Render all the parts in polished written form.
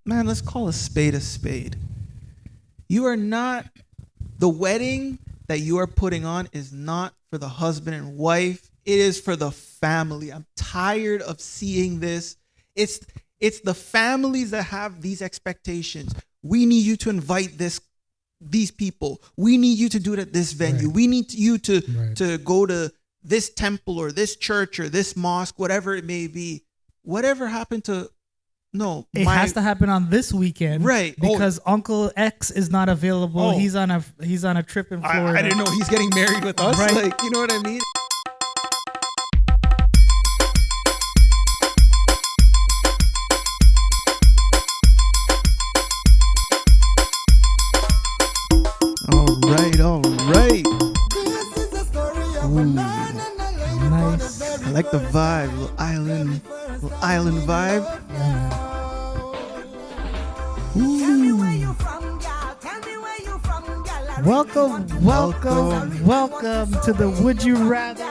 man, let's call a spade a spade. You are not, the wedding that you are putting on is not for the husband and wife. It is for the family. I'm tired of seeing this. It's the families that have these expectations. We need you to invite these people. We need you to do it at this venue. Right. We need you to go to this temple or this church or this mosque, whatever it may be. Whatever happened to it has to happen on this weekend, right? Because Uncle X is not available. He's on a trip in Florida. I didn't know he's getting married with us. Right. Like, you know what I mean? All right. Ooh, Nice. I like the vibe, little island vibe. Ooh. Welcome to the Would You Rather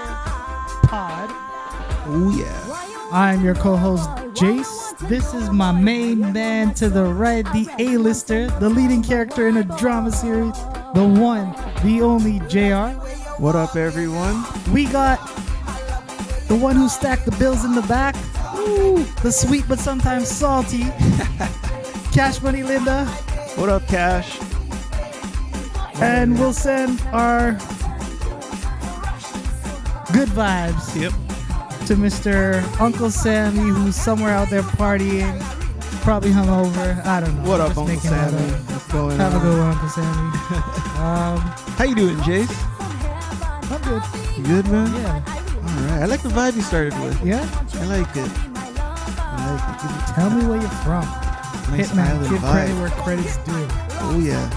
pod. Oh yeah. I'm your co-host Jace. This is my main man to the right, the A-lister, the leading character in a drama series, the one, the only JR. What up, everyone? We got the one who stacked the bills in the back. Ooh, the sweet but sometimes salty Cash Money Linda. What up, Cash? And we'll send our good vibes to Mr. Uncle Sammy, who's somewhere out there partying, probably hungover. I don't know. What up, Uncle Sammy? What's going Have on? a good one, Uncle Sammy. How you doing, Jace? I'm good. You good, man? Yeah. All right. I like the vibe you started with. Yeah? I like it. Tell me where you're from. Nice Hitman, island give vibe. credit where credit's due. Oh, yeah.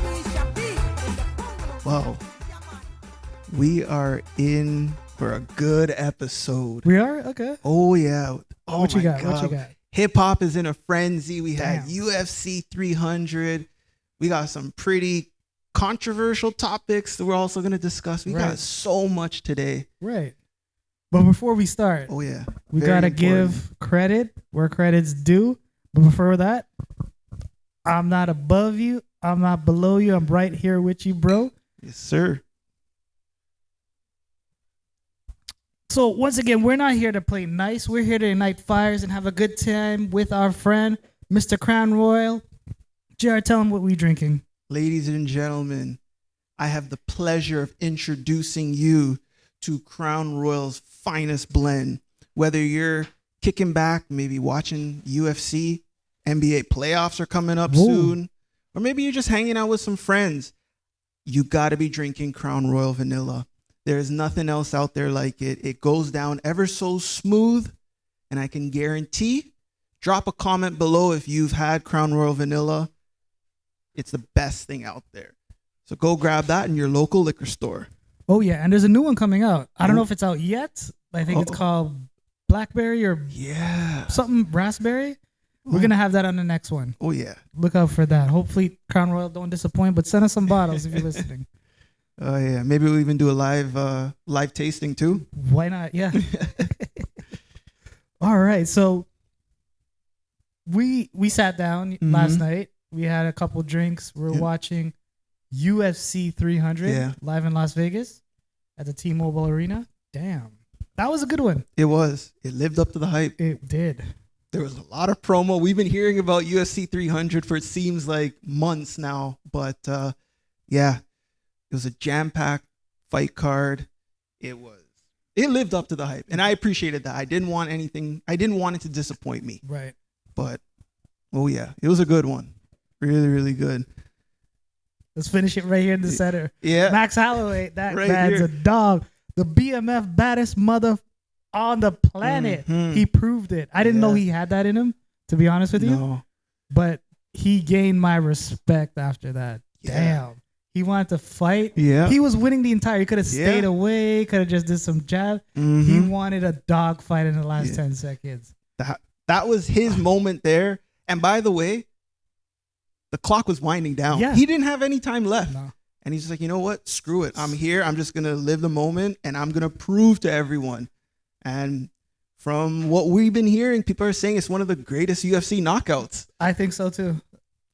Wow. We are in for a good episode. We are? Okay. Oh, yeah. Oh, What you my got? God. What you got? Hip hop is in a frenzy. We had Damn. UFC 300. We got some pretty controversial topics that we're also going to discuss. We got Right. so much today. Right. But before we start, Oh, yeah. we Very got to important. give credit where credit's due. But before that, I'm not above you. I'm not below you. I'm right here with you, bro. Yes, sir. So once again, we're not here to play nice. We're here to ignite fires and have a good time with our friend, Mr. Crown Royal. JR, tell him what we drinking. Ladies and gentlemen, I have the pleasure of introducing you to Crown Royal's finest blend. Whether you're kicking back, maybe watching UFC, NBA playoffs are coming up soon, or maybe you're just hanging out with some friends, you got to be drinking Crown Royal Vanilla. There is nothing else out there like it. It goes down ever so smooth, and I can guarantee, drop a comment below if you've had Crown Royal Vanilla. It's the best thing out there. So go grab that in your local liquor store. Oh, yeah. And there's a new one coming out. I don't know if it's out yet. But I think it's called Blackberry or something raspberry. We're going to have that on the next one. Oh, yeah. Look out for that. Hopefully Crown Royal don't disappoint, but send us some bottles if you're listening. Oh, yeah. Maybe we'll even do a live tasting too. Why not? Yeah. All right. So we sat down last night. We had a couple drinks. We're watching UFC 300 live in Las Vegas at the T-Mobile Arena. Damn. That was a good one. It was. It lived up to the hype. It did. There was a lot of promo. We've been hearing about UFC 300 for it seems like months now. But yeah, it was a jam-packed fight card. It lived up to the hype. And I appreciated that. I didn't want it to disappoint me. Right. But, oh yeah, it was a good one. Really, really good. Let's finish it right here in the center. Yeah. Max Holloway, that Right man's here. a dog. The BMF baddest mother on the planet. He proved it. I didn't know he had that in him, to be honest with you. No. But he gained my respect after that. Yeah. Damn. He wanted to fight. Yeah. He was winning the entire. He could have stayed away. Could have just did some jab. He wanted a dog fight in the last 10 seconds. That was his moment there. And by the way, the clock was winding down. Yeah. He didn't have any time left. No. And he's just like, you know what? Screw it. I'm here. I'm just going to live the moment and I'm going to prove to everyone. And from what we've been hearing, people are saying it's one of the greatest UFC knockouts. I think so too.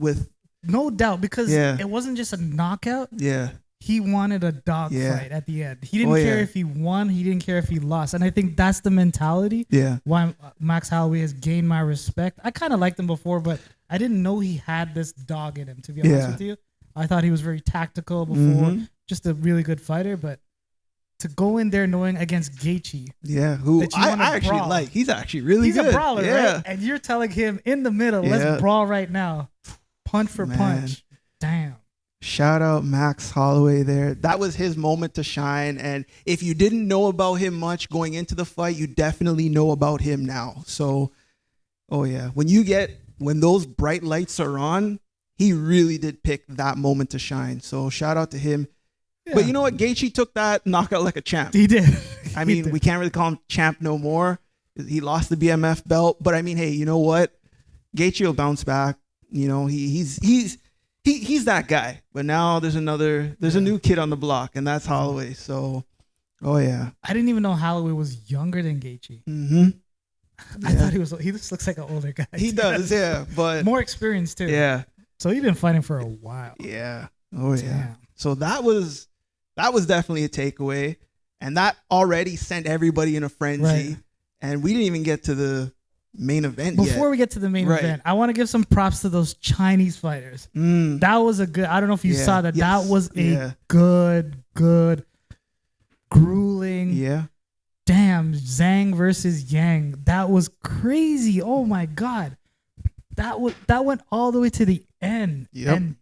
With no doubt, because it wasn't just a knockout. Yeah. He wanted a dog fight at the end. He didn't care if he won. He didn't care if he lost. And I think that's the mentality. Yeah. Why Max Holloway has gained my respect. I kind of liked him before, but I didn't know he had this dog in him, to be honest with you. I thought he was very tactical before, just a really good fighter. But to go in there knowing against Gaethje, who I actually like. He's actually really good. He's a brawler, right? And you're telling him in the middle, let's brawl right now, punch for punch. Damn. Shout out Max Holloway there. That was his moment to shine. And if you didn't know about him much going into the fight, you definitely know about him now. So, when those bright lights are on, he really did pick that moment to shine. So shout out to him. Yeah. But you know what? Gaethje took that knockout like a champ. He did. I mean, we can't really call him champ no more. He lost the BMF belt. But I mean, hey, you know what? Gaethje will bounce back. You know, he's that guy. But now there's a new kid on the block, and that's Holloway. So, I didn't even know Holloway was younger than Gaethje. Mm-hmm. I thought he just looks like an older guy. He does, yeah. But more experience too. Yeah. So he's been fighting for a while. Yeah. Oh yeah. Damn. So that was definitely a takeaway. And that already sent everybody in a frenzy. Right. And we didn't even get to the main event yet. Before we get to the main event, I want to give some props to those Chinese fighters. That was a good, I don't know if you saw that. Yes. That was a good, grueling. Yeah. Damn, Zhang versus Yang. That was crazy. Oh my God. That went all the way to the end. Yep. And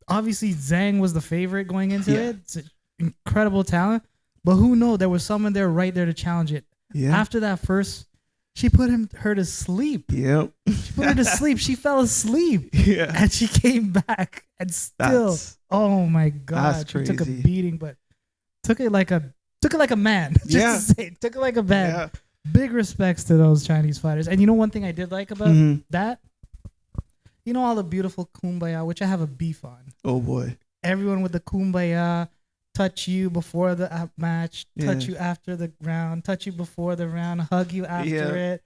obviously Zhang was the favorite going into it. It's an incredible talent. But who knows? There was someone there right there to challenge it. Yeah. After that first, she put her to sleep. Yep. She put her to sleep. She fell asleep. Yeah. And she came back and still, oh my God. That's crazy. She took a beating, but took it like a man. Just to say, took it like a man. Yeah. Big respects to those Chinese fighters. And you know one thing I did like about that? You know all the beautiful kumbaya, which I have a beef on. Oh boy. Everyone with the kumbaya, touch you before the match, touch you after the round, touch you before the round, hug you after it.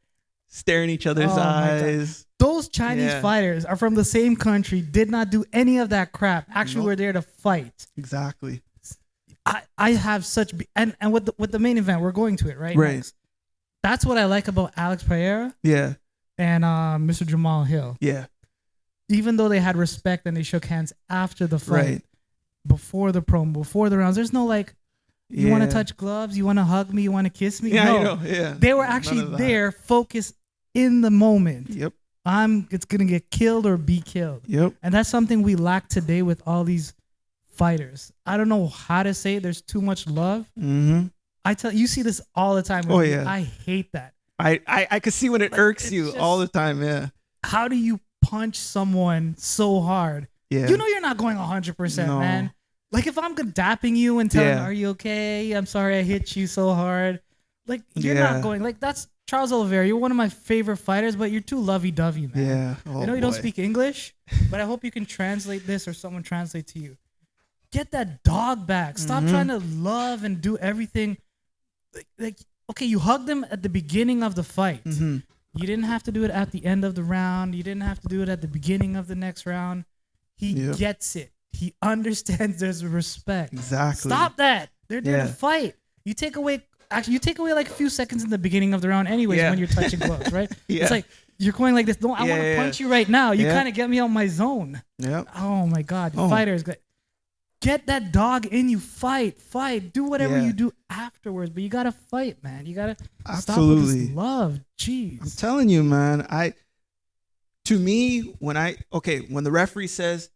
Staring each other's eyes. Those Chinese fighters are from the same country, did not do any of that crap. Actually, were there to fight. Exactly. I have such and with the main event, we're going to it right next. That's what I like about Alex Pereira. Yeah. And Mr. Jamal Hill. Yeah. Even though they had respect and they shook hands after the fight, before the promo, before the rounds, there's no like, you want to touch gloves, you want to hug me, you want to kiss me. Yeah, no. I know. Yeah. They were actually there, focused in the moment. Yep. It's gonna get killed or be killed. Yep. And that's something we lack today with all these fighters. I don't know how to say it. There's too much love. Mm-hmm. I tell you see this all the time. I hate that. I could see when it irks you all the time. Yeah. How do you punch someone so hard? Yeah. You know you're not going 100%, man. Like if I'm dapping you and telling, are you okay? I'm sorry I hit you so hard. Like you're not going, like that's Charles Oliveira. You're one of my favorite fighters, but you're too lovey-dovey, man. Yeah. I know you don't speak English, but I hope you can translate this or someone translate to you. Get that dog back. Stop trying to love and do everything. Like, okay, you hugged him at the beginning of the fight. Mm-hmm. You didn't have to do it at the end of the round. You didn't have to do it at the beginning of the next round. He gets it. He understands there's respect. Exactly. Stop that. They're there to fight. You take away like a few seconds in the beginning of the round anyways when you're touching gloves, right? It's like you're going like this. No, I want to punch you right now. You kind of get me on my zone. Yep. Oh my God. Fighters, get that dog in you. Fight. Do whatever you do afterwards. But you got to fight, man. You got to stop with this love. Jeez. I'm telling you, man. To me, when the referee says,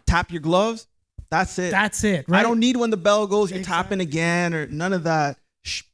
tap your gloves, that's it. That's it, right? I don't need when the bell goes, you're tapping again or none of that.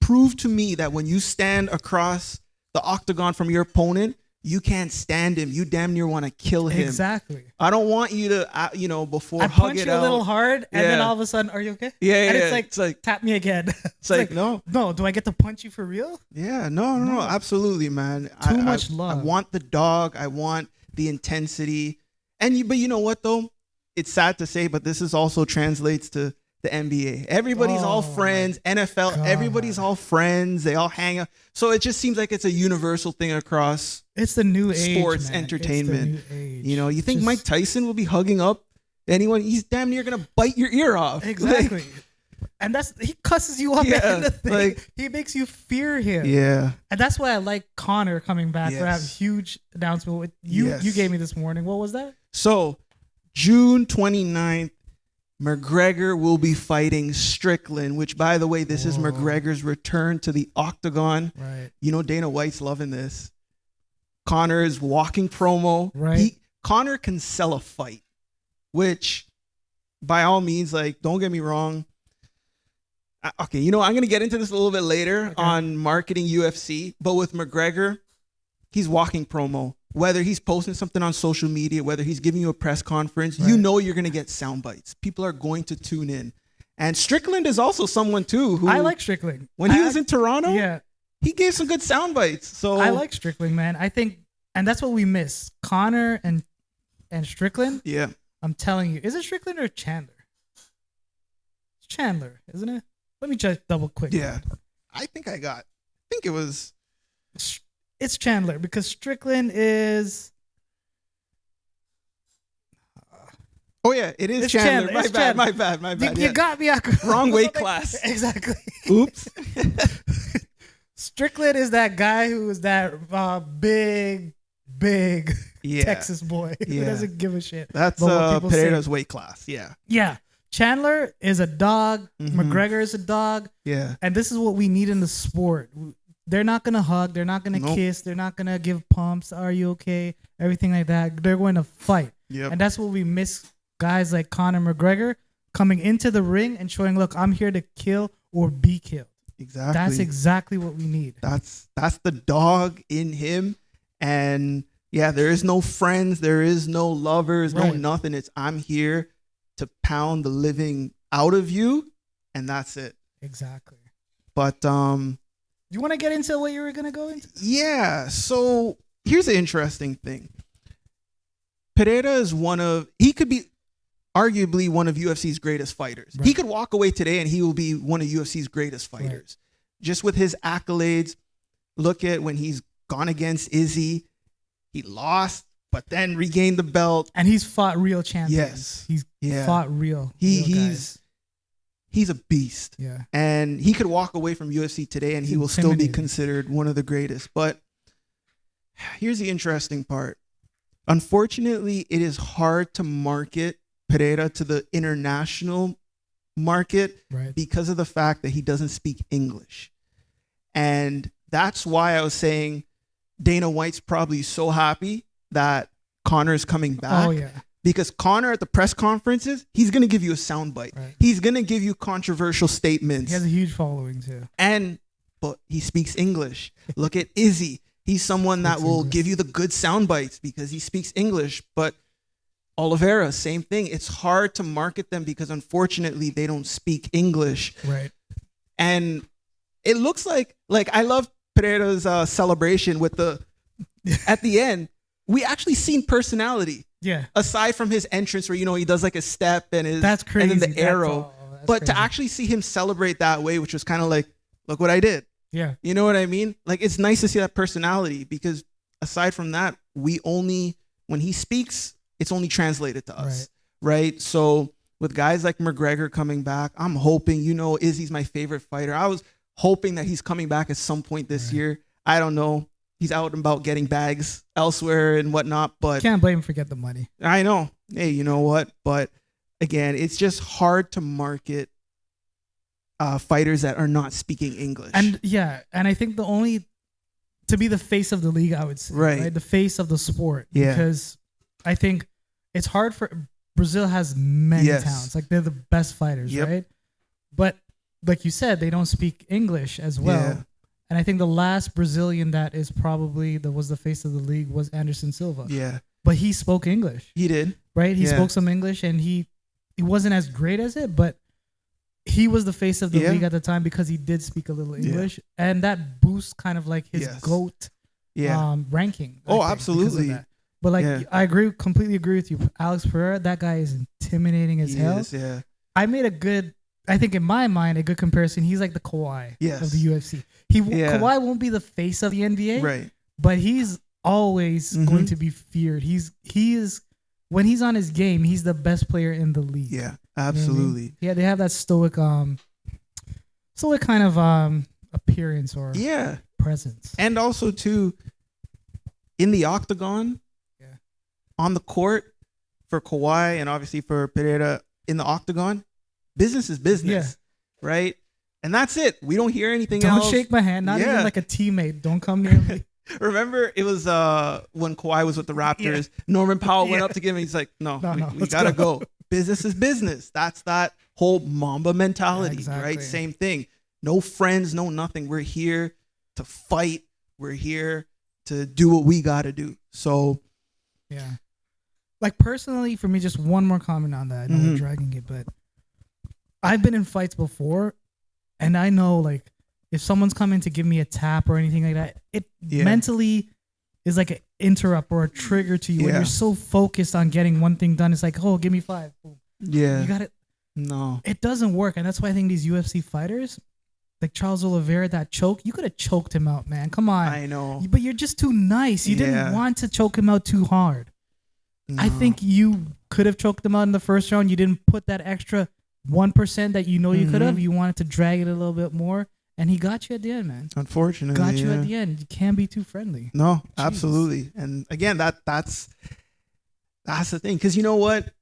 Prove to me that when you stand across the octagon from your opponent, you can't stand him. You damn near want to kill him. Exactly. I don't want you to, before I hug punch it you out. A little hard, and then all of a sudden, are you okay? Yeah, and yeah. It's like, tap me again. It's like, no. No, do I get to punch you for real? Yeah, no, absolutely, man. Too much love. I want the dog. I want the intensity. But you know what, though? It's sad to say, but this is also translates to the NBA. Everybody's all friends. NFL, everybody's all friends. They all hang out. So it just seems like it's a universal thing across. It's the new age, sports, man. entertainment. It's the new age. You know, you think Mike Tyson will be hugging up anyone? He's damn near gonna bite your ear off. Exactly. And he cusses you up in the thing. Like, he makes you fear him. Yeah. And that's why I like Conor coming back. Yes. We have a huge announcement with you. Yes. You gave me this morning. What was that? So June 29th, McGregor will be fighting Strickland, which, by the way, this is McGregor's return to the octagon. Right. You know, Dana White's loving this. Conor is walking promo. Right. Conor can sell a fight, which, by all means, like, don't get me wrong. Okay, you know, I'm going to get into this a little bit later on marketing UFC, but with McGregor, he's walking promo. Whether he's posting something on social media, whether he's giving you a press conference, you know you're going to get sound bites. People are going to tune in. And Strickland is also someone, too, who... I like Strickland. When he was in Toronto, he gave some good sound bites. So I like Strickland, man. I think... And that's what we miss. Conor and Strickland. Yeah. I'm telling you. Is it Strickland or Chandler? It's Chandler, isn't it? Let me just double quick. Yeah. I think it was... It's Chandler because Strickland is... Oh, yeah. It is Chandler. My bad. You got me. Wrong weight class. Exactly. Oops. Strickland is that guy who is that big Texas boy who doesn't give a shit. That's Pereira's weight class. Yeah. Yeah. Chandler is a dog. McGregor is a dog. Yeah. And this is what we need in the sport. They're not going to hug. They're not going to kiss. They're not going to give pumps. Are you okay? Everything like that. They're going to fight. Yep. And that's what we miss. Guys like Conor McGregor coming into the ring and showing, look, I'm here to kill or be killed. Exactly. That's exactly what we need. That's the dog in him. And yeah, there is no friends. There is no lovers. No nothing. It's I'm here to pound the living out of you. And that's it. Exactly. But you want to get into what you were going to go into? Yeah. So here's the interesting thing. Pereira is he could be arguably one of UFC's greatest fighters. Right. He could walk away today and he will be one of UFC's greatest fighters. Right. Just with his accolades. Look at when he's gone against Izzy. He lost, but then regained the belt. And he's fought real champions. Yes. He's fought real He's a beast. Yeah. And he could walk away from UFC today and he will still be considered one of the greatest. But here's the interesting part. Unfortunately, it is hard to market Pereira to the international market because of the fact that he doesn't speak English. And that's why I was saying Dana White's probably so happy that Conor is coming back. Oh, yeah. Because Conor at the press conferences, he's going to give you a soundbite. Right. He's going to give you controversial statements. He has a huge following too. But he speaks English. Look at Izzy. He's someone that will give you the good sound bites because he speaks English. But Oliveira, same thing. It's hard to market them because unfortunately they don't speak English. Right. And it looks like I love Pereira's celebration with at the end, we actually seen personality. Yeah. Aside from his entrance where, he does like a step and that's crazy. And then the arrow. But crazy. To actually see him celebrate that way, which was kind of like, look what I did. Yeah. You know what I mean? Like, it's nice to see that personality because aside from that, when he speaks, it's only translated to us. Right? So with guys like McGregor coming back, I'm hoping, Izzy's my favorite fighter. I was hoping that he's coming back at some point this year. I don't know. He's out and about getting bags elsewhere and whatnot, but can't blame him for getting the money. I know. Hey, you know what? But again, it's just hard to market fighters that are not speaking English. And I think to be the face of the league, I would say, right? The face of the sport. Yeah. Because I think it's hard Brazil has many talents. Like they're the best fighters, right? But like you said, they don't speak English as well. Yeah. And I think the last Brazilian that was the face of the league was Anderson Silva. Yeah. But he spoke English. He did. Right? He spoke some English and he wasn't as great as it, but he was the face of the league at the time because he did speak a little English. Yeah. And that boosts kind of like his GOAT ranking. Oh, absolutely. But I completely agree with you. Alex Pereira, that guy is intimidating as hell. Yeah. I made a good I think in my mind, a good comparison, he's like the Kawhi of the UFC. Kawhi won't be the face of the NBA, right? But he's always going to be feared. He is when he's on his game, he's the best player in the league. Yeah, absolutely. You know what I mean? Yeah, they have that stoic kind of appearance or presence, and also too in the octagon, on the court for Kawhi and obviously for Pereira in the octagon. Business is business, right? And that's it. We don't hear anything else. Don't shake my hand. Not even like a teammate. Don't come near me. Remember, it was when Kawhi was with the Raptors. Norman Powell went up to give him. He's like, no, we gotta go. Business is business. That's that whole Mamba mentality, right? Same thing. No friends, no nothing. We're here to fight. We're here to do what we gotta do. So, yeah. Like personally, for me, just one more comment on that. I know we're dragging it, but I've been in fights before, and I know like if someone's coming to give me a tap or anything like that, it mentally is like an interrupt or a trigger to you. When you're so focused on getting one thing done, it's like, oh, give me 5. Boom. Yeah, you got it. No, it doesn't work, and that's why I think these UFC fighters, like Charles Oliveira, that choke, you could have choked him out, man. Come on, I know, but you're just too nice. You didn't want to choke him out too hard. No. I think you could have choked him out in the first round. You didn't put that extra 1% that you know you could have. You wanted to drag it a little bit more, and he got you at the end, man. Unfortunately, got you at the end. You can't be too friendly. No, jeez. Absolutely. And again, that's the thing, because you know what?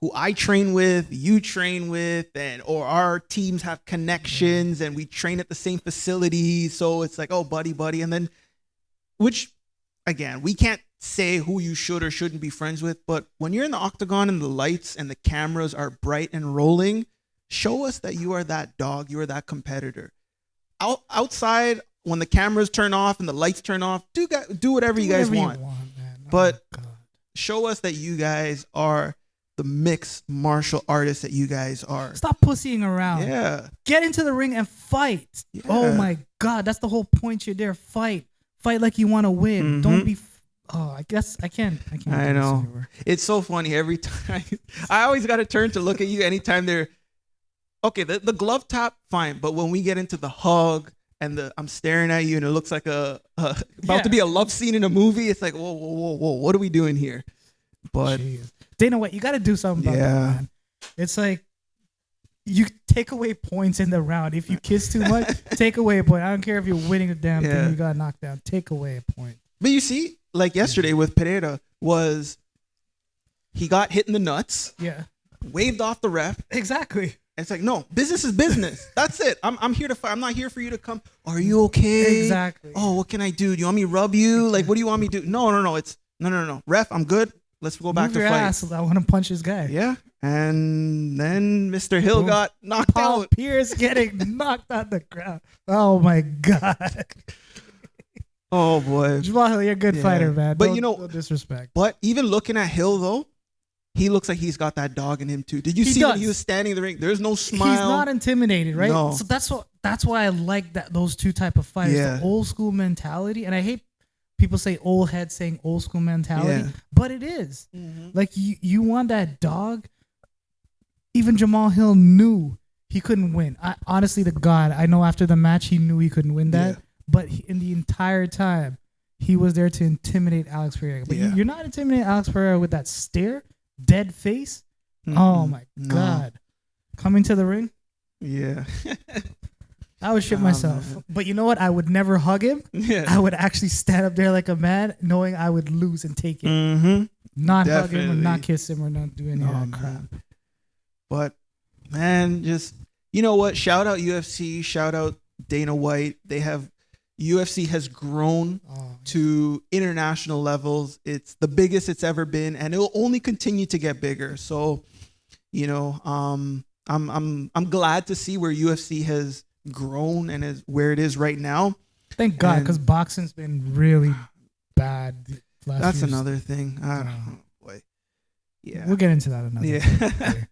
Who I train with, you train with, or our teams have connections, and we train at the same facility. So it's like, oh, buddy, and then, which again, we can't say who you should or shouldn't be friends with, but when you're in the octagon and the lights and the cameras are bright and rolling, show us that you are that dog, you are that competitor. Outside, when the cameras turn off and the lights turn off, do whatever you guys want. But show us that you guys are the mixed martial artists that you guys are. Stop pussying around. Yeah. Get into the ring and fight. Yeah. Oh my God, that's the whole point. You're there. Fight like you want to win. Don't be. Oh, I guess I can't. I know. It's so funny every time. I always got to turn to look at you anytime they're okay. The glove tap, fine, but when we get into the hug and I'm staring at you and it looks like about to be a love scene in a movie, it's like whoa, what are we doing here? But Dana White, you got to do something about that, man. It's like you take away points in the round. If you kiss too much, take away a point. I don't care if you're winning the damn thing. You got knocked down. Take away a point. But you see, like yesterday with Pereira, he got hit in the nuts. Yeah. Waved off the ref. Exactly. And it's like, no, business is business. That's it. I'm here to fight. I'm not here for you to come. Are you okay? Exactly. Oh, what can I do? Do you want me to rub you? Like, what do you want me to do? No. It's no. Ref, I'm good. Let's go back to fight. Ass. I want to punch this guy. Yeah. And then Mr. Hill got knocked out. Pierce getting knocked on the ground. Oh my God. Oh boy. Jamal Hill, you're a good fighter, man. But no disrespect. But even looking at Hill though, he looks like he's got that dog in him too. Did you see when he was standing in the ring? There's no smile. He's not intimidated, right? No. So that's why I like those two type of fighters. The old school mentality. And I hate people say old head saying old school mentality. But it is. Like you want that dog. Even Jamal Hill knew he couldn't win. Honestly to God, I know after the match he knew he couldn't win that. But in the entire time, he was there to intimidate Alex Pereira. But you're not intimidating Alex Pereira with that stare, dead face. Oh my God. Coming to the ring? Yeah. I would shit myself. Man. But you know what? I would never hug him. Yeah. I would actually stand up there like a man, knowing I would lose and take it. Not hug him or not kiss him or not do any of that crap. But, man, just, you know what? Shout out UFC. Shout out Dana White. UFC has grown to international levels. It's the biggest it's ever been, and it will only continue to get bigger. So, you know, I'm glad to see where UFC has grown and is where it is right now. Thank God, because boxing's been really bad. That's another thing. Boy, yeah, we'll get into that another time.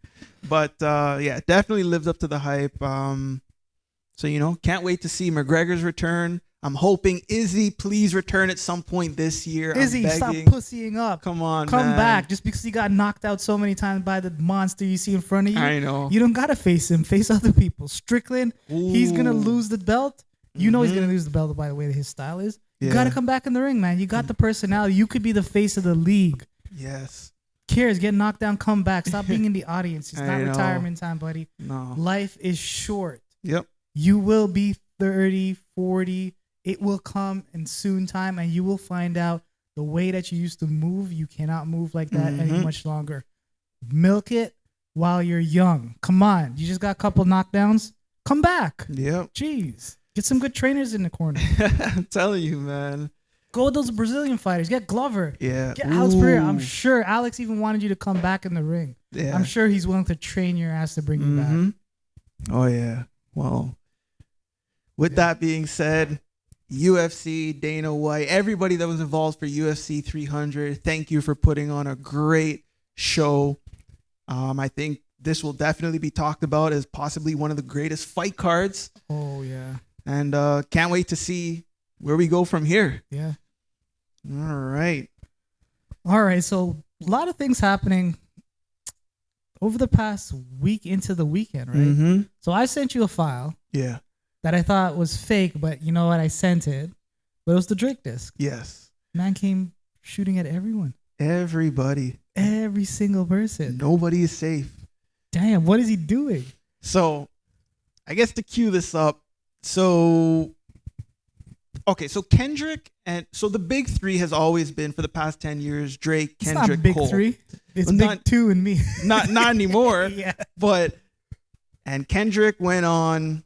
But definitely lived up to the hype. So you know, can't wait to see McGregor's return. I'm hoping Izzy, please return at some point this year. Izzy, stop pussying up. Come on, Come man. back. Just because he got knocked out so many times by the monster you see in front of you. I know. You don't got to face him. Face other people. Strickland, he's going to lose the belt. You know he's going to lose the belt by the way that his style is. You got to come back in the ring, man. You got the personality. You could be the face of the league. Yes. Cares, get knocked down, come back. Stop being in the audience. It's not retirement time, buddy. No. Life is short. Yep. You will be 30, 40. It will come in soon time, and you will find out the way that you used to move, you cannot move like that any much longer. Milk it while you're young. Come on. You just got a couple knockdowns. Come back. Yep. Jeez. Get some good trainers in the corner. I'm telling you, man. Go with those Brazilian fighters. Get Glover. Yeah. Get Alex Pereira. I'm sure Alex even wanted you to come back in the ring. Yeah. I'm sure he's willing to train your ass to bring you back. Oh, yeah. Well, with that being said, UFC, Dana White, everybody that was involved for UFC 300, thank you for putting on a great show. I think this will definitely be talked about as possibly one of the greatest fight cards. Oh, yeah. And can't wait to see where we go from here. Yeah. All right. So a lot of things happening over the past week into the weekend, right? So I sent you a file. Yeah. That I thought was fake, but you know what? I sent it. But it was the Drake disc. Yes. Man came shooting at everyone. Everybody. Every single person. Nobody is safe. Damn, what is he doing? So, I guess to cue this up. So Kendrick and so the big three has always been for the past 10 years, Drake, Kendrick, it's not big Cole. Three. It's well, big two and me. Not anymore. Yeah. And Kendrick went on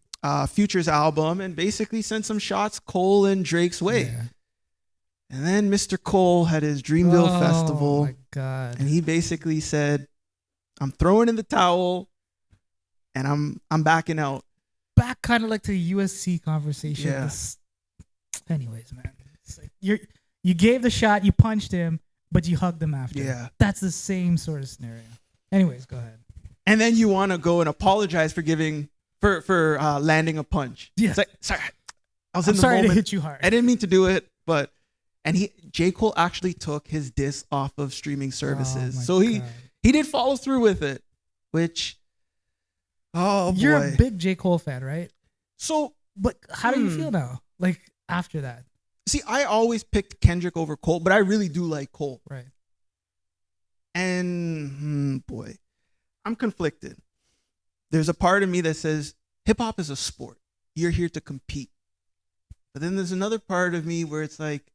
Future's album and basically sent some shots Cole and Drake's way. Yeah. And then Mr. Cole had his Dreamville festival. Oh my God. And he basically said, I'm throwing in the towel and I'm backing out. Back kind of like to the USC conversation. Yeah. Anyways, man. It's like you gave the shot, you punched him, but you hugged him after. Yeah. That's the same sort of scenario. Anyways, go ahead. And then you want to go and apologize for for landing a punch. Yeah. It's like, sorry. I'm sorry to hit you hard. I didn't mean to do it, but J. Cole actually took his diss off of streaming services. So he did follow through with it, which You're a big J. Cole fan, right? So but how do you feel now? Like after that? See, I always picked Kendrick over Cole, but I really do like Cole. Right. And boy, I'm conflicted. There's a part of me that says hip hop is a sport. You're here to compete. But then there's another part of me where it's like,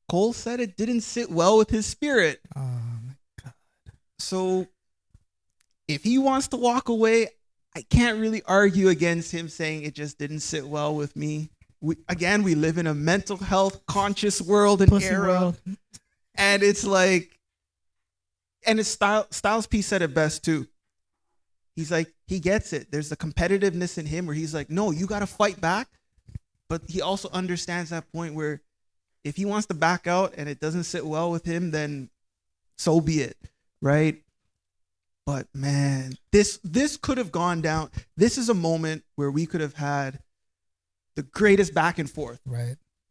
Cole said it didn't sit well with his spirit. Oh my God. So if he wants to walk away, I can't really argue against him saying it just didn't sit well with me. We live in a mental health conscious world and Pussy era. world. And it's like, and it's Styles P said it best too. He's like, he gets it. There's the competitiveness in him where he's like, no, you got to fight back. But he also understands that point where if he wants to back out and it doesn't sit well with him, then so be it. Right. But man, this could have gone down. This is a moment where we could have had the greatest back and forth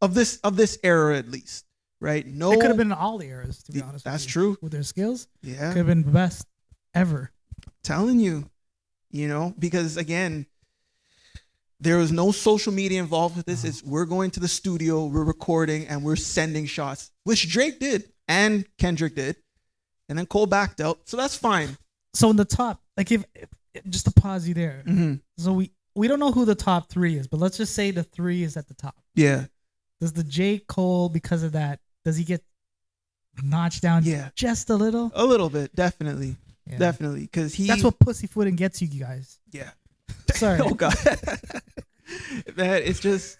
of this era, at least. Right. No, it could have been in all the eras, to be honest. That's true. With their skills. Yeah. Could have been the best ever. I'm telling you, because again, there was no social media involved with this. It's we're going to the studio, we're recording, and we're sending shots, which Drake did and Kendrick did. And then Cole backed out. So that's fine. So in the top, like if just to pause you there. Mm-hmm. So we don't know who the top three is, but let's just say the three is at the top. Yeah. Does the J. Cole, because of that, does he get notched down just a little? A little bit, definitely. Yeah. Definitely. Because that's what pussyfooting gets you guys. Yeah. Sorry. Oh God. Man, it's just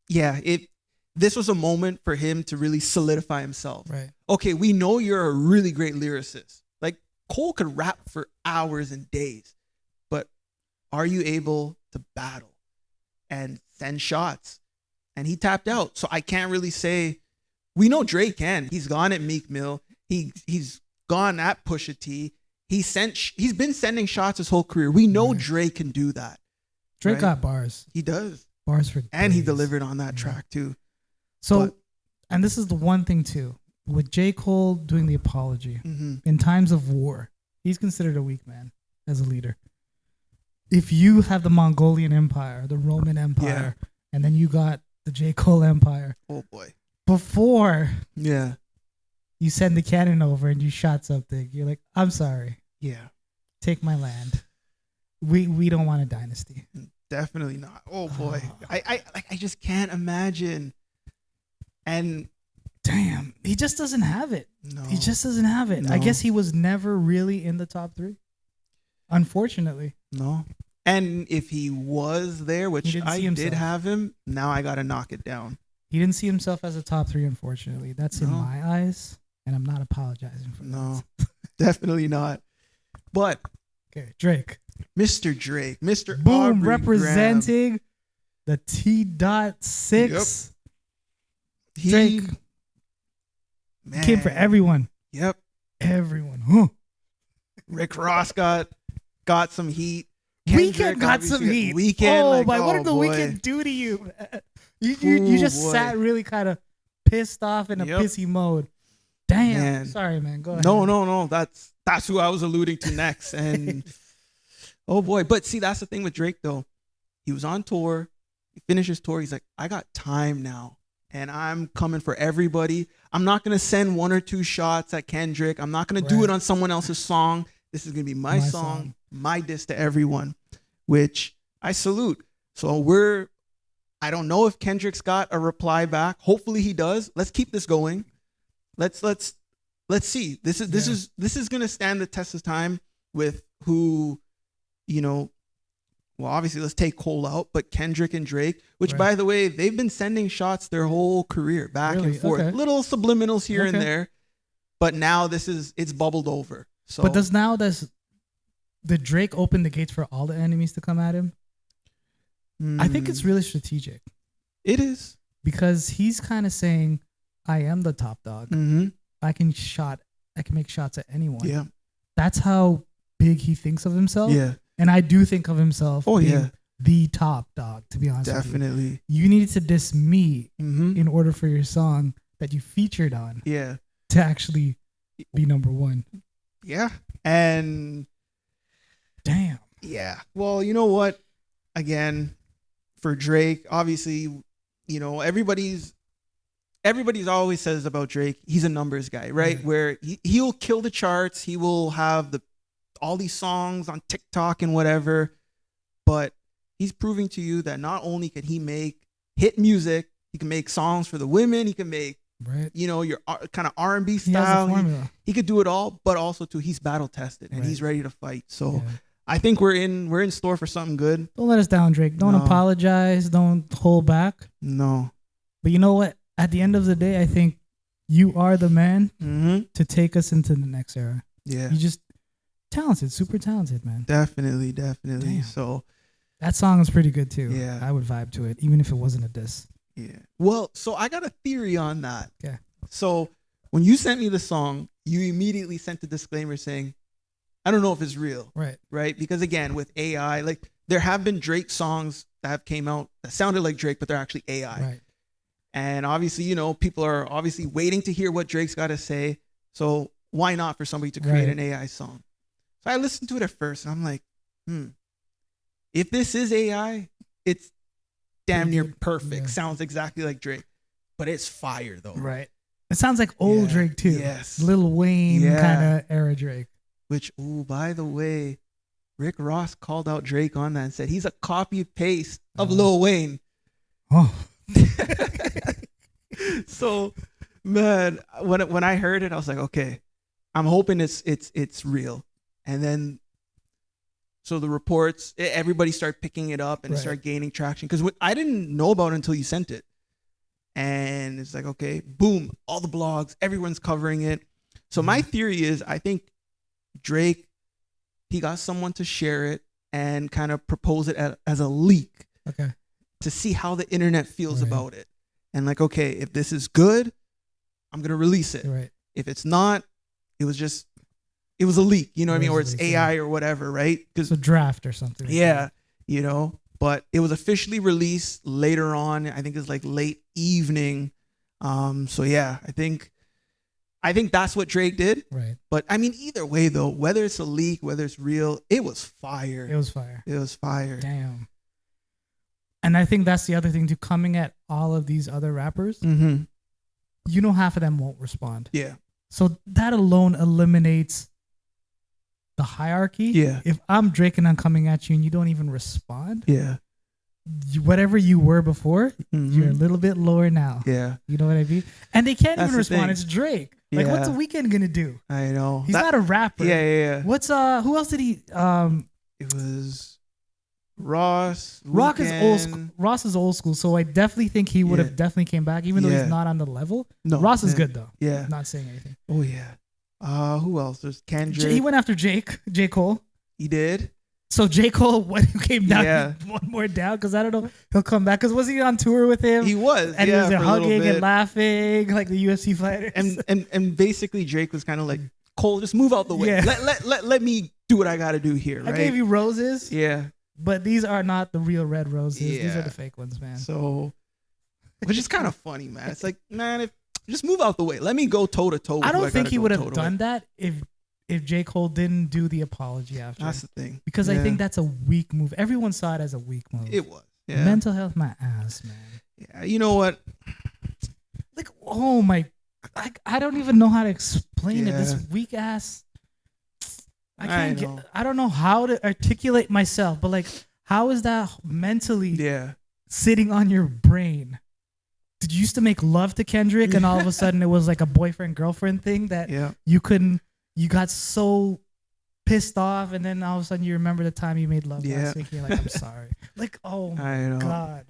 this was a moment for him to really solidify himself. Right. Okay, we know you're a really great lyricist. Like Cole could rap for hours and days, but are you able to battle and send shots? And he tapped out. So I can't really say, we know Drake can. He's gone at Meek Mill. He's gone at Pusha T. He's been sending shots his whole career. We know Drake can do that. Drake got bars. He does. Bars for days. And he delivered on that track too. So, and this is the one thing too, with J. Cole doing the apology in times of war, he's considered a weak man as a leader. If you have the Mongolian Empire, the Roman Empire, and then you got the J. Cole Empire. Oh boy. Before you send the cannon over and you shot something, you're like, I'm sorry. Yeah. Take my land. We don't want a dynasty. Definitely not. Oh boy. I just can't imagine. And damn, he just doesn't have it. No. He just doesn't have it. No. I guess he was never really in the top 3. Unfortunately. No. And if he was there, which I did have him, now I got to knock it down. He didn't see himself as a top 3, unfortunately. That's in my eyes, and I'm not apologizing for that. No, definitely not. But okay, Drake. Mr. Drake. Mr. Boom, Aubrey representing the T.6. Yep. Drake came for everyone. Yep. Everyone. Huh. Rick Ross got some heat. Weekend got some heat. Weekend, what did the Weekend do to you? You just sat really kind of pissed off in a pissy mode. Damn. Man. Sorry, man. Go ahead. No. That's who I was alluding to next. And oh boy. But see, that's the thing with Drake though. He was on tour. He finished his tour. He's like, I got time now. And I'm coming for everybody. I'm not going to send 1 or 2 shots at Kendrick. I'm not going to do it on someone else's song. This is going to be my song, my diss to everyone, which I salute. So I don't know if Kendrick's got a reply back. Hopefully he does. Let's keep this going. Let's see. This is going to stand the test of time with who, well, obviously let's take Cole out, but Kendrick and Drake, which by the way, they've been sending shots their whole career back and forth, little subliminals here and there. But now it's bubbled over. So, but does the Drake open the gates for all the enemies to come at him? I think it's really strategic. It is. Because he's kind of saying, I am the top dog. I can make shots at anyone. Yeah. That's how big he thinks of himself. Yeah. And I do think of himself being the top dog, to be honest with you. Definitely. You needed to diss me in order for your song that you featured on to actually be number 1. Yeah. And damn. Yeah. Well, you know what? Again, for Drake, obviously, everybody's always says about Drake, he's a numbers guy, right? Where he'll kill the charts. He will have all these songs on TikTok and whatever. But he's proving to you that not only can he make hit music, he can make songs for the women. He can make, your kind of R&B style. He could do it all, but also too, he's battle tested and he's ready to fight. So I think we're in store for something good. Don't let us down, Drake. Don't apologize. Don't hold back. No. But you know what? At the end of the day, I think you are the man to take us into the next era. Yeah. You just talented, super talented, man. Definitely. Damn. So that song is pretty good too. Yeah. I would vibe to it, even if it wasn't a diss. Yeah. Well, so I got a theory on that. Yeah. So when you sent me the song, you immediately sent a disclaimer saying, I don't know if it's real. Right. Because again, with AI, like there have been Drake songs that have came out that sounded like Drake, but they're actually AI. Right. And obviously, people are obviously waiting to hear what Drake's got to say. So why not for somebody to create an AI song? So I listened to it at first and I'm like, if this is AI, it's damn near perfect. Yeah. Sounds exactly like Drake, but it's fire though. Right. It sounds like old Drake too. Yes. Lil Wayne kind of era Drake. Which, by the way, Rick Ross called out Drake on that and said he's a copy paste of Lil Wayne. Oh. So, man, when I heard it, I was like, okay, I'm hoping it's real. And then, so the reports, everybody started picking it up and it started gaining traction because I didn't know about it until you sent it. And it's like, okay, boom, all the blogs, everyone's covering it. So my theory is, I think Drake, he got someone to share it and kind of propose it as a leak. Okay. To see how the internet feels about it. And like, okay, if this is good, I'm going to release it. Right. If it's not, it was a leak, you know what I mean? Or it's AI or whatever, right? It's a draft or something. Yeah. but it was officially released later on. I think it was like late evening. So yeah, I think that's what Drake did. Right. But I mean, either way though, whether it's a leak, whether it's real, it was fire. It was fire. It was fire. Damn. And I think that's the other thing too, coming at all of these other rappers, you know, half of them won't respond. Yeah. So that alone eliminates the hierarchy. Yeah. If I'm Drake and I'm coming at you and you don't even respond, Yeah. Whatever you were before, you're a little bit lower now. Yeah. You know what I mean? And they can't That's even the respond. thing. It's Drake. Like, what's The Weeknd gonna do? I know. He's not a rapper. Yeah. What's who else did he It was Ross. Rock is old school. Ross is old school, so I definitely think he would have definitely came back, even though he's not on the level. No, Ross is good though. Yeah. Not saying anything. Oh yeah. Who else? There's Kendrick. He went after J. Cole. He did. So J. Cole, when he came down, Yeah. one more down, because I don't know, he'll come back. Because was he on tour with him? He was. And he was there for a little hugging bit. and laughing like the UFC fighters. And basically Drake was kind of like, Cole, just move out the way. Yeah. Let me do what I got to do here. I Right? gave you roses. Yeah. But these are not the real red roses. These Yeah. are the fake ones, man. So, which is kind of funny, man. It's like, man, if just move out the way. Let me go toe to toe. I don't think he would have done that if J. Cole didn't do the apology after. That's the thing. Because I think that's a weak move. Everyone saw it as a weak move. It was. Yeah. Mental health, my ass, man. Yeah. You know what? Like, oh my, I don't even know how to explain it. This weak ass. I don't know how to articulate myself, but like, how is that mentally sitting on your brain? Did you used to make love to Kendrick and all of a sudden it was like a boyfriend girlfriend thing that you couldn't, you got so pissed off and then all of a sudden you remember the time you made love last week and you're like, I'm sorry. Like, oh my God.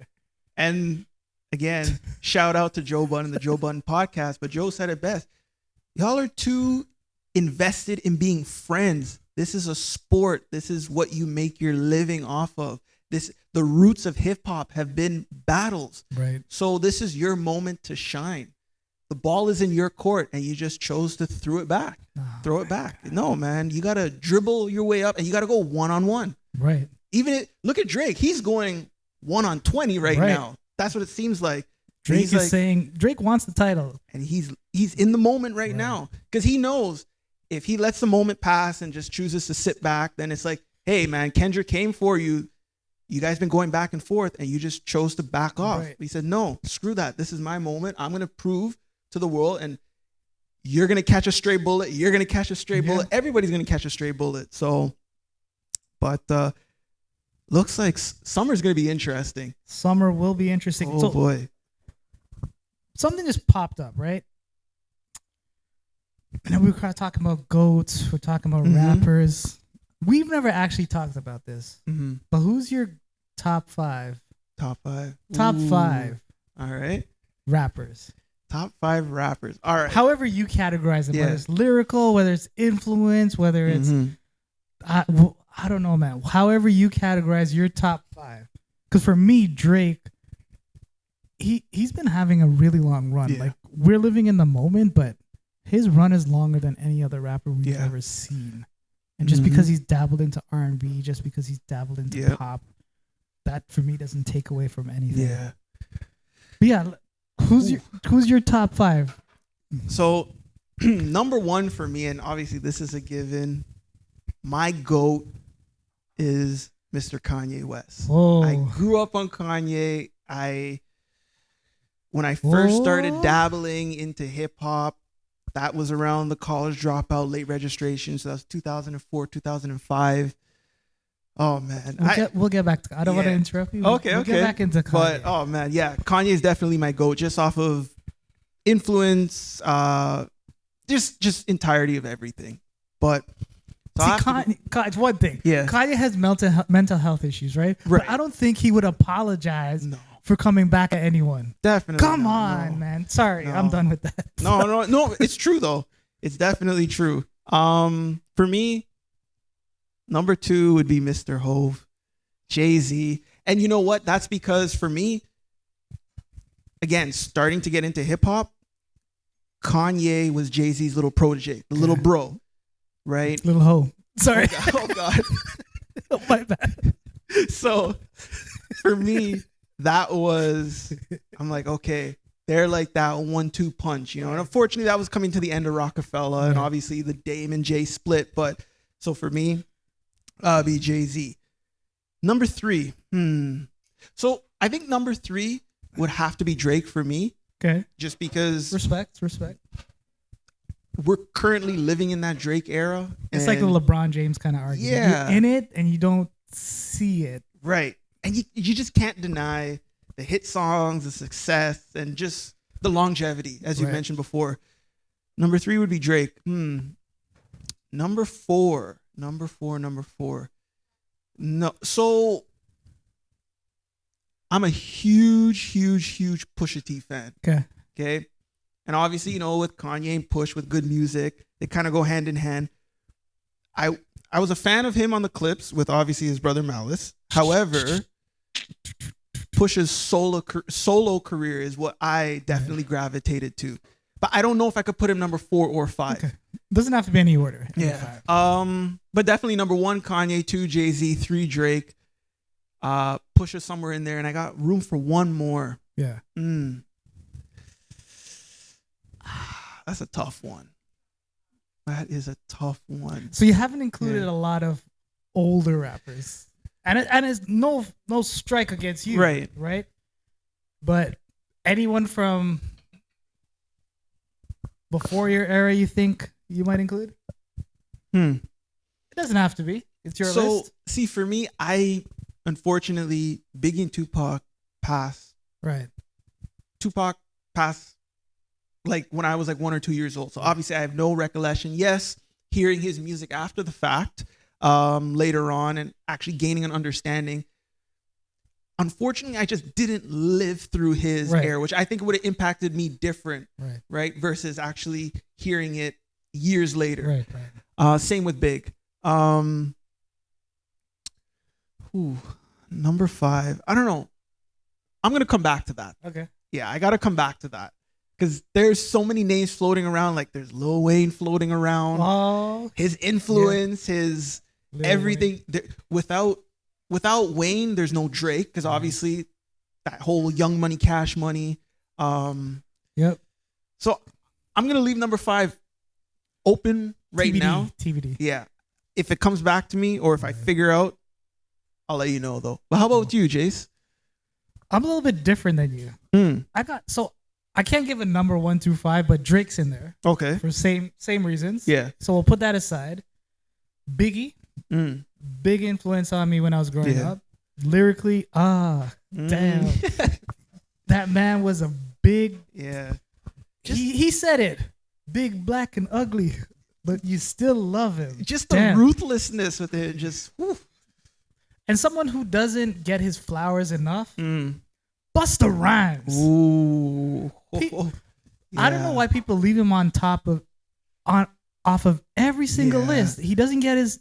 And again, shout out to Joe Budden and the Joe Budden podcast, but Joe said it best. Y'all are too invested in being friends. This is a sport. This is what you make your living off of. The roots of hip hop have been battles. Right. So this is your moment to shine. The ball is in your court and you just chose to throw it back. Throw it back. God. No, man, you got to dribble your way up and you got to go 1-on-1. Right. Look at Drake. He's going 1-on-20 right now. That's what it seems like. Drake is saying Drake wants the title. And he's in the moment right now because he knows if he lets the moment pass and just chooses to sit back, then it's like, hey, man, Kendrick came for you. You guys been going back and forth and you just chose to back off. Right. He said, no, screw that. This is my moment. I'm going to prove to the world and you're going to catch a stray bullet. You're going to catch a stray bullet. Everybody's going to catch a stray bullet. So, but looks like summer's going to be interesting. Summer will be interesting. Oh, boy. Something just popped up, right? And then we were talking about GOATs. We're talking about rappers. We've never actually talked about this. But who's your top 5? Top 5. Top 5. All right. Rappers. Top 5 rappers. All right. However you categorize them, whether it's lyrical, whether it's influence, whether it's I don't know, man. However you categorize your top 5. Because for me, Drake, he's been having a really long run. Like, we're living in the moment, but his run is longer than any other rapper we've ever seen. And just because he's dabbled into R&B, just because he's dabbled into pop, that for me doesn't take away from anything. Yeah. But yeah, who's your top 5? So number 1 for me, and obviously this is a given, my GOAT is Mr. Kanye West. Whoa. I grew up on Kanye. When I first started dabbling into hip hop, that was around the college dropout, late registration. So that was 2004, 2005. Oh, man. We'll get back to I don't want to interrupt you. Okay, we'll get back into Kanye. But, oh, man, yeah. Kanye is definitely my GOAT just off of influence, just entirety of everything. But see, Kanye, it's one thing. Yeah. Kanye has mental health issues, right? Right. But I don't think he would apologize for coming back at anyone. Definitely. Come on, man. Sorry, I'm done with that. No. It's true though. It's definitely true. For me, number 2 would be Mr. Hove, Jay-Z, and you know what? That's because for me, again, starting to get into hip hop, Kanye was Jay-Z's little protege, the little bro, right? Little hoe. Sorry. Oh God. Oh, my bad. So for me, that was, I'm like, okay, they're like that 1-2 punch, you know. And unfortunately, that was coming to the end of Rockefeller, and obviously the Dame and Jay split. But so for me, be Jay-Z. Number 3. So I think number 3 would have to be Drake for me. Okay. Just because respect. We're currently living in that Drake era. It's like the LeBron James kind of argument. Yeah. You're in it and you don't see it. Right. And you just can't deny the hit songs, the success, and just the longevity, as you mentioned before. Number 3 would be Drake. Number 4. No. So I'm a huge Pusha T fan. Okay. And obviously, you know, with Kanye and Push, with good music, they kind of go hand in hand. I was a fan of him on the Clips with obviously his brother Malice. However, Push's solo career is what I definitely gravitated to. But I don't know if I could put him number 4 or 5. Okay. Doesn't have to be any order. Yeah. But definitely number 1, Kanye, 2, Jay-Z, 3, Drake. Pusha somewhere in there, and I got room for one more. Yeah. That's a tough one. That is a tough one. So you haven't included a lot of older rappers. And it's no strike against you. Right? But anyone from before your era you think you might include? It doesn't have to be. It's your list. So, see, for me, I unfortunately, Biggie and Tupac passed. Right. Tupac passed like when I was like 1 or 2 years old. So obviously I have no recollection. Yes, hearing his music after the fact, later on, and actually gaining an understanding. Unfortunately, I just didn't live through his era, which I think would have impacted me different, right? Versus actually hearing it years later. Same with Big. Number 5. I don't know. I'm going to come back to that. Okay. Yeah, I got to come back to that. Because there's so many names floating around. Like there's Lil Wayne floating around. Oh, his influence, his Lil everything. Without Wayne, there's no Drake. Because obviously that whole Young Money, Cash Money. Yep. So I'm going to leave number 5 open right now. TBD. Yeah. If it comes back to me or if I figure out, I'll let you know though. But how about you, Jace? I'm a little bit different than you. I can't give a number 1 through 5, but Drake's in there. Okay. For same reasons. Yeah. So we'll put that aside. Biggie, big influence on me when I was growing up. Lyrically, damn. That man was a big. Yeah. He said it. Big, black, and ugly, but you still love him. Just the ruthlessness with it. Just. Whew. And someone who doesn't get his flowers enough. Busta Rhymes. Ooh. I don't know why people leave him on top of off of every single list. He doesn't get his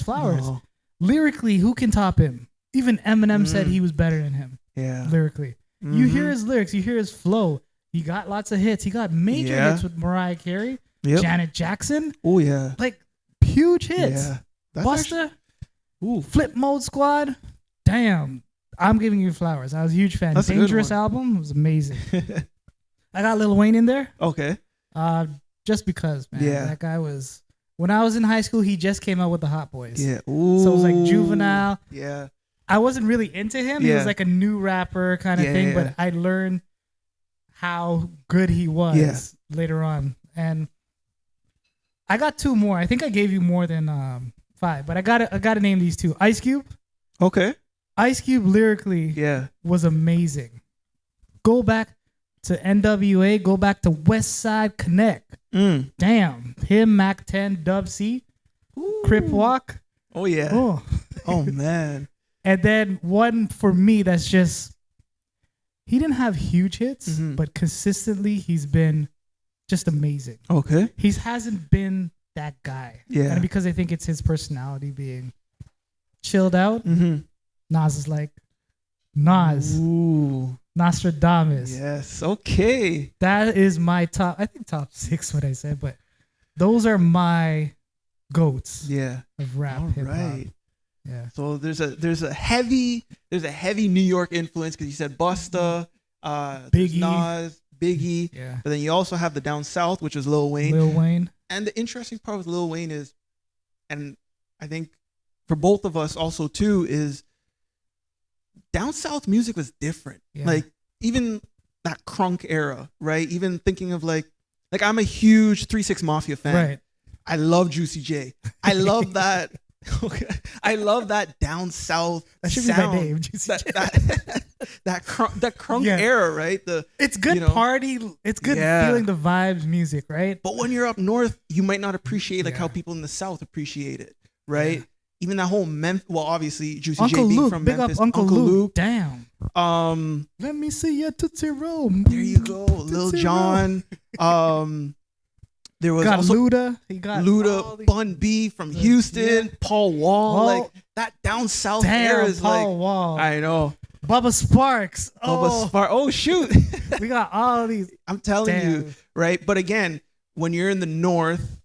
flowers. No. Lyrically, who can top him? Even Eminem said he was better than him. Yeah. Lyrically. You hear his lyrics, you hear his flow. He got lots of hits. He got major hits with Mariah Carey, Janet Jackson. Oh yeah. Like huge hits. Yeah. Busta. Flip Mode Squad. Damn. I'm giving you flowers. I was a huge fan. That's Dangerous album was amazing. I got Lil Wayne in there. Okay. Just because, man. Yeah. That guy was. When I was in high school, he just came out with the Hot Boys. Yeah. Ooh. So it was like Juvenile. Yeah. I wasn't really into him. He was like a new rapper kind of thing, but I learned how good he was later on. And I got 2 more. I think I gave you more than 5, but I gotta name these 2. Ice Cube. Okay. Ice Cube lyrically was amazing. Go back to NWA. Go back to West Side Connect. Damn. Him, Mac 10, Dub C, Crip Walk. Oh, yeah. Oh, man. And then one for me that's just, he didn't have huge hits, but consistently he's been just amazing. Okay. He hasn't been that guy. Yeah. And because I think it's his personality being chilled out, Nas is like, Ooh. Nostradamus. Yes. Okay. That is my top 6 what I said, but those are my goats of rap hip hop. Right. Yeah. So there's a heavy New York influence because you said Busta, Biggie, Nas, Biggie. Yeah. But then you also have the down south, which is Lil Wayne. Lil Wayne. And the interesting part with Lil Wayne is, and I think for both of us also too, is down south music was different. Yeah. Like even that crunk era, right? Even thinking of like I'm a huge 3 6 Mafia fan. Right. I love Juicy J. I love that. Okay. I love that down south That should sound. be my name, Juicy J. That crunk era, right? It's good party. It's good feeling the vibes music, right? But when you're up north, you might not appreciate like how people in the south appreciate it, right? Yeah. Even that whole Memphis. Well, obviously Juicy Uncle J being Luke, from big Memphis. up Uncle Luke. Damn. Let me see your Tootsie Roll. There you go, Lil Jon. There was also Luda. He got Luda, Bun B from Houston, Paul Wall. Like that down south era is Paul Wall. I know. Bubba Sparks. Oh shoot. We got all these. I'm telling you, right? But again, when you're in the north,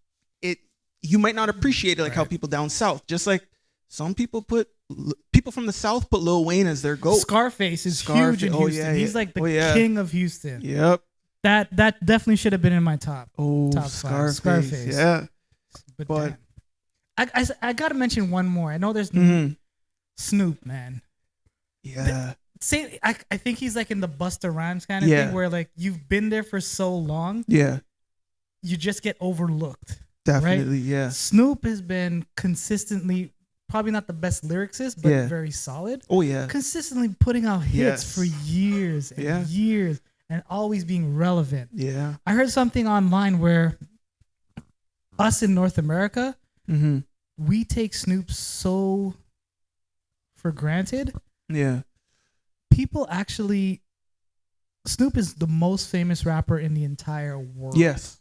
you might not appreciate it like how people down south. Just like some people from the south put Lil Wayne as their GOAT. Scarface is huge in Houston. Yeah. He's like the king of Houston. Yep. That definitely should have been in my top. Top Scarface. 5. Scarface. Yeah. But I gotta mention one more. I know there's Snoop, man. Yeah. I think he's like in the Busta Rhymes kind of thing where like you've been there for so long. Yeah. You just get overlooked. Definitely, right? yeah. Snoop has been consistently, probably not the best lyricist, but very solid. Oh, yeah. Consistently putting out hits for years and years and always being relevant. Yeah. I heard something online where us in North America, we take Snoop so for granted. Yeah. People actually, Snoop is the most famous rapper in the entire world. Yes.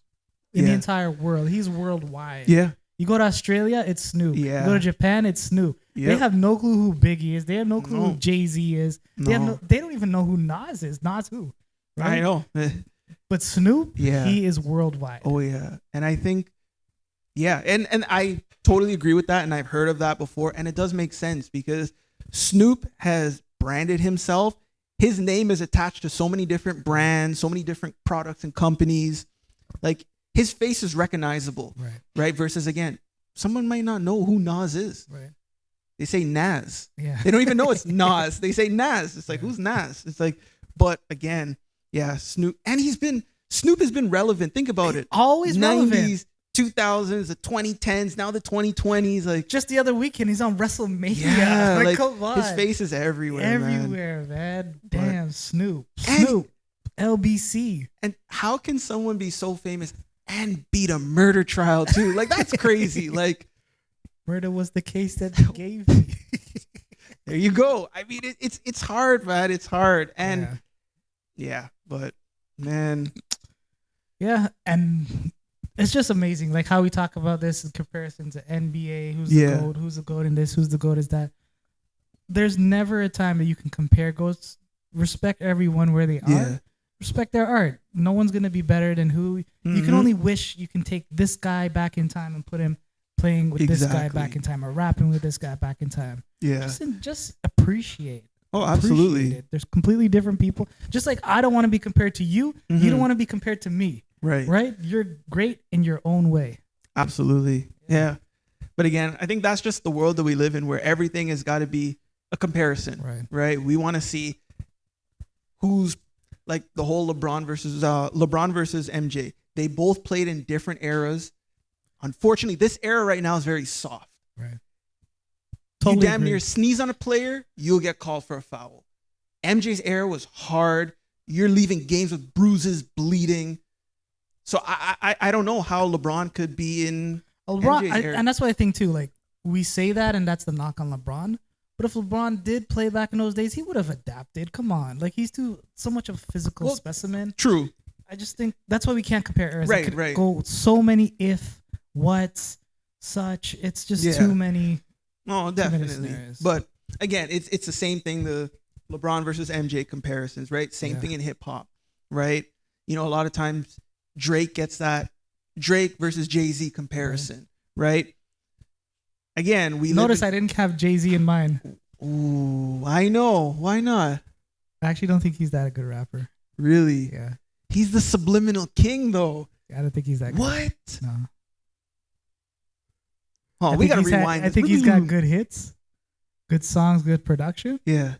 In the entire world. He's worldwide. Yeah. You go to Australia, it's Snoop. Yeah. You go to Japan, it's Snoop. Yep. They have no clue who Biggie is. They have no clue who Jay-Z is. No. They don't even know who Nas is. Nas who? I Right? know. But Snoop, he is worldwide. Oh, yeah. And I think, and I totally agree with that. And I've heard of that before. And it does make sense because Snoop has branded himself. His name is attached to so many different brands, so many different products and companies. Like, his face is recognizable, right? Versus, again, someone might not know who Nas is. Right. They say Nas. Yeah. They don't even know it's Nas. They say Nas. It's like, who's Nas? It's like, but again, Snoop. And Snoop has been relevant. Think about it. Always 90s, relevant. 2000s, the 2010s, now the 2020s. Like, just the other weekend, he's on WrestleMania. Yeah, like come on. His face is everywhere. Everywhere, man. Damn, Snoop. Snoop. LBC. And how can someone be so famous and beat a murder trial too? Like, that's crazy. Like, murder was the case that they gave me. There you go. I mean, it's hard, man. It's hard. And but man. Yeah. And it's just amazing. Like how we talk about this in comparison to NBA. Who's the GOAT? Who's the GOAT in this? Who's the GOAT is that? There's never a time that you can compare GOATs. Respect everyone where they are. Respect their art. No one's going to be better than who. You can only wish you can take this guy back in time and put him playing with this guy back in time or rapping with this guy back in time. Yeah. Just appreciate. Oh, absolutely. It. There's completely different people. Just like I don't want to be compared to you. You don't want to be compared to me. Right. Right? You're great in your own way. Absolutely. Yeah. But again, I think that's just the world that we live in where everything has got to be a comparison. Right? We want to see who's like the whole LeBron versus MJ. They both played in different eras. Unfortunately, this era right now is very soft. Right. Totally you damn near sneeze on a player, you'll get called for a foul. MJ's era was hard. You're leaving games with bruises, bleeding. So I don't know how LeBron could be in MJ's era. And that's what I think too. Like we say that, and that's the knock on LeBron. But if LeBron did play back in those days, he would have adapted. Come on. Like, he's so much of a physical specimen. True. I just think that's why we can't compare eras. Right. Go so many whats, such. It's just too many. Oh, definitely. But, again, it's the same thing, the LeBron versus MJ comparisons, right? Same thing in hip-hop, right? You know, a lot of times Drake gets that Drake versus Jay-Z comparison, right? again, we notice I didn't have Jay-Z in mind. Ooh, I know. Why not? I actually don't think he's that a good rapper. Really? Yeah. He's the subliminal king, though. I don't think he's that good. What? No. Oh, we gotta rewind. I think he's got good hits, good songs, good production. Yeah.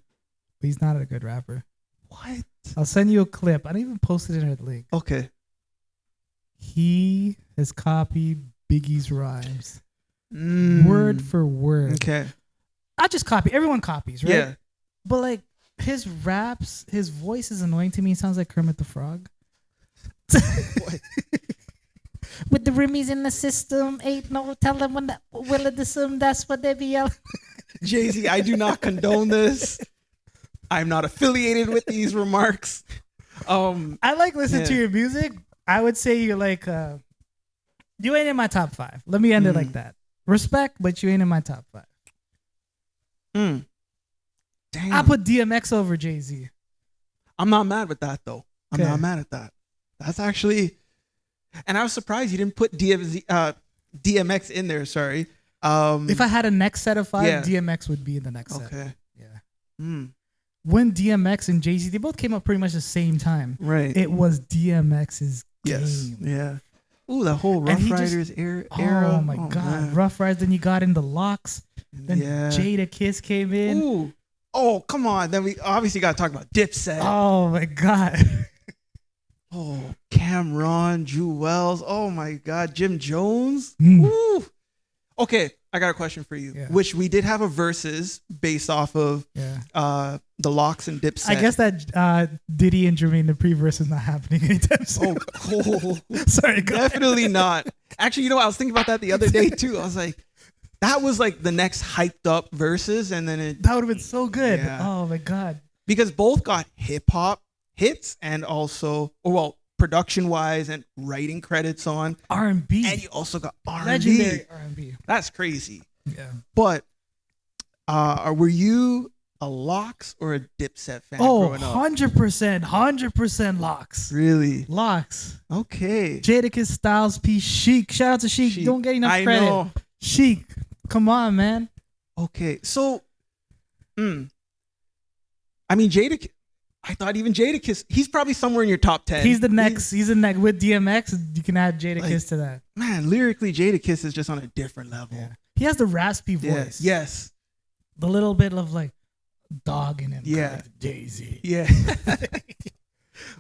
But he's not a good rapper. What? I'll send you a clip. I don't even post it in the link. Okay. He has copied Biggie's rhymes. Word for word. Okay. I just copy. Everyone copies, right? Yeah. But like his raps, his voice is annoying to me. It sounds like Kermit the Frog. With the Remy's in the system, ain't no telling when that will it dism, that's what they be yelling. Jay-Z, I do not condone this. I'm not affiliated with these remarks. I like listening to your music. I would say you're like you ain't in my top 5. Let me end it like that. Respect, but you ain't in my top 5. Damn. I put DMX over Jay-Z. I'm not mad with that though. I'm not mad at that. That's actually, and I was surprised you didn't put DMX in there. Sorry. If I had a next set of 5, DMX would be in the next set. Okay. Yeah. When DMX and Jay-Z, they both came up pretty much the same time. Right. It was DMX's game. Yes. Yeah. Ooh, the whole Rough Riders era. Oh my God. Man. Rough Riders. Then you got in the Locks. Then Jada Kiss came in. Ooh. Oh, come on. Then we obviously got to talk about Dipset. Oh my God. Oh, Cameron, Drew Wells. Oh my God. Jim Jones. Ooh. Okay. I got a question for you, which we did have a versus based off of the Locks and Dipset. I guess that Diddy and Jermaine, the pre-verse is not happening anytime soon. Oh. Sorry. Definitely not. Actually, you know, I was thinking about that the other day too. I was like, that was like the next hyped up verses, and then that would have been so good. Yeah. Oh my God. Because both got hip hop hits and also, production wise and writing credits on R&B, and you also got R&B. Legendary R&B. That's crazy. Yeah. But were you a Locks or a Dipset fan growing up? 100% Locks. Really? Locks. Okay. Jadakiss, Styles P, Chic. Shout out to Chic. Don't get enough credit. Know. Chic. Come on, man. Okay. So, I mean, Jadakiss. I thought even Jadakiss, he's probably somewhere in your top 10. He's the next. He's the next with DMX. You can add Jadakiss to that. Man, lyrically, Jadakiss is just on a different level. Yeah. He has the raspy voice. Yes. The little bit of like dog in him. Yeah. Like Daisy. Yeah.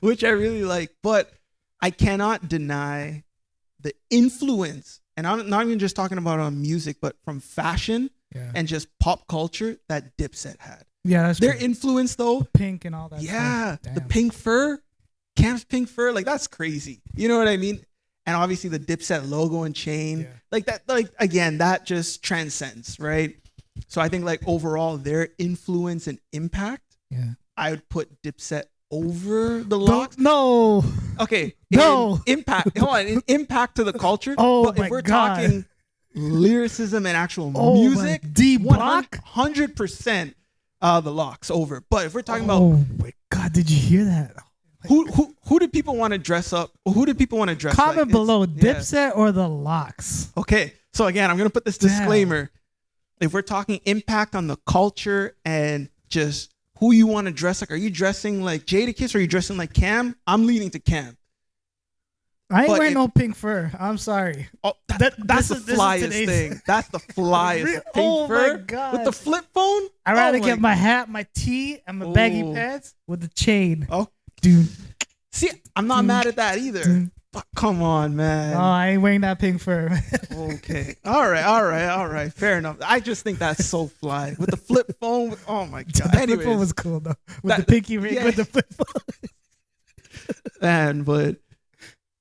Which I really like. But I cannot deny the influence, and I'm not even just talking about on music, but from fashion and just pop culture that Dipset had. Yeah, that's their true. Influence though. The pink and all that. Yeah, the pink fur, Cam's pink fur, like that's crazy. You know what I mean? And obviously the Dipset logo and chain, like that. Like again, that just transcends, right? So I think like overall their influence and impact. Yeah, I would put Dipset over the Locks. No. Okay. No. Impact. Hold on. Impact to the culture. Oh but my if we're God. talking lyricism and actual music, D-Block, 100%. The Locks over. But if we're talking about, oh my God, did you hear that? Who did people want to dress up? Who did people want to dress? Comment below, Dipset or the Locks. Okay, so again, I'm gonna put this disclaimer. If we're talking impact on the culture and just who you want to dress like, are you dressing like Jadakiss or are you dressing like Cam? I'm leaning to Cam. I ain't wearing no pink fur. I'm sorry. Oh, that's the flyest thing. That's the flyest. Pink fur my God. with the flip phone. I'd rather get my hat, my tee, and my baggy pants with the chain. Oh, dude. See, I'm not mad at that either. But come on, man. Oh, I ain't wearing that pink fur. Okay. All right. Fair enough. I just think that's so fly with the flip phone. Oh my God. The flip phone was cool though. With the pinky ring with the flip phone. Man, but.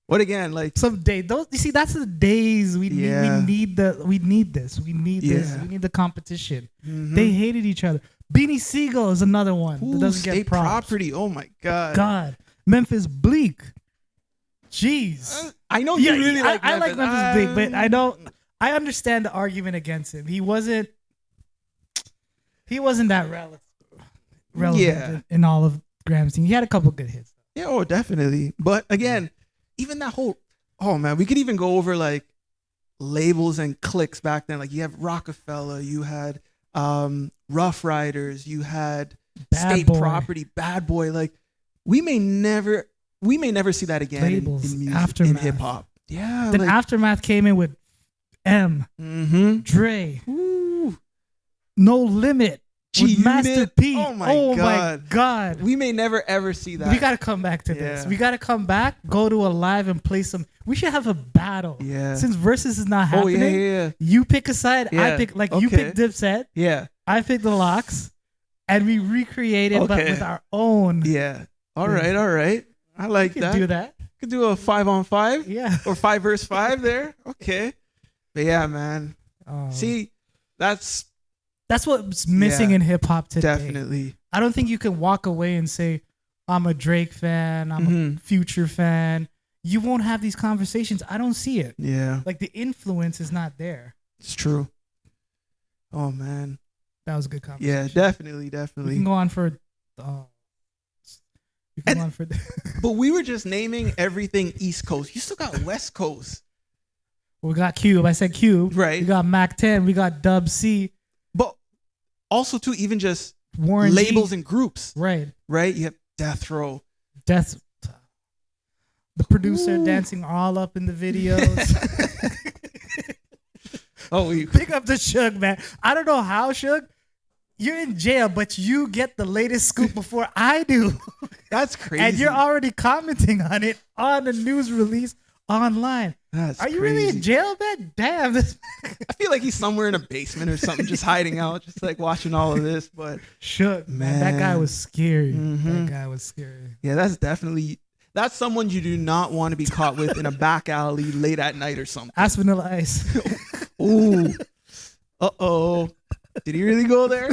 What again? Like someday, those you see, that's the days we need this. We need this. We need the competition. Mm-hmm. They hated each other. Beanie Siegel is another one that doesn't get props. Property. Oh my God. Memphis Bleak. Jeez. I know you really like. I like Memphis Bleak, but I understand the argument against him. He wasn't that relevant in all of Graham's team. He had a couple good hits. Yeah. Oh, definitely. But again. Even that whole, oh man, we could even go over like labels and cliques back then. Like you have Rockefeller, you had Rough Riders, you had State Property, Bad Boy. Like we may never see that again labels, in music, Aftermath. in hip hop. Yeah. Then Aftermath came in with Dre, No Limit, with Master P. Oh my God. We may never ever see that. We gotta come back to this. We gotta come back, go to a live and play some. We should have a battle. Yeah. Since Versus is not happening, you pick a side, I pick you pick Dipset. Yeah. I pick the Locks, and we recreate it, but with our own. Yeah. All right. I like that. Do that. Could do a 5-on-5. Yeah. Or 5 versus 5 there. Okay. But yeah, man. See, that's what's missing in hip hop today. Definitely. I don't think you can walk away and say, I'm a Drake fan, I'm a Future fan. You won't have these conversations. I don't see it. Yeah. Like the influence is not there. It's true. Oh man. That was a good conversation. Yeah, definitely. We can go on for but we were just naming everything East Coast. You still got West Coast. We got Cube. I said Cube. Right. We got Mac 10. We got Dub C. But also too, even just Warren labels G. and groups. Right. You have Death Row. The producer dancing all up in the videos. Pick up the Suge, man. I don't know how, Suge. You're in jail, but you get the latest scoop before I do. That's crazy. And you're already commenting on it on the news release online. Are you really in jail, man? Damn. I feel like he's somewhere in a basement or something, just hiding out, just like watching all of this. But Shook, man. That guy was scary. That guy was scary. Yeah, that's someone you do not want to be caught with in a back alley late at night or something. Ask Vanilla Ice. Ooh. Uh-oh. Did he really go there?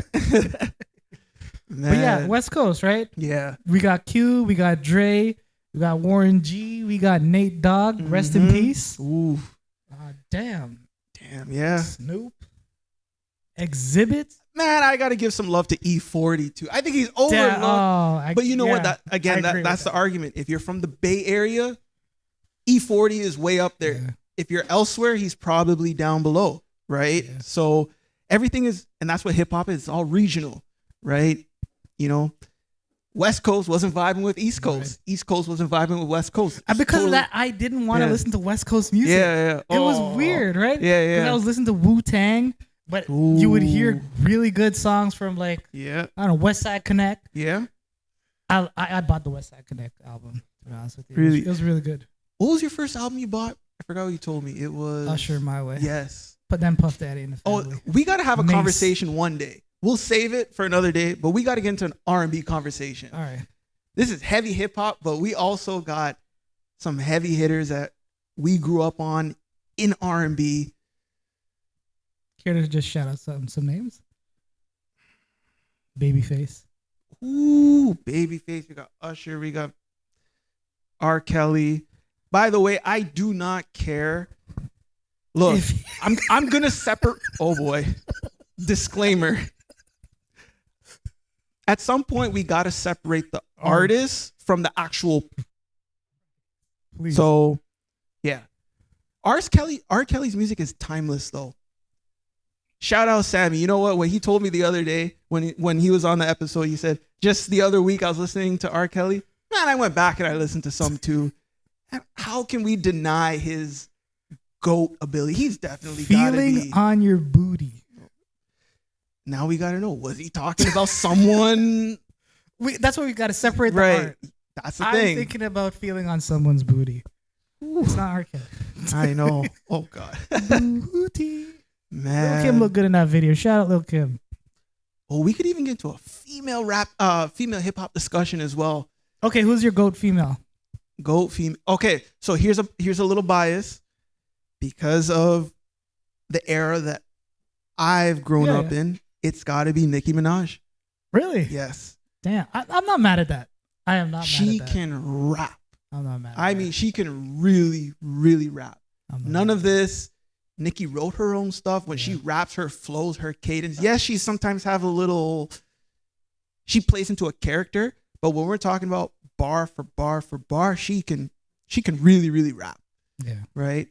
But yeah, West Coast, right? Yeah. We got Q, we got Dre, we got Warren G, we got Nate Dogg, rest in peace. Ooh. Damn, yeah. Snoop. Exhibit. Man, I got to give some love to E40 too. I think he's overlooked. But you know what? That's the argument. If you're from the Bay Area, E40 is way up there. Yeah. If you're elsewhere, he's probably down below, right? Yeah. So everything is, and that's what hip hop is. It's all regional, right? You know, West Coast wasn't vibing with East Coast. Right. East Coast wasn't vibing with West Coast. And because of that, I didn't want to listen to West Coast music. Yeah. It was weird, right? Yeah. Because I was listening to Wu-Tang, but you would hear really good songs from like, I don't know, West Side Connect. Yeah. I bought the West Side Connect album, to be honest with you. Really? It was really good. What was your first album you bought? I forgot what you told me. It was Usher My Way. Yes. Put them Puff Daddy in the family. We got to have a conversation one day. We'll save it for another day, but we got to get into an R&B conversation. All right. This is heavy hip hop, but we also got some heavy hitters that we grew up on in R&B. Care to just shout out some names? Babyface. Ooh, Babyface. We got Usher. We got R. Kelly. By the way, I do not care. Look, I'm gonna separate. Oh boy, disclaimer. At some point, we gotta separate the artist from the actual. Please. So, yeah, R. Kelly's music is timeless, though. Shout out Sammy. You know what? When he told me the other day, when he was on the episode, he said, just the other week I was listening to R. Kelly. Man, I went back and I listened to some too. How can we deny his GOAT ability? He's definitely feeling on your booty. Now we gotta know, was he talking about someone? That's what we gotta separate the art. That's the thing. I'm thinking about feeling on someone's booty. Ooh. It's not R. Kelly. I know. Oh God. Booty. Man. Lil Kim looked good in that video. Shout out Lil Kim. Oh, we could even get into a female hip hop discussion as well. Okay, who's your GOAT female? GOAT female. Okay, so here's a little bias because of the era that I've grown up in. It's got to be Nicki Minaj. Really? Yes. Damn, I'm not mad at that. I am not mad at that. She can rap. I'm not mad at I mean, she can really, really rap. None of this. Nicki wrote her own stuff. When she raps, her flows, her cadence. Yes, she sometimes have a little. She plays into a character, but when we're talking about bar for bar for bar, she can really, really rap. Yeah. Right.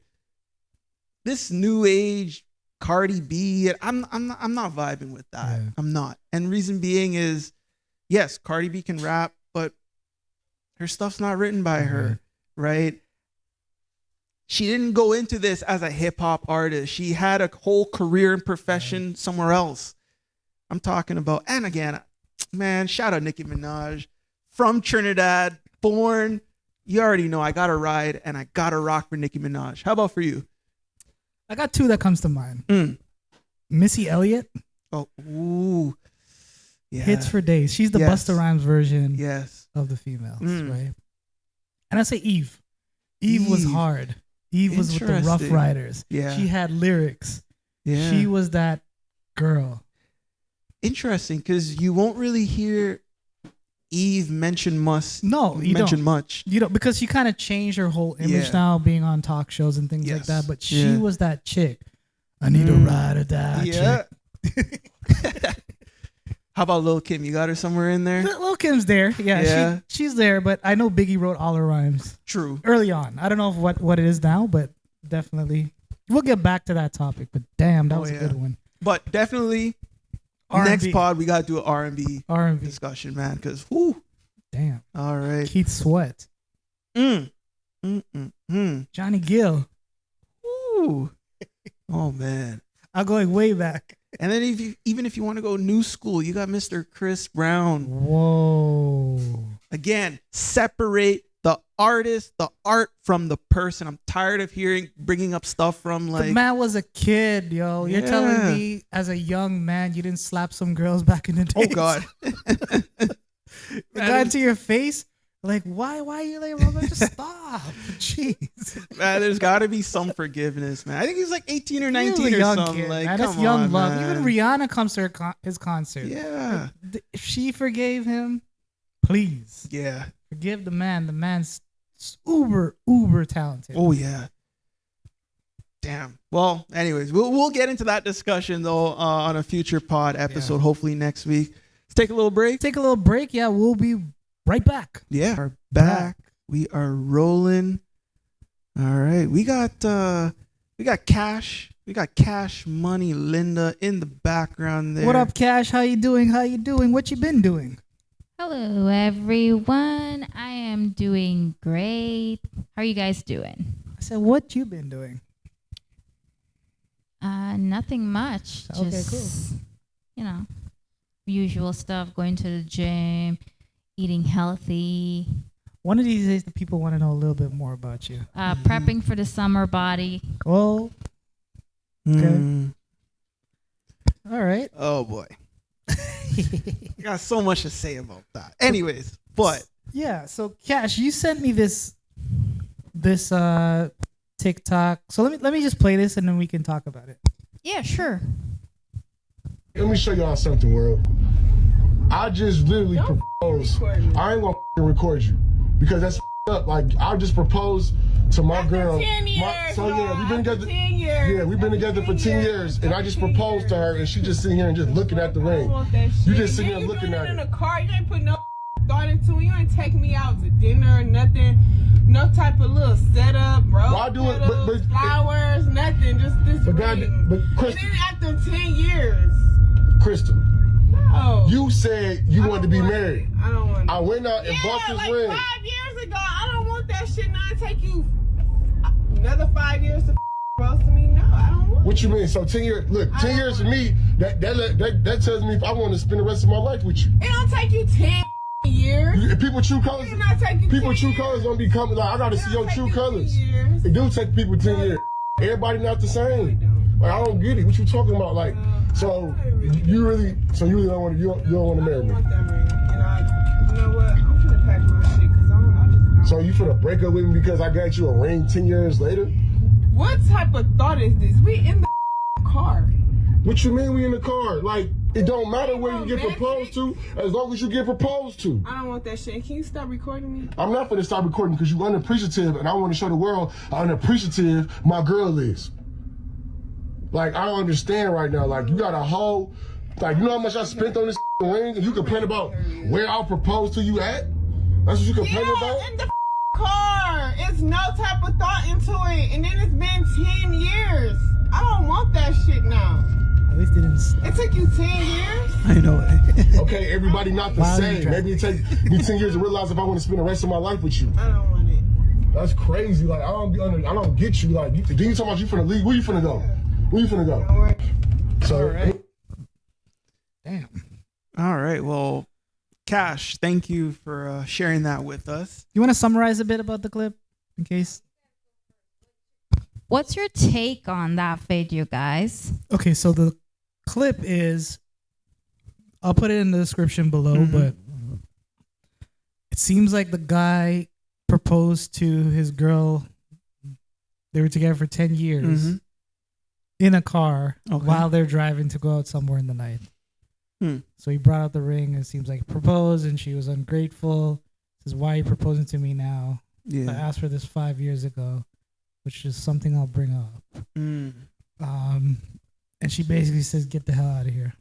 this new age Cardi B, I'm not vibing with that. Yeah. I'm not. And reason being is, yes, Cardi B can rap, but her stuff's not written by her, right? She didn't go into this as a hip hop artist. She had a whole career and profession somewhere else. I'm talking about, and again, man, shout out Nicki Minaj from Trinidad, born. You already know I got to ride and I got to rock for Nicki Minaj. How about for you? I got two that comes to mind. Missy Elliott. Oh, ooh. Yeah. Hits for days. She's the Busta Rhymes version of the females, right? And I say Eve. Eve was hard. Eve was with the Rough Riders. Yeah. She had lyrics. Yeah. She was that girl. Interesting, because you won't really hear Eve mention much. You know, because she kind of changed her whole image now, being on talk shows and things like that. But she was that chick. I need a ride or die chick. How about Lil' Kim? You got her somewhere in there? Lil' Kim's there. Yeah. She's there, but I know Biggie wrote all her rhymes. True. Early on. I don't know what it is now, but definitely. We'll get back to that topic, but damn, that was a good one. But definitely, R&B. Next pod, we got to do an R&B discussion, man, because, whoo. Damn. All right. Keith Sweat. Johnny Gill. Ooh. Oh, man. I'm going way back. And then even if you want to go new school, you got Mr. Chris Brown. Whoa. Again, separate the artist, the art from the person. I'm tired of bringing up stuff from like... The man was a kid, yo. You're telling me as a young man you didn't slap some girls back in the day? Oh, God. It got into your face? Like, why are you like, Robert? Just stop. Jeez. Man, there's got to be some forgiveness, man. I think he was like 18 or 19 or something. Kid, like, man. Come That's young on, love. man. Even Rihanna comes to his concert. Yeah. Like, if she forgave him, please. Yeah. Forgive the man. The man's uber talented. Oh, yeah. Damn. Well, anyways, we'll get into that discussion, though, on a future pod episode, hopefully next week. Let's take a little break. Yeah, we'll be right back. Yeah, we're back. We are rolling. All right. We got Cash. We got Cash Money Linda in the background there. What up, Cash? How you doing? What you been doing? Hello, everyone. I am doing great. How are you guys doing? I said, what you been doing? Nothing much. Okay, just, cool. Usual stuff, going to the gym, eating healthy. One of these days, the people want to know a little bit more about you. Prepping for the summer body. Oh. Okay. All right. Oh, boy. I got so much to say about that. Anyways, but. Yeah, so, Cash, you sent me this TikTok. So let me just play this and then we can talk about it. Yeah, sure. Let me show y'all something, world. I just literally proposed. I ain't gonna record you because that's up. Like I just proposed to my girl. 10 years, we've been together. 10 years. Yeah, we've been together for 10 years, and I just proposed to her, and she just sitting here and just looking at the ring. You just sitting here looking at it. In the car, you ain't put no thought into it. You ain't taking me out to dinner or nothing. No type of little setup, bro. Well, I do it, but flowers, nothing. Just this ring. But Crystal, and then after 10 years. Crystal. No. You said you wanted to be married. I don't want it. I went out and bought this ring. 5 years ago. I don't want that shit. Now it take you another 5 years to propose to me. No, I don't want What you mean? So 10 years? Look, 10 years for me. That tells me if I want to spend the rest of my life with you. It don't take you 10 years. People true colors. People true colors don't be coming. Like I gotta see your true colors. It do take people 10 years. Everybody not the same. Like I don't get it. What you talking about? Like, so you really don't want to. You don't want to marry me. I don't want that ring. And you know what? I'm trying to pack my shit because I just. So you finna break up with me because I got you a ring 10 years later? What type of thought is this? We in the car. What you mean we in the car? Like, it don't matter where you get proposed to, as long as you get proposed to. I don't want that shit. Can you stop recording me? I'm not gonna stop recording because you're unappreciative, and I want to show the world how unappreciative my girl is. Like, I don't understand right now. Like, you got a whole, like, you know how much I spent on this ring, and you complain about where I'll propose to you at? That's what you complain about? In the car. It's there's no type of thought into it. And then it's been 10 years. I don't want that shit now. At least it didn't stop. It took you 10 years? I know it. Okay, everybody not the same. Maybe it take me 10 years to realize if I want to spend the rest of my life with you. I don't want it. That's crazy. Like, I don't get you. Like, then you talking about you finna leave. Where you finna go? Where you finna go? So, all right. Damn. All right. Well, Cash, thank you for sharing that with us. You want to summarize a bit about the clip in case? What's your take on that video, guys? Okay, so the clip is, I'll put it in the description below, but it seems like the guy proposed to his girl. They were together for 10 years in a car while they're driving to go out somewhere in the night. So he brought out the ring, and it seems like he proposed, and she was ungrateful. Says, "Why are you proposing to me now? I asked for this 5 years ago," which is something I'll bring up. And she basically says, "Get the hell out of here."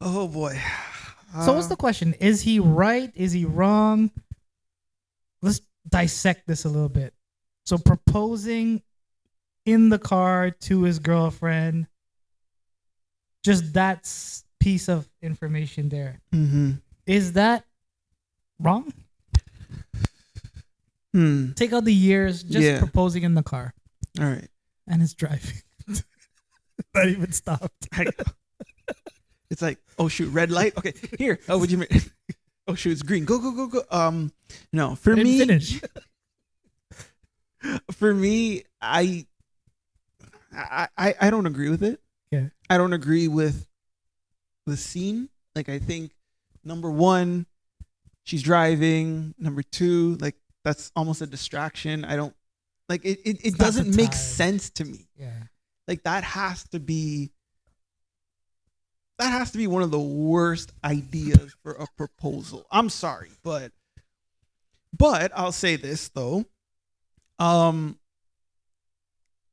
Oh boy. So what's the question? Is he right? Is he wrong? Let's dissect this a little bit. So proposing in the car to his girlfriend, just that piece of information there. Is that wrong? Take out the years, just proposing in the car. All right. And it's driving. Not even stopped. It's like, oh shoot, red light. Okay, here. Oh, would you mean? Oh shoot, it's green. Go, go, go, go. No, for me. Finish. For me, I don't agree with it. Yeah. I don't agree with the scene. Like, I think number one, she's driving. Number two, like, that's almost a distraction. I don't like it. It doesn't make sense to me. Yeah. Like, that has to be one of the worst ideas for a proposal. I'm sorry, but I'll say this though.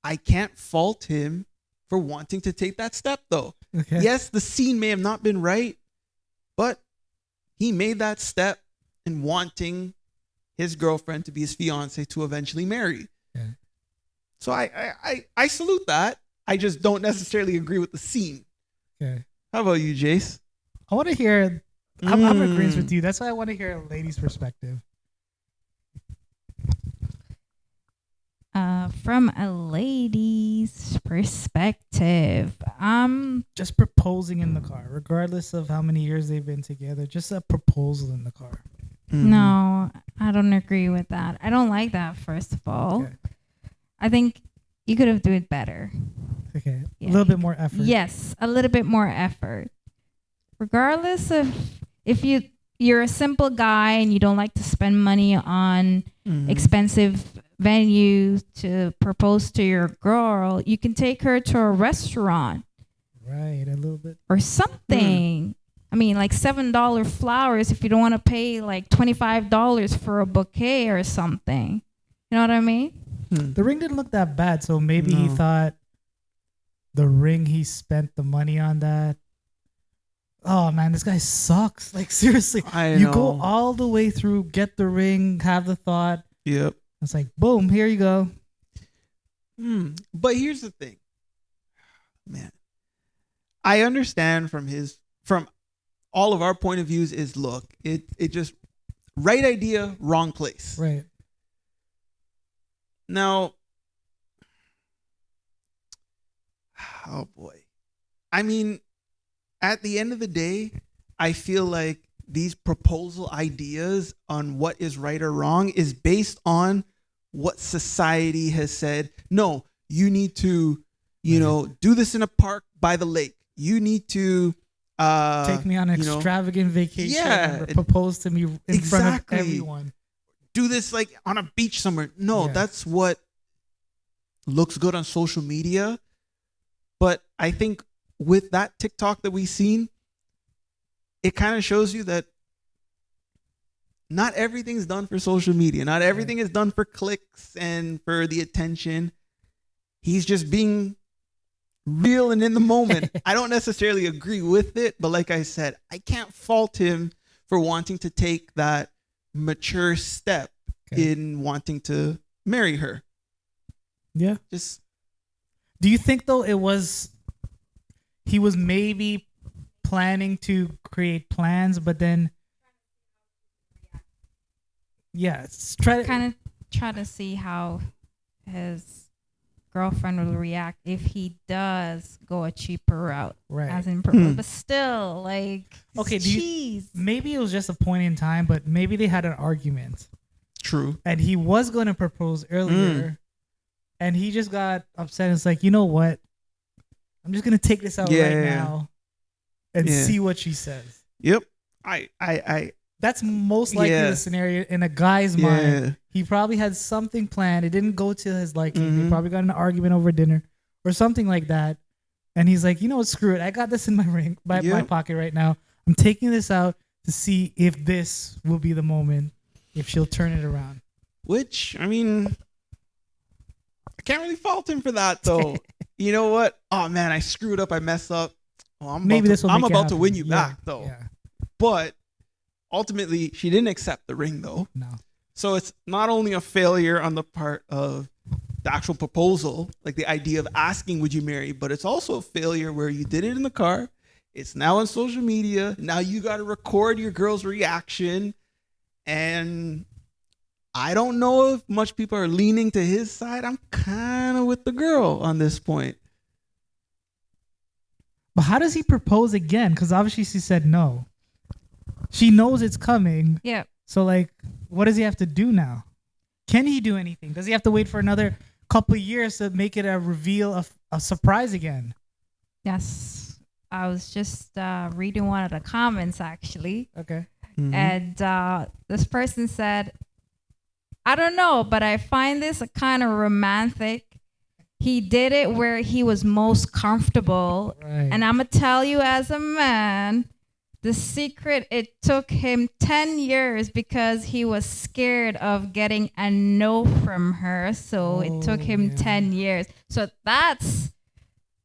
I can't fault him for wanting to take that step though. Okay. Yes, the scene may have not been right, but he made that step in wanting his girlfriend to be his fiance to eventually marry. Yeah. So I salute that. I just don't necessarily agree with the scene. Okay. How about you, Jace? I want to hear. I'm agreeing with you. That's why I want to hear a lady's perspective. From a lady's perspective, just proposing in the car, regardless of how many years they've been together. Just a proposal in the car. No, I don't agree with that. I don't like that. First of all, I think you could have done it better. Okay, a little bit more effort. Yes, a little bit more effort. Regardless of if you're a simple guy and you don't like to spend money on expensive venues to propose to your girl, you can take her to a restaurant. Right, a little bit. Or something. I mean, like $7 flowers if you don't want to pay like $25 for a bouquet or something. You know what I mean? The ring didn't look that bad, so maybe he thought the ring, he spent the money on that. Oh man, this guy sucks. Like, seriously. You go all the way through, get the ring, have the thought. Yep. It's like, boom, here you go. But here's the thing. Man. I understand from all of our point of views is, look, it just right idea, wrong place. Right. Now, oh boy. I mean, at the end of the day, I feel like these proposal ideas on what is right or wrong is based on what society has said. No, you need to, do this in a park by the lake. You need to take me on an extravagant vacation and propose to me in front of everyone. Do this like on a beach somewhere. No, that's what looks good on social media. But I think with that TikTok that we've seen, it kind of shows you that not everything's done for social media. Not everything is done for clicks and for the attention. He's just being real and in the moment. I don't necessarily agree with it, but like I said, I can't fault him for wanting to take that mature step in wanting to marry her. Yeah. Just. Do you think though he was maybe planning to create plans, but then try to see how his girlfriend will react if he does go a cheaper route, right? As in propose, but still, like, okay, maybe it was just a point in time, but maybe they had an argument. True. And he was going to propose earlier, and he just got upset. It's like, you know what? I'm just gonna take this out now and see what she says. Yep. I That's most likely the scenario in a guy's mind. He probably had something planned. It didn't go to his liking. They probably got in an argument over dinner or something like that. And he's like, you know what? Screw it. I got this in my pocket right now. I'm taking this out to see if this will be the moment, if she'll turn it around. Which, I mean, I can't really fault him for that, though. You know what? Oh, man, I screwed up. I messed up. Well, I'm about to win you back, though. Yeah. But ultimately, she didn't accept the ring, though. No. So it's not only a failure on the part of the actual proposal, like the idea of asking, would you marry? But it's also a failure where you did it in the car. It's now on social media. Now you got to record your girl's reaction. And I don't know if much people are leaning to his side. I'm kind of with the girl on this point. But how does he propose again? Because obviously she said no. She knows it's coming. Yeah. So, like, what does he have to do now? Can he do anything? Does he have to wait for another couple of years to make it a reveal of a surprise again? Yes. I was just reading one of the comments, actually. Okay. Mm-hmm. And this person said, I don't know, but I find this a kind of romantic. He did it where he was most comfortable. Right. And I'm going to tell you as a man, the secret, it took him 10 years because he was scared of getting a no from her. So it took him 10 years. So that's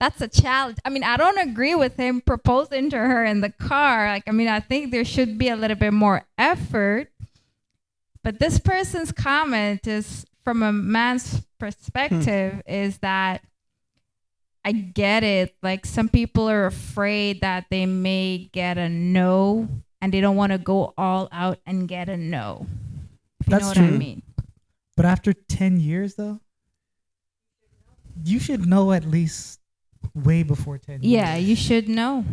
a challenge. I mean, I don't agree with him proposing to her in the car. Like, I mean, I think there should be a little bit more effort. But this person's comment is, from a man's perspective, is that I get it. Like, some people are afraid that they may get a no and they don't want to go all out and get a no. If you know what I mean. But after 10 years, though, you should know at least way before 10 years. Yeah, you should know.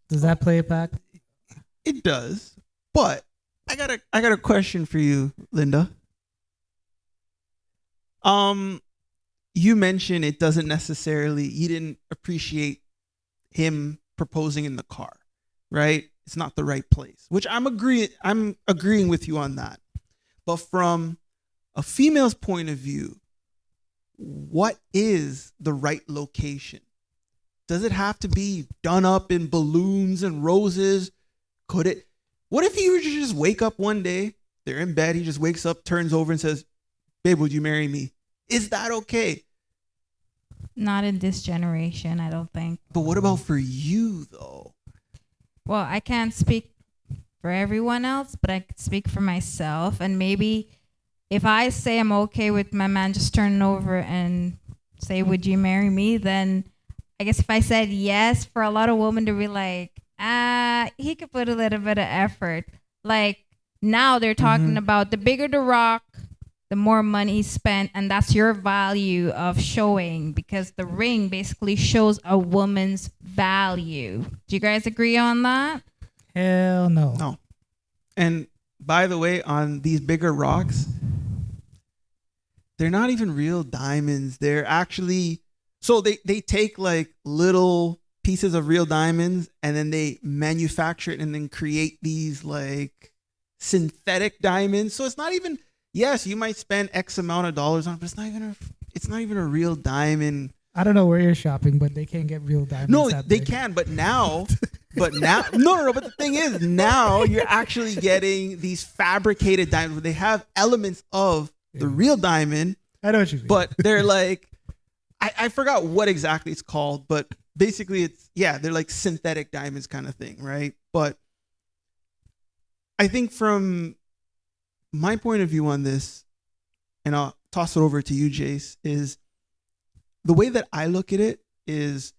Does that play it back? It does. But I got a question for you, Linda. You mentioned it doesn't necessarily, you didn't appreciate him proposing in the car, right? It's not the right place, which I'm agreeing with you on that. But from a female's point of view, what is the right location? Does it have to be done up in balloons and roses? What if he were to just wake up one day, they're in bed, he just wakes up, turns over and says, babe, would you marry me? Is that okay? Not in this generation, I don't think. But what about for you, though? Well, I can't speak for everyone else, but I can speak for myself. And maybe if I say I'm okay with my man just turning over and say, would you marry me? Then I guess if I said yes, for a lot of women to be like, he could put a little bit of effort. Like, now they're talking about the bigger the rock, the more money spent, and that's your value of showing, because the ring basically shows a woman's value. Do you guys agree on that? Hell no. No. And by the way, on these bigger rocks, they're not even real diamonds. They're actually, so they take like little pieces of real diamonds and then they manufacture it and then create these like synthetic diamonds. So it's not even, yes, you might spend X amount of dollars on it, but it's not even a real diamond. I don't know where you're shopping, but they can't get real diamonds. No, they can, but now, but the thing is, now you're actually getting these fabricated diamonds where they have elements of the real diamond. I know what you mean. But they're like, I forgot what exactly it's called, but basically they're like synthetic diamonds kind of thing, right? But I think from my point of view on this, and I'll toss it over to you, Jace, is the way that I look at it is,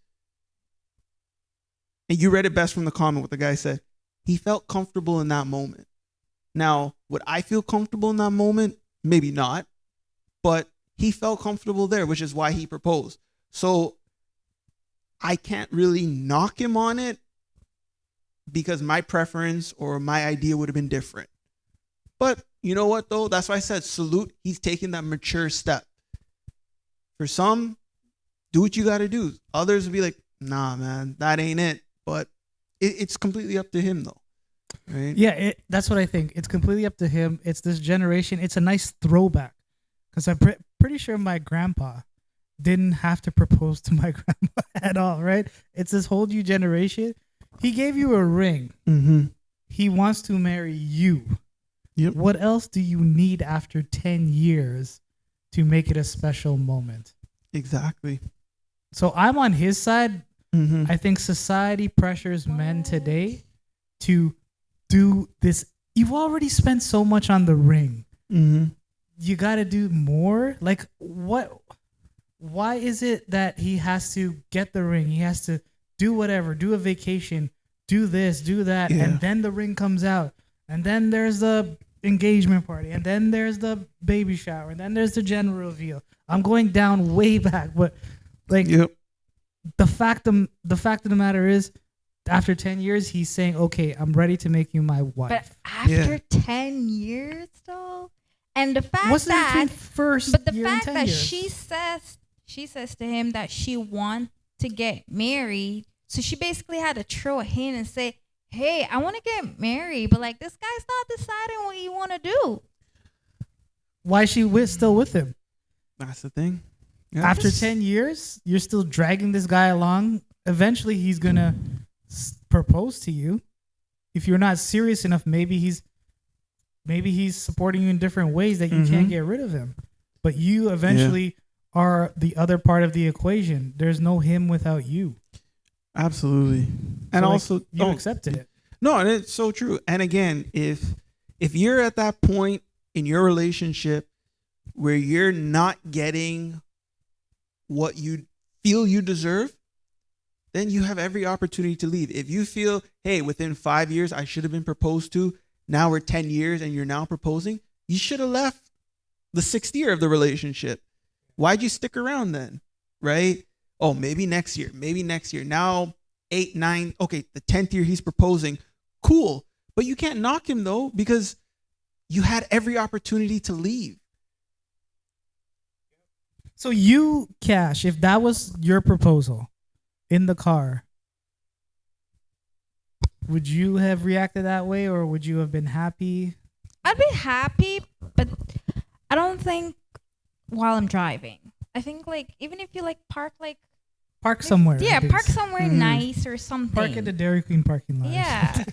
and you read it best from the comment, what the guy said. He felt comfortable in that moment. Now, would I feel comfortable in that moment? Maybe not. But he felt comfortable there, which is why he proposed. So I can't really knock him on it because my preference or my idea would have been different. But you know what, though? That's why I said salute. He's taking that mature step. For some, do what you got to do. Others will be like, nah, man, that ain't it. But it's completely up to him, though. Right? Yeah, that's what I think. It's completely up to him. It's this generation. It's a nice throwback. Because I'm pretty sure my grandpa didn't have to propose to my grandma at all, right? It's this whole new generation. He gave you a ring. Mm-hmm. He wants to marry you. Yep. What else do you need after 10 years to make it a special moment? Exactly. So I'm on his side. Mm-hmm. I think society pressures men today to do this. You've already spent so much on the ring. Mm-hmm. You got to do more. Like, what? Why is it that he has to get the ring? He has to do whatever, do a vacation, do this, do that, and then the ring comes out, and then there's the engagement party, and then there's the baby shower, and then there's the gender reveal. I'm going down way back, but like the fact of the matter is, after 10 years, he's saying, "Okay, I'm ready to make you my wife." But after 10 years, though, and the fact What's that the first but the year and fact 10 that years? she says to him that she wants to get married, so she basically had to throw a hint and say, "Hey, I want to get married, but like this guy's not deciding what you want to do." Why is she still with him? That's the thing. Yeah. After 10 years, you're still dragging this guy along. Eventually, he's going to propose to you. If you're not serious enough, maybe he's supporting you in different ways that you can't get rid of him. But you eventually are the other part of the equation. There's no him without you. Absolutely. And So, also, you accepted it. No, and it's so true. And again, if you're at that point in your relationship where you're not getting what you feel you deserve, then you have every opportunity to leave. If you feel, hey, within 5 years I should have been proposed to, now we're 10 years and you're now proposing, you should have left the 6th year of the relationship. Why'd you stick around then? Right? Oh, maybe next year. Now 8, 9. Okay, the 10th year he's proposing. Cool. But you can't knock him though, because you had every opportunity to leave. So you, Cash, if that was your proposal in the car, would you have reacted that way, or would you have been happy? I'd be happy, but I don't think while I'm driving. I think like even if you like park somewhere. Yeah, park somewhere nice or something. Park at the Dairy Queen parking lot. Yeah.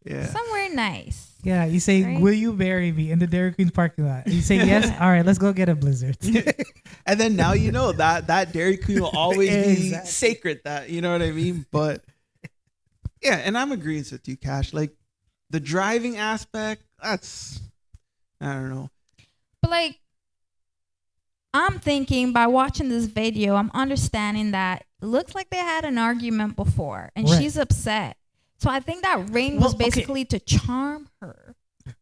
Yeah. Somewhere nice. Yeah, you say, right? "Will you marry me?" in the Dairy Queen parking lot. You say yes. All right, let's go get a Blizzard. And then now you know that Dairy Queen will always be Exactly. sacred. That, you know what I mean? But yeah, and I'm agreeing with you, Cash. Like the driving aspect, that's, I don't know. But like I'm thinking by watching this video, I'm understanding that it looks like they had an argument before and Right. she's upset. So I think that ring was basically to charm her,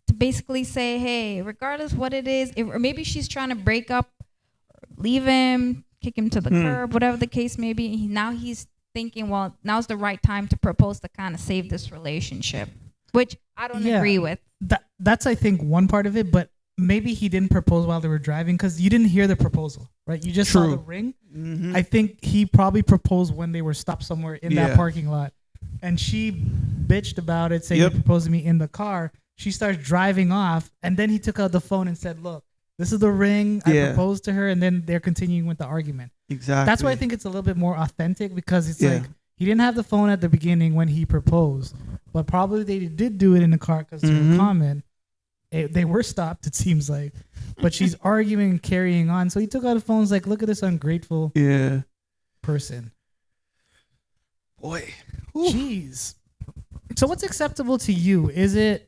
to basically say, hey, regardless what it is, or maybe she's trying to break up, leave him, kick him to the curb, whatever the case may be. Now he's thinking, well, now's the right time to propose to kind of save this relationship, which I don't agree with. That's, I think, one part of it, but maybe he didn't propose while they were driving because you didn't hear the proposal, right? You just saw the ring. Mm-hmm. I think he probably proposed when they were stopped somewhere in that parking lot. And she bitched about it, saying, "You proposed to me in the car." She starts driving off, and then he took out the phone and said, "Look, this is the ring. I proposed to her," and then they're continuing with the argument. Exactly. That's why I think it's a little bit more authentic, because it's like he didn't have the phone at the beginning when he proposed, but probably they did do it in the car because to her comment, they were stopped, it seems like. But she's arguing and carrying on. So he took out the phone and was like, "Look at this ungrateful person." Boy. Jeez. So what's acceptable to you? Is it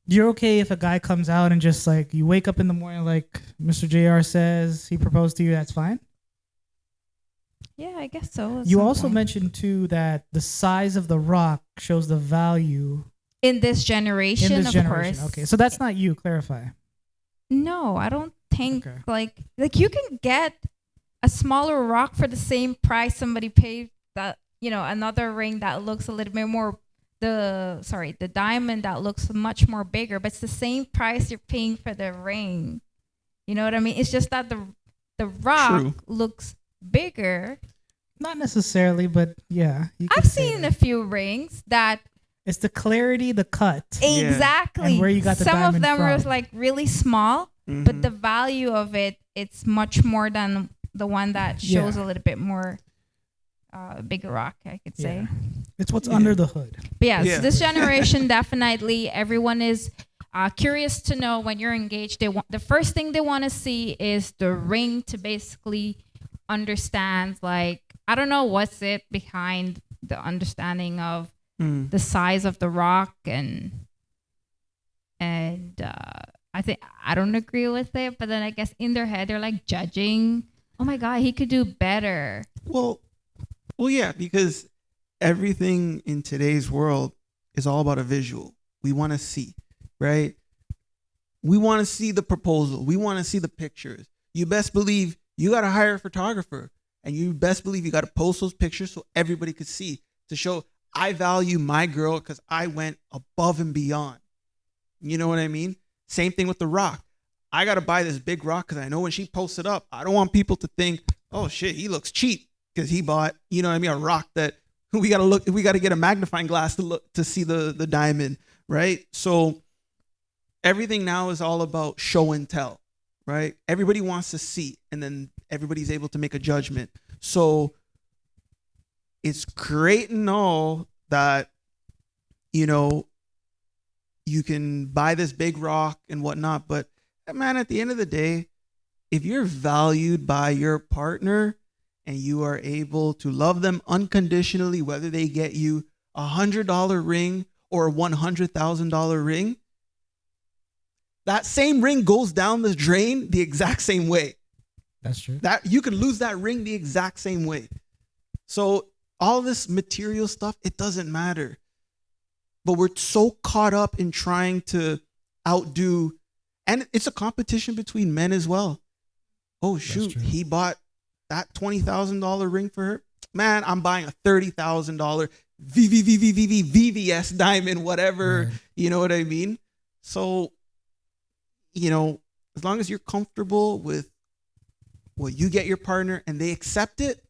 you're okay if a guy comes out and just like you wake up in the morning like Mr. JR says he proposed to you, that's fine? Yeah, I guess so. You also mentioned too that the size of the rock shows the value in this generation, of course. Okay, so that's not you. Clarify. No, I don't think like you can get a smaller rock for the same price somebody paid that, another ring that looks a little bit more the diamond that looks much more bigger, but it's the same price you're paying for the ring. You know what I mean? It's just that the rock looks bigger. Not necessarily, but yeah. I've seen a few rings that it's the clarity, the cut. Exactly. And where you got the Some diamond of them from. are like really small, but the value of it's much more than the one that shows a little bit more bigger rock, I could say. It's what's under the hood. But so this generation, definitely everyone is curious to know when you're engaged. The first thing they want to see is the ring to basically understand, like, I don't know what's it behind the understanding of the size of the rock and I think I don't agree with it, but then I guess in their head they're like judging. Oh my God, he could do better. Well, yeah, because everything in today's world is all about a visual. We want to see, right? We want to see the proposal. We want to see the pictures. You best believe you got to hire a photographer, and you best believe you got to post those pictures so everybody could see, to show I value my girl because I went above and beyond. You know what I mean? Same thing with the rock. I got to buy this big rock because I know when she posts it up, I don't want people to think, oh shit, he looks cheap because he bought, you know what I mean, a rock that we got to get a magnifying glass to see the diamond, right? So everything now is all about show and tell, right? Everybody wants to see, and then everybody's able to make a judgment. So it's great and all that, you can buy this big rock and whatnot, but man, at the end of the day, if you're valued by your partner and you are able to love them unconditionally, whether they get you $100 ring or a $100,000 ring, that same ring goes down the drain the exact same way. That's true. That you can lose that ring the exact same way. So all this material stuff, it doesn't matter. But we're so caught up in trying to outdo, and it's a competition between men as well. Oh shoot, he bought that $20,000 ring for her. Man, I'm buying a $30,000 VVS diamond, whatever. Right. You know what I mean? So, as long as you're comfortable with what you get your partner and they accept it,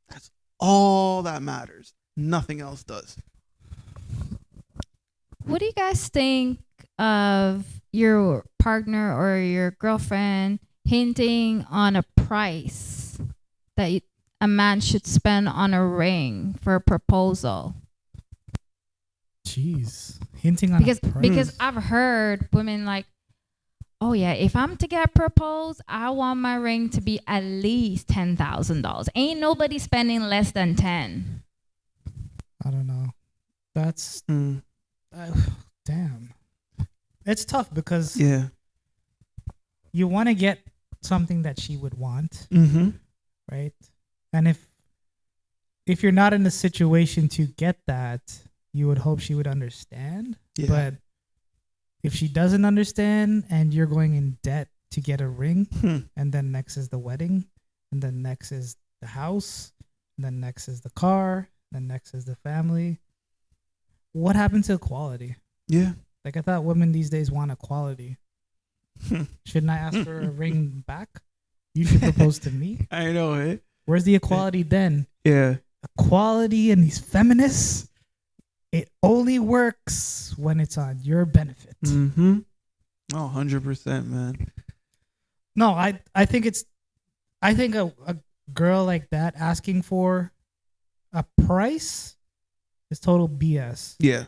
that's all that matters. Nothing else does. What do you guys think of your partner or your girlfriend hinting on a price that a man should spend on a ring for a proposal? Jeez, hinting on a price. Because I've heard women like, oh yeah, if I'm to get proposed, I want my ring to be at least $10,000. Ain't nobody spending less than 10. I don't know. That's damn. It's tough because you want to get something that she would want, right? And if you're not in a situation to get that, you would hope she would understand. Yeah. But if she doesn't understand and you're going in debt to get a ring, and then next is the wedding, and then next is the house, and then next is the car, then next is the family, what happened to equality? Yeah. Like, I thought women these days want equality. Shouldn't I ask for a ring back? You should propose to me. I know, eh? Where's the equality then? Yeah. Equality and these feminists, it only works when it's on your benefit. Mm-hmm. Oh, 100%, man. No, I think a girl like that asking for a price is total BS. Yeah,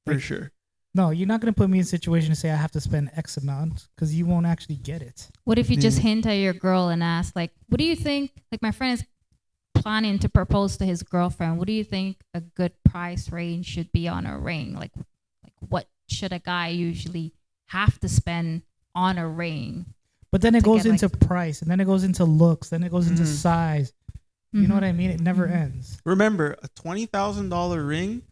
for sure. No, you're not going to put me in a situation to say I have to spend X amount because you won't actually get it. What if you just hint at your girl and ask, like, what do you think? Like, my friend is planning to propose to his girlfriend, what do you think a good price range should be on a ring? Like what should a guy usually have to spend on a ring? But then it goes into price, and then it goes into looks, then it goes into size. You know what I mean? It never ends. Remember, a $20,000 ring,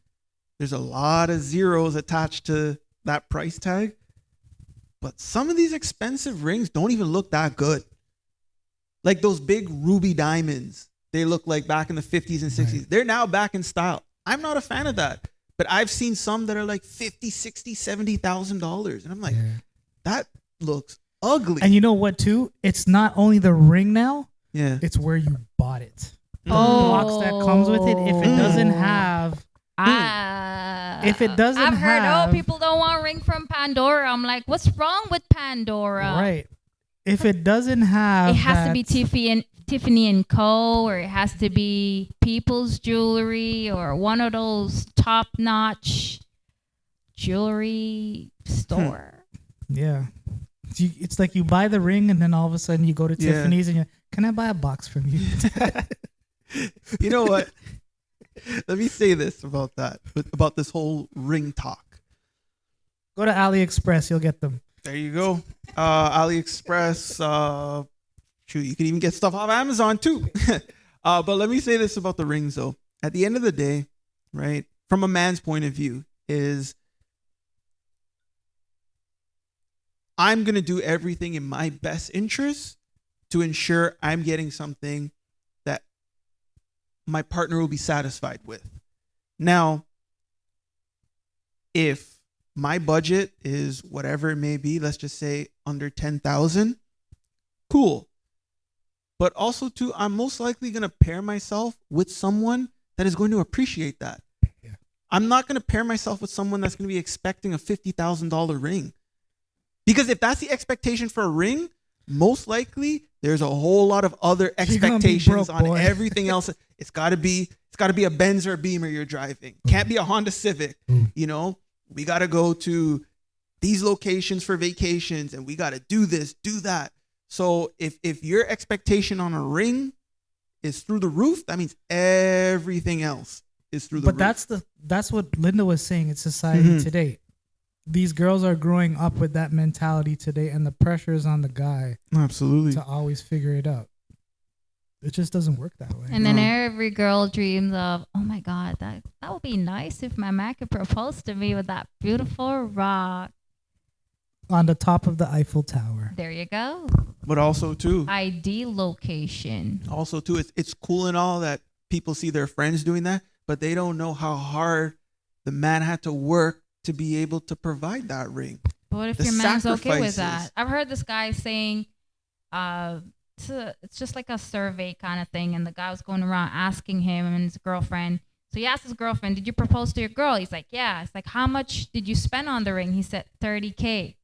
there's a lot of zeros attached to that price tag. But some of these expensive rings don't even look that good. Like those big ruby diamonds, they look like back in the 50s and 60s. Right. They're now back in style. I'm not a fan of that. But I've seen some that are like $50,000, $60,000, $70,000. And I'm like, that looks ugly. And you know what, too? It's not only the ring now. Yeah. It's where you bought it. The box that comes with it. If it doesn't have... if it doesn't I've heard, have... people don't want ring from Pandora. I'm like, what's wrong with Pandora? Right. If it doesn't have... It has to be Tiffany and Co. or it has to be People's Jewelry or one of those top-notch jewelry store. Yeah. It's like you buy the ring and then all of a sudden you go to Tiffany's and you're, can I buy a box from you? You know what? Let me say this about that, about this whole ring talk. Go to AliExpress, you'll get them. There you go. AliExpress. Shoot, you can even get stuff off Amazon too. But let me say this about the rings though. At the end of the day, right, from a man's point of view, is I'm going to do everything in my best interest to ensure I'm getting something that my partner will be satisfied with. Now, if my budget is whatever it may be, let's just say under 10,000, cool. But also too, I'm most likely going to pair myself with someone that is going to appreciate that. Yeah. I'm not going to pair myself with someone that's going to be expecting a $50,000 ring. Because if that's the expectation for a ring, most likely there's a whole lot of other expectations on everything else. It's got to be a Benz or a Beamer you're driving. Can't be a Honda Civic. You know, we got to go to these locations for vacations and we got to do this, do that. So if your expectation on a ring is through the roof, that means everything else is through the roof. But that's what Linda was saying in society today. These girls are growing up with that mentality today, and the pressure is on the guy. Absolutely. To always figure it out. It just doesn't work that way. And then every girl dreams of, oh my God, that would be nice if my man could propose to me with that beautiful rock on the top of the Eiffel Tower. There you go. But also too, ideal location. Also too, it's cool and all that people see their friends doing that, but they don't know how hard the man had to work to be able to provide that ring. But what if your man's okay with that? I've heard this guy saying, it's just like a survey kind of thing, and the guy was going around asking him and his girlfriend. So he asked his girlfriend, "Did you propose to your girl?" He's like, "Yeah." It's like, "How much did you spend on the ring?" He said, $30K.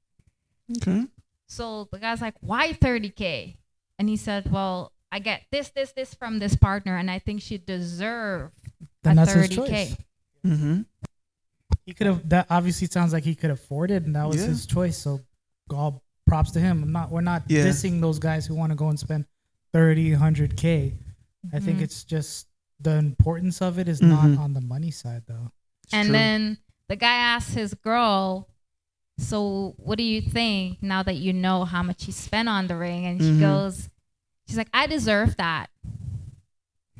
Okay. So the guy's like, "Why $30K?" And he said, "Well, I get this from this partner, and I think she deserves a $30K." Mm-hmm. He could have. That obviously sounds like he could afford it, and that was his choice. So, all props to him. We're not dissing those guys who want to go and spend $30,000, $100K. I think it's just the importance of it is not on the money side, though. And then the guy asked his girl, "So, what do you think now that you know how much he spent on the ring?" And she goes, "She's like, I deserve that.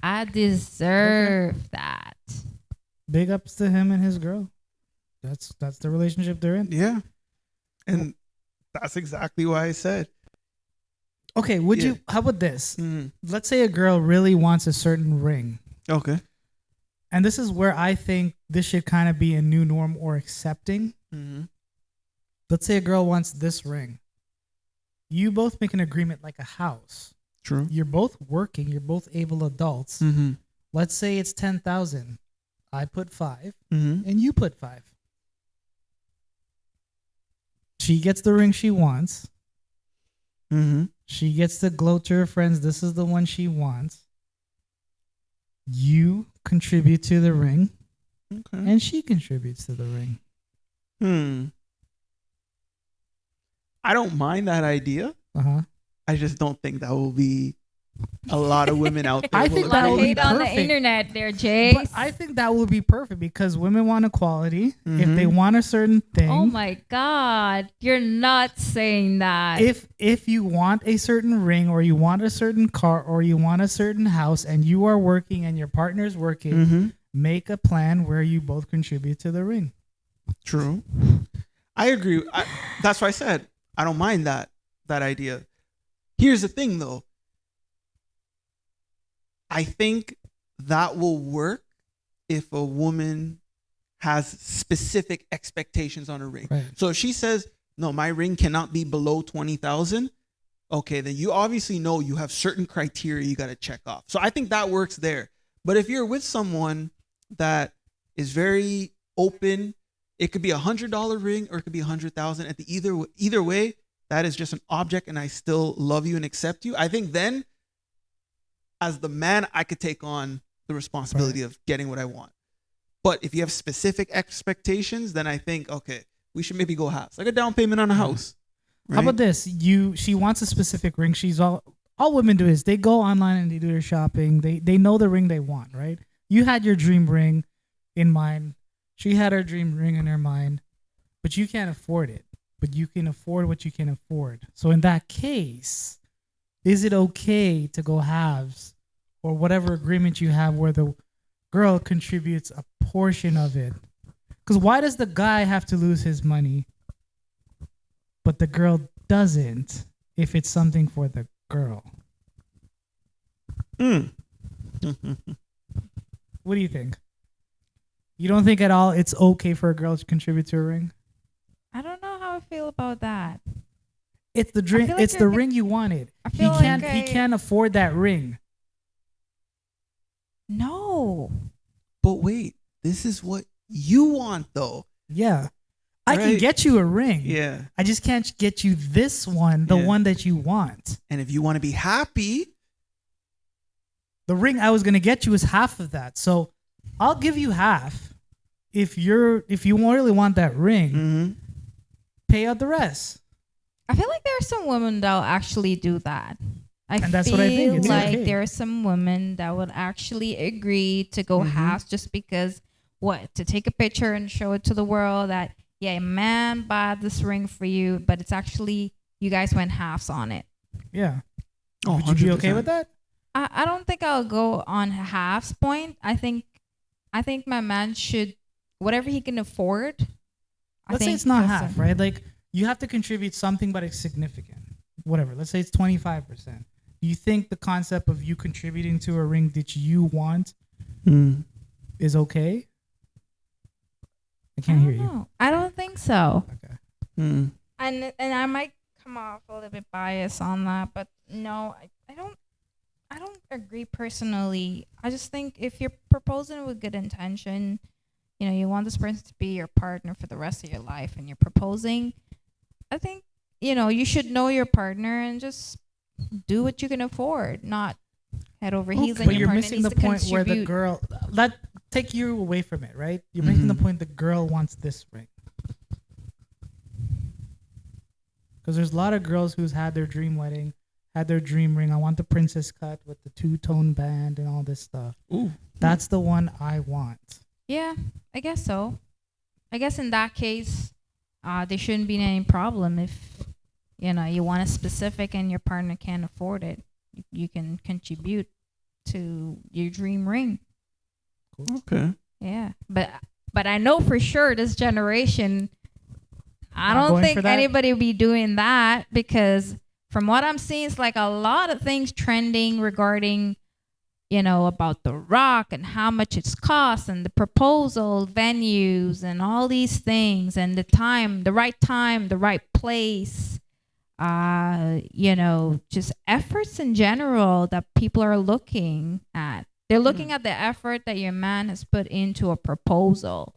I deserve that." Big ups to him and his girl. That's the relationship they're in. Yeah. And that's exactly why I said. Okay, how about this? Let's say a girl really wants a certain ring. Okay. And this is where I think this should kind of be a new norm or accepting. Let's say a girl wants this ring. You both make an agreement like a house. True. You're both working. You're both able adults. Let's say it's 10,000. I put 5 and you put 5. She gets the ring she wants. She gets to gloat to her friends. This is the one she wants. You contribute to the ring. Okay. And she contributes to the ring. I don't mind that idea. I just don't think that will be a lot of women out there. I will think A lot that of would be hate on the perfect. internet there, Jace. But I think that would be perfect because women want equality. If they Mhm. want a certain thing, Oh my God, you're not saying that. if you want a certain ring or you want a certain car or you want a certain house and you are working and your partner's working, Mhm. make a plan where you both contribute to the ring. True. I agree. That's why I said I don't mind that idea. Here's the thing, though. I think that will work if a woman has specific expectations on her ring. Right. So if she says, "No, my ring cannot be below 20,000," okay, then you obviously know you have certain criteria you got to check off. So I think that works there. But if you're with someone that is very open, it could be $100 ring or it could be 100,000. At the either way, that is just an object, and I still love you and accept you. I think then, as the man, I could take on the responsibility of getting what I want. But if you have specific expectations, then I think, okay, we should maybe go halves, like a down payment on a house. Right? How about this? She wants a specific ring. All women do is they go online and they do their shopping. They know the ring they want, right? You had your dream ring in mind. She had her dream ring in her mind, but you can't afford it. But you can afford what you can afford. So in that case, is it okay to go halves or whatever agreement you have where the girl contributes a portion of it? Because why does the guy have to lose his money, but the girl doesn't if it's something for the girl? What do you think? You don't think at all it's okay for a girl to contribute to a ring? I don't know how I feel about that. It's the dream. feel like It's the you're ring you wanted. I He feel can't. like He can't afford that ring. No. But wait, this is what you want, though. Yeah, I can Right. get you a ring. Yeah. I just can't get you this one, the Yeah. one that you want. And if you want to be happy, The ring I was gonna get you is half of that. So I'll give you half. If you really want that ring, pay out the rest. I feel like there are some women that will actually do that. And that's what I think. It's like okay. there are some women that would actually agree to go halves just because to take a picture and show it to the world that a man bought this ring for you, but it's actually you guys went halves on it. Yeah. Oh, Would you be okay 100%. with that? I don't think I'll go on halves point. I think my man should whatever he can afford. Let's say it's not half, right? Like you have to contribute something, but it's significant. Whatever. Let's say it's 25%. Do you think the concept of you contributing to a ring that you want is okay? I can't hear you. I don't think so. Okay. Mm. And I might come off a little bit biased on that, but no, I don't agree personally. I just think if you're proposing with good intention, you want this person to be your partner for the rest of your life and you're proposing, I think, you should know your partner and just do what you can afford, not head over heels. But And you're your partner missing needs the to point where the contribute. girl take you away from it, right? You're making the point the girl wants this ring. Because there's a lot of girls who's had their dream wedding, had their dream ring. I want the princess cut with the two-tone band and all this stuff. Ooh. That's the one I want. Yeah, I guess so. I guess in that case, there shouldn't be any problem if you want a specific and your partner can't afford it. You can contribute to your dream ring. Okay. Yeah, but I know for sure this generation, I Not don't going for think that? anybody will be doing that because from what I'm seeing, it's like a lot of things trending regarding, about The Rock and how much it's cost and the proposal venues and all these things and the right place, just efforts in general that people are looking at. They're looking at the effort that your man has put into a proposal.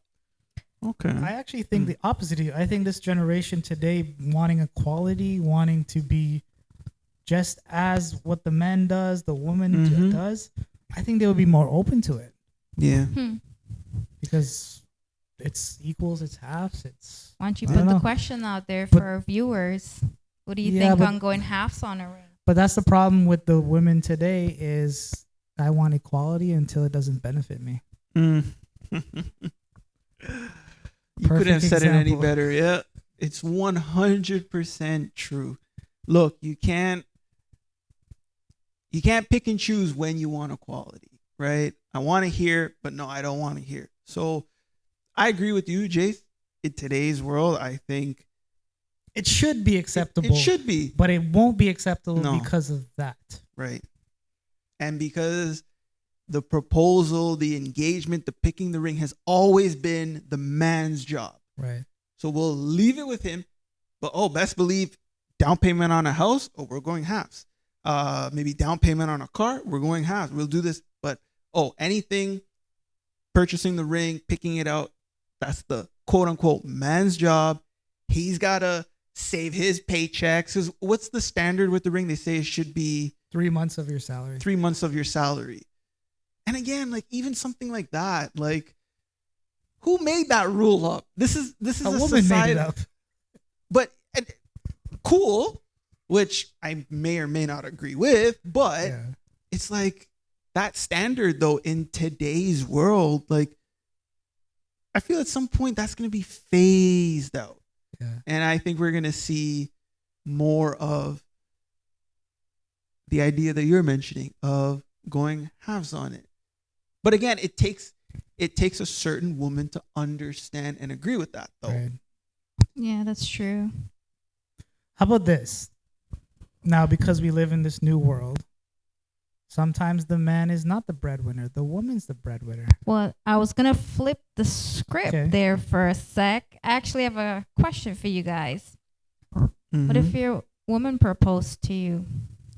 Okay. I actually think the opposite of you. I think this generation today wanting equality, wanting to be just as what the man does, the woman does, I think they would be more open to it. Yeah. Because it's equals, it's halves, it's... Why don't you I put don't the know. question out there But- for our viewers? What do you Yeah, think but- on going halves on a ring? But that's the problem with the women today is I want equality until it doesn't benefit me. You couldn't have said it any better. Yeah, it's 100% true. Look, you can't pick and choose when you want equality, right? I want to hear, but no, I don't want to hear. So I agree with you, Jace. In today's world, I think it should be acceptable. It should be. But it won't be acceptable because of that. Right. And because the proposal, the engagement, the picking the ring has always been the man's job. Right. So we'll leave it with him. But best believe down payment on a house, we're going halves. Maybe down payment on a car, we're going halves. We'll do this. But anything, purchasing the ring, picking it out, that's the quote unquote man's job. He's got to save his paychecks. Because what's the standard with the ring? They say it should be 3 months of your salary. 3 months of your salary. And again, like even something like that, like who made that rule up? This is a woman society. made it up. But cool, which I may or may not agree with, but it's like that standard though in today's world, like I feel at some point that's going to be phased out. Yeah. And I think we're going to see more of the idea that you're mentioning of going halves on it. But again, it takes a certain woman to understand and agree with that though. Right. Yeah, that's true. How about this? Now, because we live in this new world, sometimes the man is not the breadwinner. The woman's the breadwinner. Well, I was going to flip the script there for a sec. I actually have a question for you guys. Mm-hmm. What if your woman proposed to you?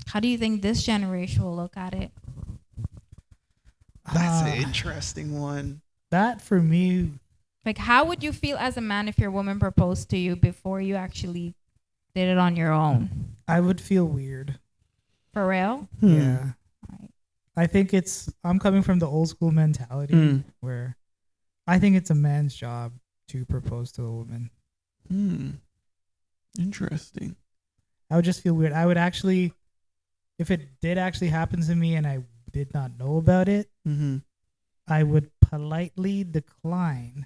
How do you think this generation will look at it? That's an interesting one. That for me... Like, how would you feel as a man if your woman proposed to you before you actually did it on your own? I would feel weird. For real? Yeah. Right. I think I'm coming from the old school mentality where I think it's a man's job to propose to a woman. Interesting. I would just feel weird. I would actually, if it did actually happen to me and I did not know about it, I would politely decline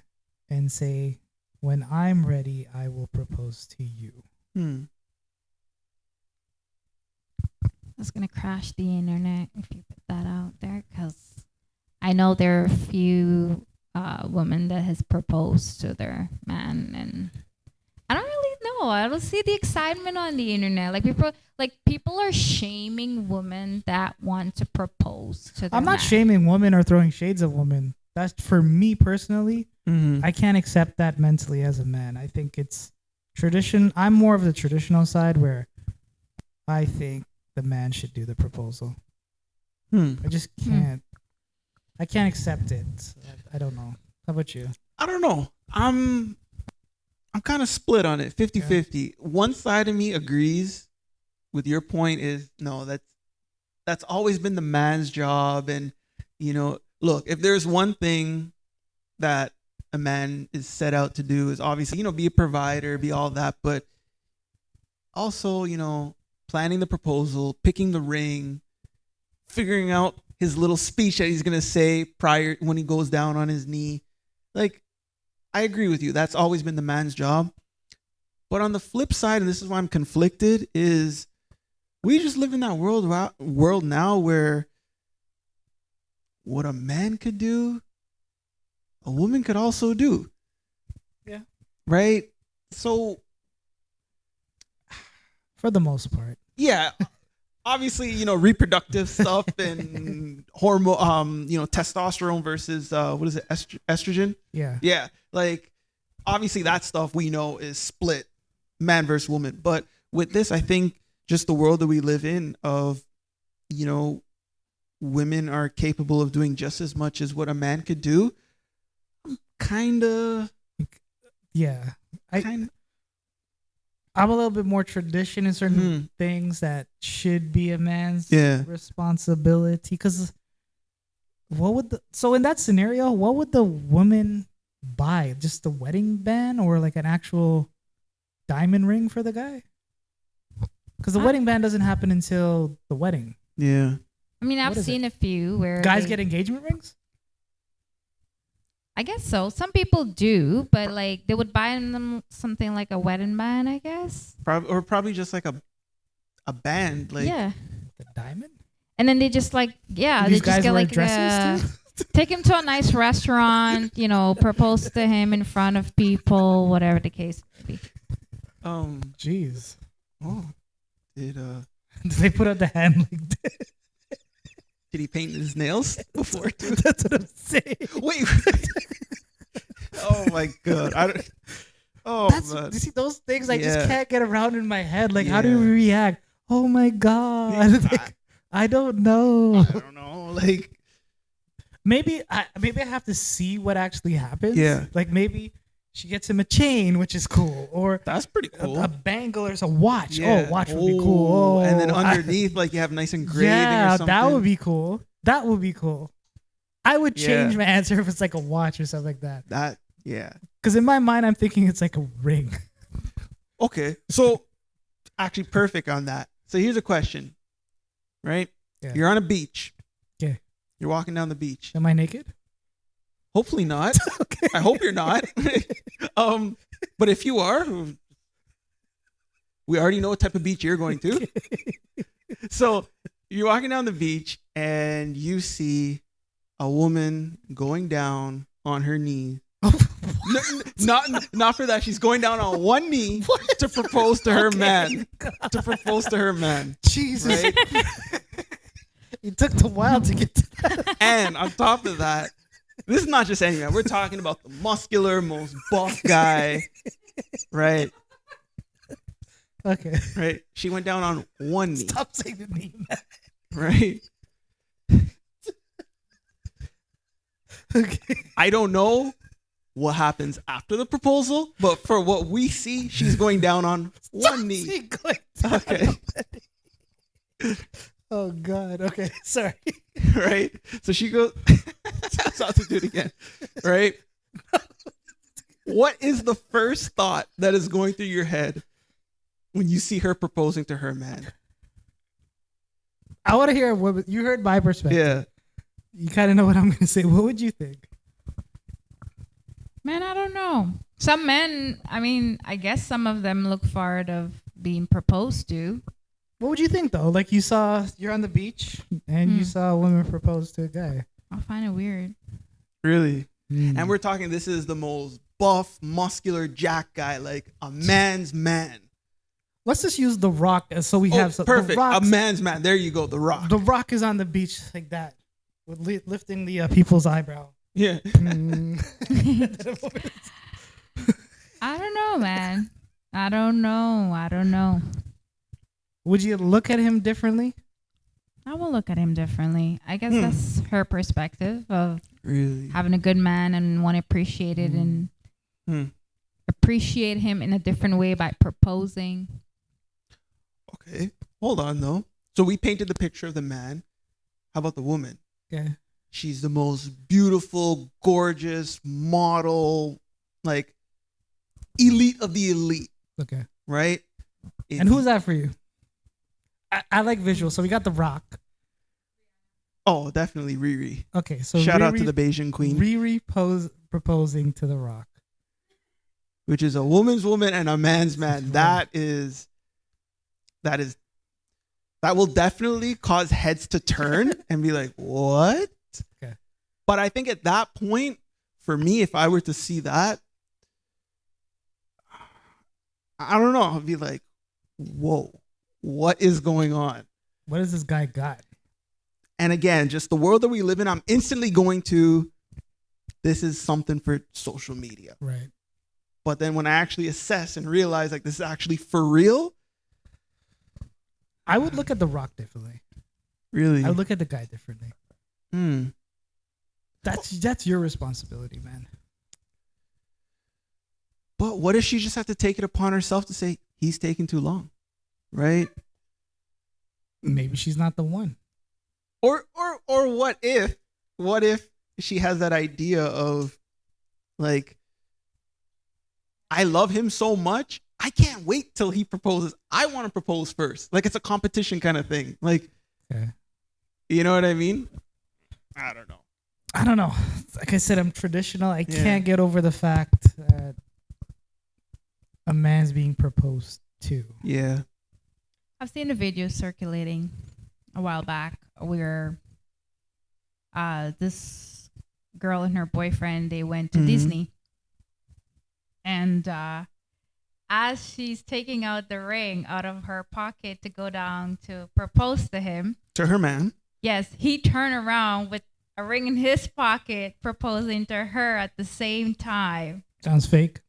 and say, when I'm ready, I will propose to you. That's going to crash the internet if you put that out there, because I know there are a few women that has proposed to their man, and I don't really know. I don't see the excitement on the internet. People are shaming women that want to propose to their I'm not man. shaming women or throwing shades of women. That's for me personally. I can't accept that mentally as a man. I think it's tradition. I'm more of the traditional side where I think the man should do the proposal. I just can't. I can't accept it. I don't know. How about you? I don't know. I'm kind of split on it, 50-50. One side of me agrees with your point is, no, that's always been the man's job. And, look, if there's one thing that a man is set out to do is obviously, be a provider, be all that. But also, planning the proposal, picking the ring, figuring out his little speech that he's going to say prior when he goes down on his knee. Like, I agree with you. That's always been the man's job. But on the flip side, and this is why I'm conflicted, is we just live in that world now where what a man could do, a woman could also do. Yeah. Right? So, for the most part. Yeah. Obviously, reproductive stuff and hormone, testosterone versus what is it, estrogen? Yeah. Yeah. Like, obviously that stuff we know is split, man versus woman. But with this, I think just the world that we live in of, women are capable of doing just as much as what a man could do. Kind of. Yeah. I'm a little bit more tradition in certain things that should be a man's responsibility. Because so in that scenario, what would the woman buy? Just the wedding band or like an actual diamond ring for the guy? Because the wedding band doesn't happen until the wedding. Yeah. I mean, I've seen a few where guys get engagement rings. I guess so. Some people do, but like they would buy them something like a wedding band, I guess. Probably just like a band, like yeah, the diamond. And then they just like they just get like dresses take him to a nice restaurant, propose to him in front of people, whatever the case may be. Jeez. Oh, did they put out the hand like this? Did he paint his nails before? That's what I'm saying. Wait. Oh my god. You see those things I just can't get around in my head. Like, how do we react? Oh my god. Like, I don't know. I don't know. Like, maybe I have to see what actually happens. Yeah. Like maybe she gets him a chain, which is cool, or that's pretty cool. A bangle or a watch. Yeah. Oh, watch would be cool. Oh, and then underneath, like you have nice engraving. Yeah, or something. that would be cool. That would be cool. I would change my answer if it's like a watch or something like that. Because in my mind, I'm thinking it's like a ring. Okay, so actually perfect on that. So here's a question, right? Yeah. You're on a beach. Okay. You're walking down the beach. Am I naked? Hopefully not. Okay. I hope you're not. But if you are, we already know what type of beach you're going to. So you're walking down the beach and you see a woman going down on her knee. Not for that. She's going down on one knee to propose to her man. To propose to her man. Jesus. Right? It took a while to get to that. And on top of that, this is not just any man. We're talking about the muscular, most buff guy. Right? Okay. Right? She went down on one knee. Stop saying the knee, man. Right? Okay. I don't know what happens after the proposal, but for what we see, she's going down on one knee. Okay. Oh God. Okay. Sorry. Right. So she goes. That's not to do it again. Right. What is the first thought that is going through your head when you see her proposing to her man? I want to hear what you heard. My perspective. Yeah. You kind of know what I'm going to say. What would you think? Man, I don't know. Some men, I mean, I guess some of them look forward of being proposed to. What would you think though? Like you're on the beach and you saw a woman propose to a guy. I find it weird. Really? And we're talking, this is the most buff, muscular jack guy, like a man's man. Let's just use The Rock as so we have perfect. A man's man. There you go. The Rock. The Rock is on the beach like that, with lifting the people's eyebrow. Yeah. I don't know, man. I don't know. Would you look at him differently? I will look at him differently. I guess that's her perspective of having a good man and want to appreciate it and appreciate him in a different way by proposing. Okay. Hold on, though. So we painted the picture of the man. How about the woman? Yeah. She's the most beautiful, gorgeous model, like elite of the elite. Okay. Right? And who's that for you? I like visuals. So we got The Rock. Oh, definitely Riri. Okay. So shout out to the Bayesian queen. Riri proposing to The Rock. Which is a woman's woman and a man's man. That will definitely cause heads to turn and be like, what? Okay. But I think at that point, for me, if I were to see that, I don't know. I'd be like, whoa, what is going on? What does this guy got? And again, just the world that we live in, I'm instantly going to, this is something for social media. Right. But then when I actually assess and realize like this is actually for real, I would look at The Rock differently. Really? I would look at the guy differently. That's your responsibility, man. But what if she just had to take it upon herself to say, he's taking too long, right? Maybe she's not the one. Or what if she has that idea of like, I love him so much, I can't wait till he proposes. I want to propose first. Like, it's a competition kind of thing. Like, you know what I mean? I don't know. Like I said, I'm traditional. I can't get over the fact that a man's being proposed to. Yeah. I've seen a video circulating a while back where this girl and her boyfriend, they went to Disney. And as she's taking out the ring out of her pocket to go down to propose to him. To her man. Yes, he turned around with a ring in his pocket, proposing to her at the same time. Sounds fake.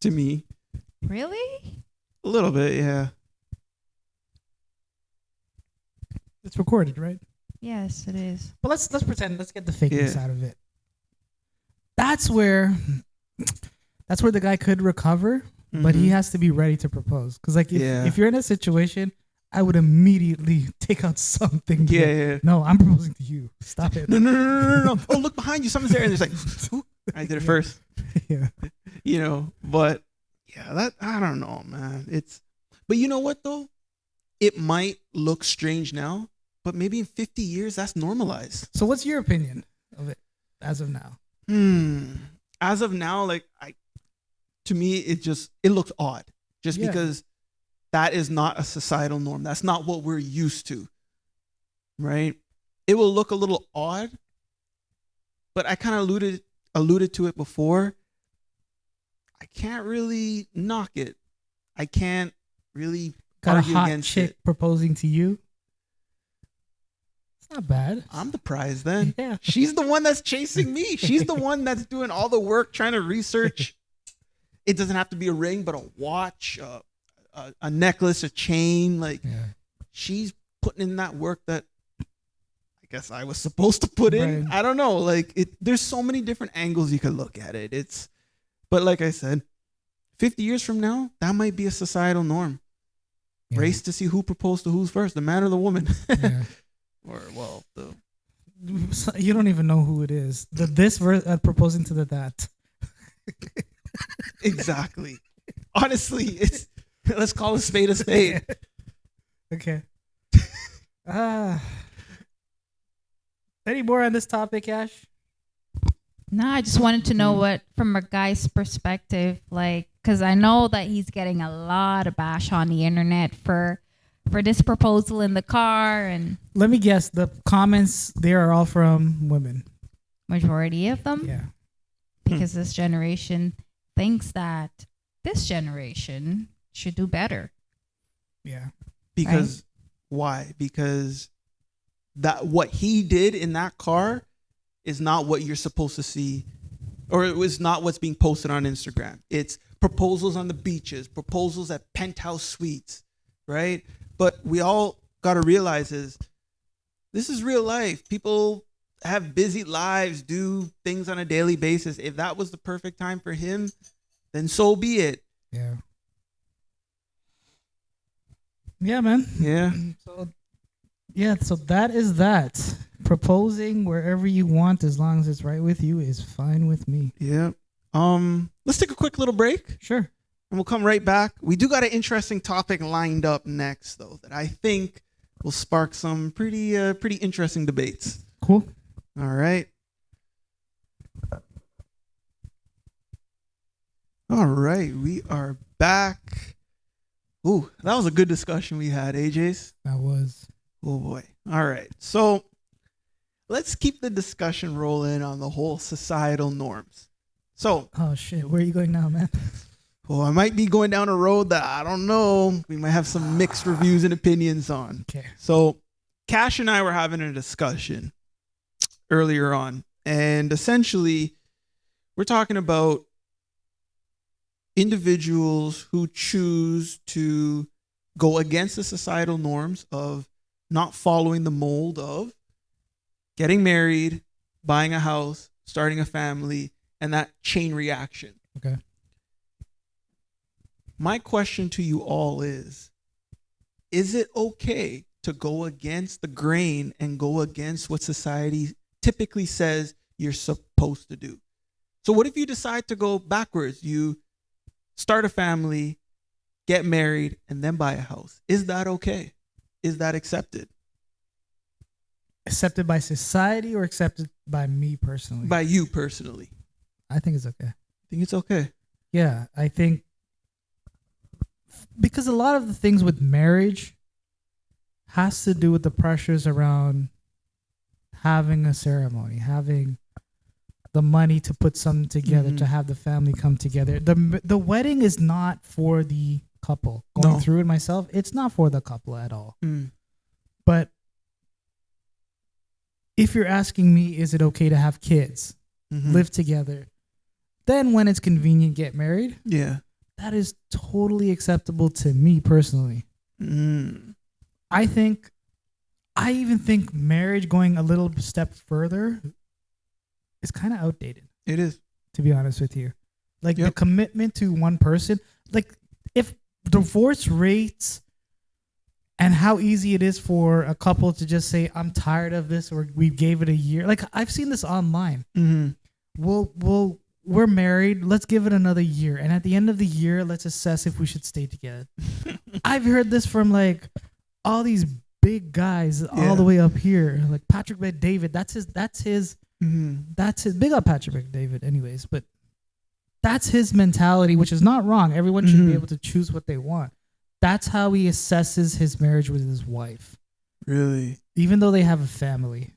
To me. Really? A little bit, yeah. It's recorded, right? Yes, it is. But let's pretend. Let's get the fakeness out of it. That's where the guy could recover, but he has to be ready to propose. Because like if you're in a situation, I would immediately take out something. Yeah. No, I'm proposing to you. Stop it. No. Oh, look behind you. Someone's there, and it's like, I did it first. Yeah. You know, but yeah, that I don't know, man. But you know what though? It might look strange now, but maybe in 50 years that's normalized. So what's your opinion of it as of now? As of now, like to me, it looks odd just because that is not a societal norm. That's not what we're used to, right? It will look a little odd, but I kind of alluded to it before. I can't really knock it. I can't really argue against it. Got a hot chick proposing to you? It's not bad. I'm the prize then. Yeah. She's the one that's chasing me. She's the one that's doing all the work, trying to research. It doesn't have to be a ring, but a watch, a necklace, a chain. Like she's putting in that work that I guess I was supposed to put in. I don't know. Like there's so many different angles you could look at it. But like I said, 50 years from now, that might be a societal norm. Yeah. Race to see who proposed to who's first, the man or the woman. Yeah. You don't even know who it is. This proposing to the that. Exactly. Honestly, let's call a spade a spade. Okay. Any more on this topic, Ash? No, I just wanted to know what, from a guy's perspective, like, because I know that he's getting a lot of bash on the internet for this proposal in the car. And let me guess, the comments there are all from women. Majority of them? Yeah. Because this generation thinks that this generation should do better. Yeah. Because why? Because that what he did in that car is not what you're supposed to see, or it was not what's being posted on Instagram. It's proposals on the beaches, proposals at penthouse suites, right? But we all got to realize this is real life. People have busy lives, do things on a daily basis. If that was the perfect time for him, then so be it. Yeah. Yeah, man. Yeah. So that is that. Proposing wherever you want, as long as it's right with you, is fine with me. Yeah. Let's take a quick little break. Sure. And we'll come right back. We do got an interesting topic lined up next, though, that I think will spark some pretty interesting debates. Cool. All right. All right. We are back. Ooh, that was a good discussion we had, AJ's. That was. Oh, boy. All right. So let's keep the discussion rolling on the whole societal norms. So. Oh, shit. Where are you going now, man? Well, I might be going down a road that I don't know. We might have some mixed reviews and opinions on. Okay. So Cash and I were having a discussion earlier on. And essentially, we're talking about individuals who choose to go against the societal norms of not following the mold of getting married, buying a house, starting a family, and that chain reaction. Okay. My question to you all is it okay to go against the grain and go against what society typically says you're supposed to do? So what if you decide to go backwards? You start a family, get married, and then buy a house. Is that okay? Is that accepted? Accepted by society or accepted by me personally? By you personally. I think it's okay. I think it's okay. Yeah, I think because a lot of the things with marriage has to do with the pressures around having a ceremony, having the money to put something together, to have the family come together. The wedding is not for the couple. Going through it myself, it's not for the couple at all. But if you're asking me, is it okay to have kids, live together, then when it's convenient, get married? Yeah. That is totally acceptable to me personally. I even think marriage going a little step further is kind of outdated. It is. To be honest with you. Like the commitment to one person. Like if divorce rates and how easy it is for a couple to just say, I'm tired of this, or we gave it a year. Like I've seen this online. We're married. Let's give it another year. And at the end of the year, let's assess if we should stay together. I've heard this from like all these big guys all the way up here. Like Patrick Bet-David. That's his big up Patrick Bet-David anyways. But that's his mentality, which is not wrong. Everyone should be able to choose what they want. That's how he assesses his marriage with his wife. Really? Even though they have a family.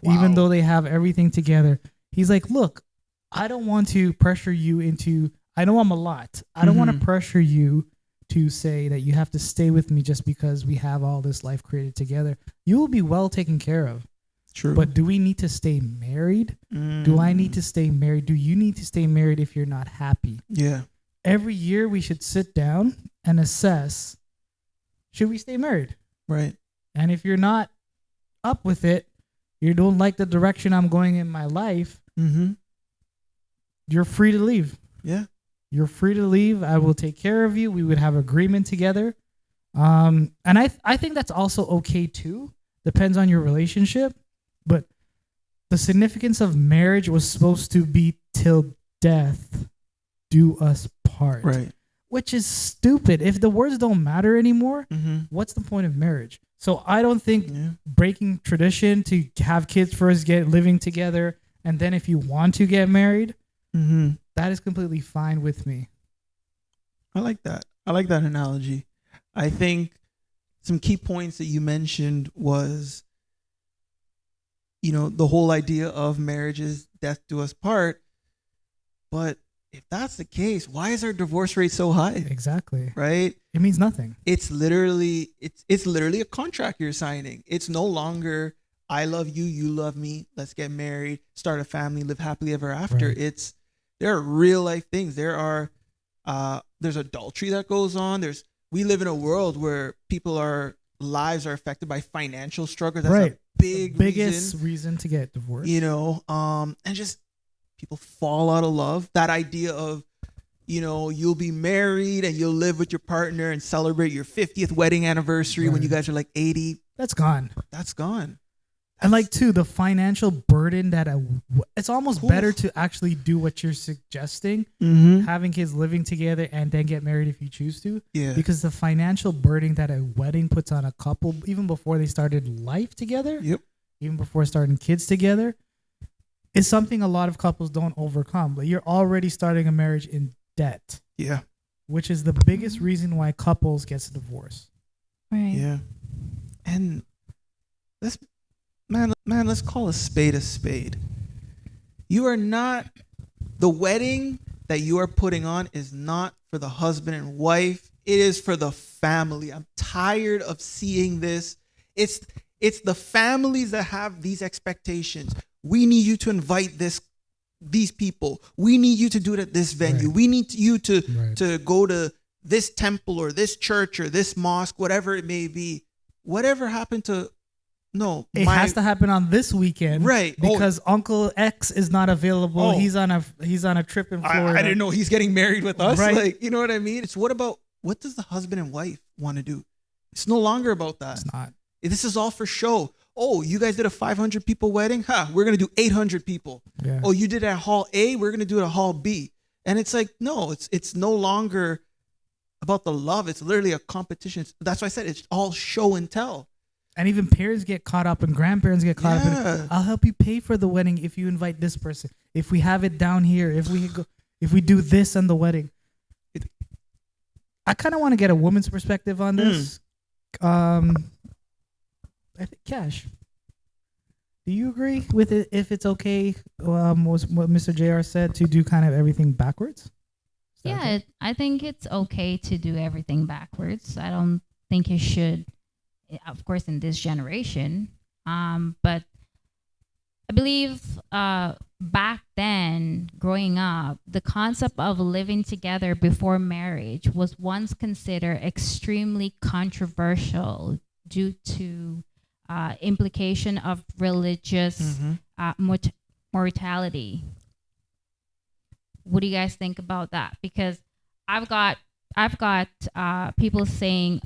Even though they have everything together. He's like, look, I don't want to pressure you into, I know I'm a lot. I don't want to pressure you to say that you have to stay with me just because we have all this life created together. You will be well taken care of. True. But do we need to stay married? Do I need to stay married? Do you need to stay married if you're not happy? Yeah. Every year we should sit down and assess, should we stay married? Right. And if you're not up with it, you don't like the direction I'm going in my life, you're free to leave. Yeah. You're free to leave. I will take care of you. We would have agreement together. And I think that's also okay too. Depends on your relationship. But the significance of marriage was supposed to be till death do us part. Right. Which is stupid. If the words don't matter anymore, what's the point of marriage? So I don't think breaking tradition to have kids first, get living together, and then if you want to get married, that is completely fine with me. I like that. I like that analogy. I think some key points that you mentioned was, the whole idea of marriage is death do us part. But if that's the case, why is our divorce rate so high? Exactly. Right? It means nothing. It's literally a contract you're signing. It's no longer I love you, you love me, let's get married, start a family, live happily ever after. Right. There are real life things. There's adultery that goes on. We live in a world where lives are affected by financial struggle. That's the biggest reason to get divorced. And just people fall out of love. That idea of, you'll be married and you'll live with your partner and celebrate your 50th wedding anniversary when you guys are like 80. That's gone. And like too, the financial burden it's almost better to actually do what you're suggesting, having kids living together and then get married if you choose to. Yeah. Because the financial burden that a wedding puts on a couple, even before they started life together, even before starting kids together, is something a lot of couples don't overcome. Like you're already starting a marriage in debt. Yeah. Which is the biggest reason why couples get divorced. Right. Yeah. And let's call a spade a spade. The wedding that you are putting on is not for the husband and wife. It is for the family. I'm tired of seeing this. It's the families that have these expectations. We need you to invite these people. We need you to do it at this venue. Right. We need you to go to this temple or this church or this mosque, whatever it may be. Whatever happened to it has to happen on this weekend, right? Because Uncle X is not available. He's on a trip in Florida. I didn't know he's getting married with us. Right. Like, you know what I mean? It's what does the husband and wife want to do? It's no longer about that. It's not. This is all for show. Oh, you guys did a 500 people wedding? We're going to do 800 people. Yeah. Oh, you did it at Hall A? We're going to do it at Hall B. And it's like, no, it's no longer about the love. It's literally a competition. That's why I said it's all show and tell. And even parents get caught up and grandparents get caught up in, I'll help you pay for the wedding if you invite this person. If we have it down here, if we do this on the wedding. I kind of want to get a woman's perspective on this. I think Cash. Do you agree with it if it's okay, what Mr. JR said, to do kind of everything backwards? Yeah, okay? I think it's okay to do everything backwards. I don't think it should, of course, in this generation. But I believe back then, growing up, the concept of living together before marriage was once considered extremely controversial due to implication of religious mortality. What do you guys think about that? Because I've got people saying,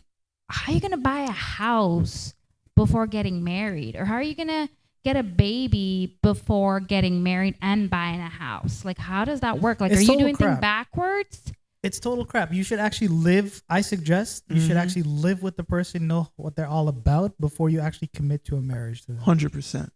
how are you gonna buy a house before getting married, or how are you gonna get a baby before getting married and buying a house? Like, how does that work? Like, It's are you total doing crap. things backwards? It's total crap. You should actually live. I suggest you should actually live with the person, know what they're all about before you actually commit to a marriage to them. 100%.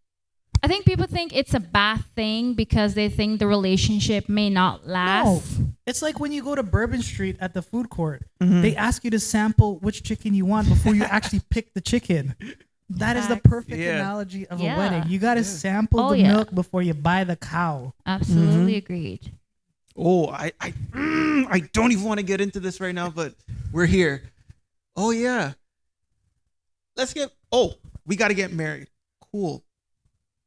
I think people think it's a bad thing because they think the relationship may not last. No. It's like when you go to Bourbon Street at the food court, they ask you to sample which chicken you want before you actually pick the chicken. That is the perfect analogy of a wedding. You got to sample the milk before you buy the cow. Absolutely agreed. Oh, I don't even want to get into this right now, but we're here. Oh yeah. We got to get married. Cool.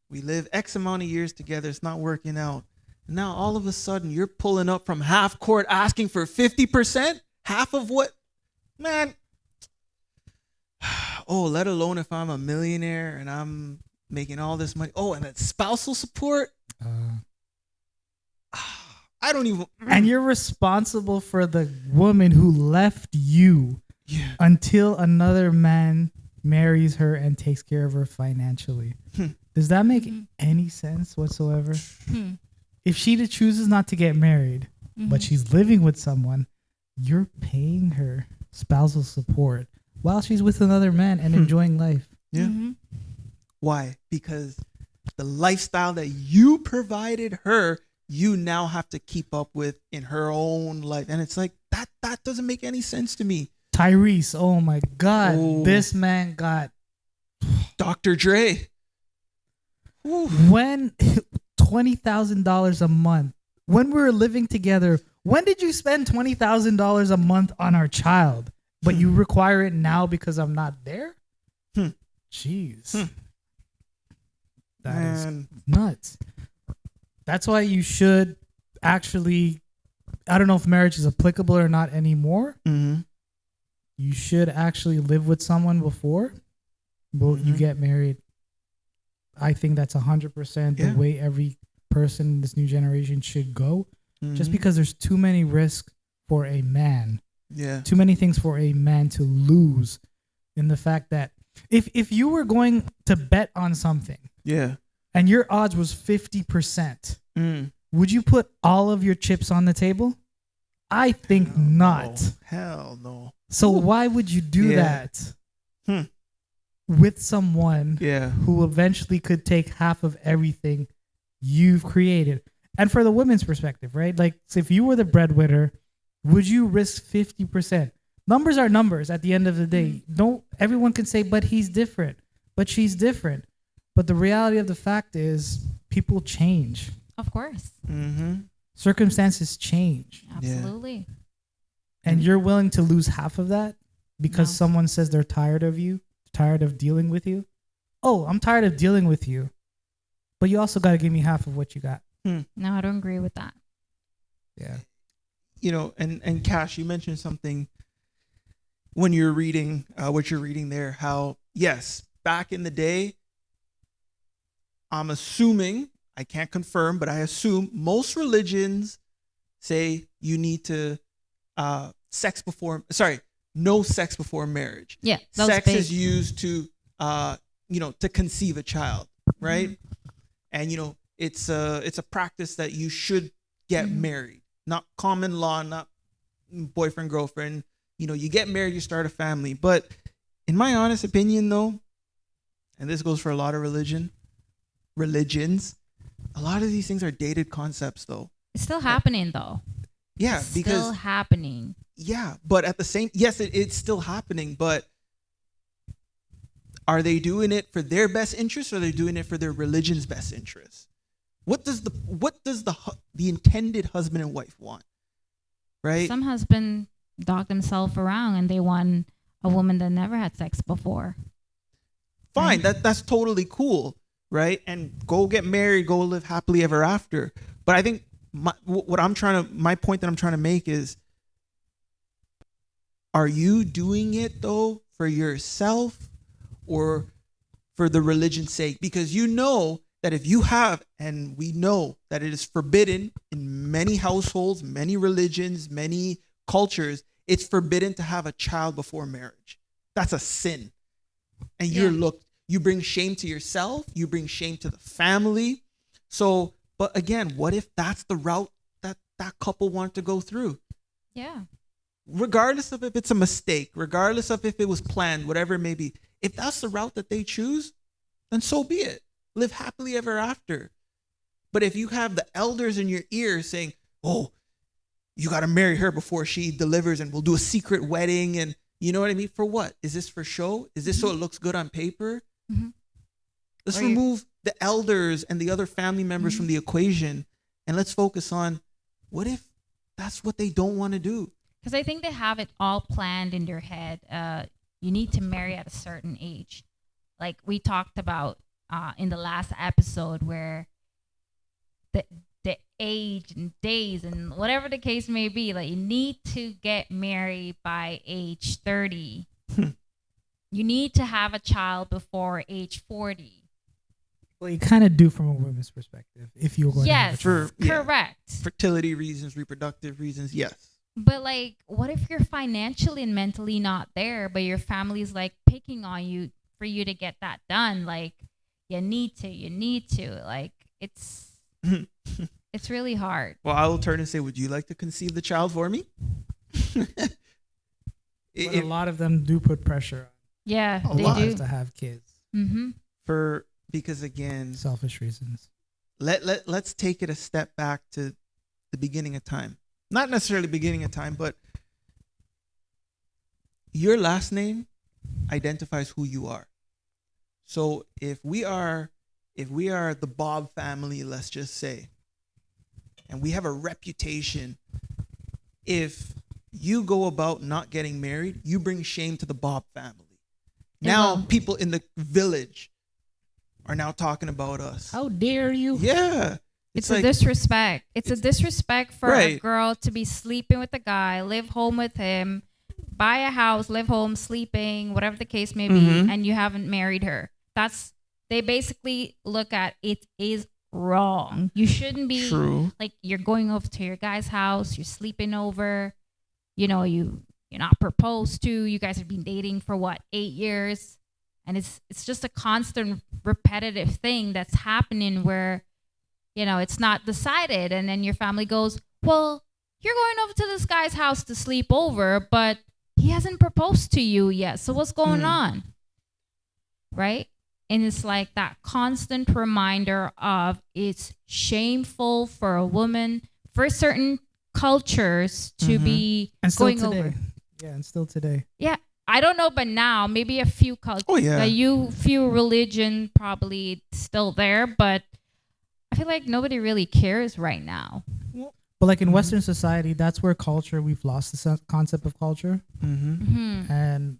We live X amount of years together. It's not working out. Now all of a sudden you're pulling up from half court asking for 50%, half of what, man. Oh, let alone if I'm a millionaire and I'm making all this money. Oh, and that spousal support. I don't even. And you're responsible for the woman who left you until another man marries her and takes care of her financially. Does that make any sense whatsoever? If she chooses not to get married, but she's living with someone, you're paying her spousal support while she's with another man and enjoying life. Yeah. Why? Because the lifestyle that you provided her, you now have to keep up with in her own life. And it's like, that doesn't make any sense to me. Tyrese, oh my God. This man got Dr. Dre. When $20,000 a month, when we were living together, when did you spend $20,000 a month on our child? But you require it now because I'm not there? Jeez. That is nuts. That's why you should actually, I don't know if marriage is applicable or not anymore. You should actually live with someone before you get married. I think that's 100% the way every person in this new generation should go. Just because there's too many risks for a man. Yeah. Too many things for a man to lose in the fact that if you were going to bet on something and your odds was 50%, would you put all of your chips on the table? I think not. No. Hell no. So why would you do that with someone who eventually could take half of everything you've created? And for the women's perspective, right? Like, so if you were the breadwinner, would you risk 50%? Numbers are numbers at the end of the day. Everyone can say, but he's different, but she's different. But the reality of the fact is people change. Of course. Circumstances change. Absolutely. And you're willing to lose half of that because someone says they're tired of you, tired of dealing with you. Oh, I'm tired of dealing with you. But you also got to give me half of what you got. No, I don't agree with that. Yeah. You know, and Cash, you mentioned something when you're reading what you're reading there, how, yes, back in the day, I'm assuming, I can't confirm, but I assume most religions say you need to no sex before marriage. Yeah. Sex is used to, to conceive a child, right? And, it's a practice that you should get married, not common law, not boyfriend, girlfriend, you get married, you start a family. But in my honest opinion, though, and this goes for a lot of religions, a lot of these things are dated concepts, though. It's still happening, though. Yeah, it's because still happening. Yeah, but at the same, yes, it's still happening. But are they doing it for their best interest, or are they doing it for their religion's best interest? What does the intended husband and wife want? Right? Some husband dog themselves around and they want a woman that never had sex before. Fine, that's totally cool, right? And go get married, go live happily ever after. But I think my point that I'm trying to make is, are you doing it though for yourself or for the religion's sake? Because you know that if you have, and we know that it is forbidden in many households, many religions, many cultures, it's forbidden to have a child before marriage. That's a sin. And you bring shame to yourself, you bring shame to the family. So, but again, what if that's the route that couple wanted to go through? Yeah. Regardless of if it's a mistake, regardless of if it was planned, whatever it may be, if that's the route that they choose, then so be it. Live happily ever after. But if you have the elders in your ear saying, oh, you got to marry her before she delivers and we'll do a secret wedding, and you know what I mean? For what? Is this for show? Is this so it looks good on paper? Mm-hmm. Let's remove the elders and the other family members from the equation, and let's focus on what if that's what they don't want to do? Because I think they have it all planned in their head. You need to marry at a certain age. Like we talked about in the last episode, where the age and days and whatever the case may be, like you need to get married by age 30. You need to have a child before age 40. Well, you kind of do from a woman's perspective if you're going to have a child. Correct. Fertility reasons, reproductive reasons, yes. But like, what if you're financially and mentally not there, but your family's like picking on you for you to get that done? Like, you need to. Like, it's really hard. Well, I will turn and say, would you like to conceive the child for me? But a lot of them do put pressure on. Yeah, they do to have kids. Mm-hmm. Because again, selfish reasons. Let's take it a step back to the beginning of time. Not necessarily beginning of time, but your last name identifies who you are. So if we are the Bob family, let's just say, and we have a reputation, if you go about not getting married, you bring shame to the Bob family. Now people in the village are now talking about us. How dare you? Yeah. It's like, a disrespect. It's a disrespect for a girl to be sleeping with a guy, live home with him, buy a house, live home, sleeping, whatever the case may be, and you haven't married her. They basically look at it is wrong. You shouldn't be like, you're going over to your guy's house, you're sleeping over, you're not proposed to, you guys have been dating for 8 years, and it's just a constant repetitive thing that's happening where it's not decided, and then your family goes, well, you're going over to this guy's house to sleep over, but he hasn't proposed to you yet, so what's going on? Right? And it's like that constant reminder of it's shameful for a woman, for certain cultures to be going over. Yeah, and still today. Yeah, I don't know, but now maybe a few cultures. Oh yeah, few religion probably still there, but I feel like nobody really cares right now. But like in Western society, that's where we've lost the concept of culture. And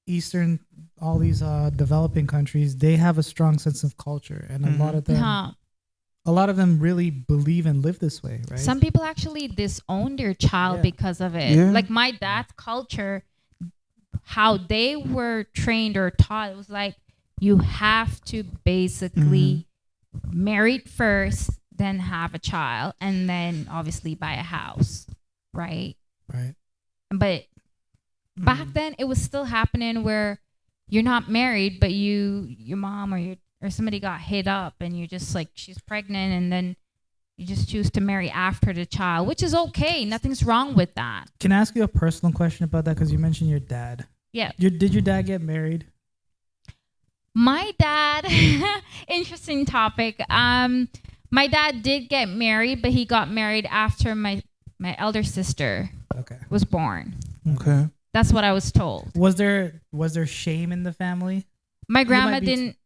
Eastern, all these developing countries, they have a strong sense of culture, and a lot of them really believe and live this way, right? Some people actually disown their child because of it. Yeah. Like my dad's culture, how they were trained or taught, it was like you have to basically marry first, then have a child, and then obviously buy a house, right? Right. But back then, it was still happening where you're not married, but your mom or somebody got hit up, and you're just like, she's pregnant, and then You just choose to marry after the child, which is okay. Nothing's wrong with that. Can I ask you a personal question about that? Because you mentioned your dad. Yeah. Did your dad get married? My dad, interesting topic. My dad did get married, but he got married after my elder sister was born. Okay. That's what I was told. Was there shame in the family? My grandma didn't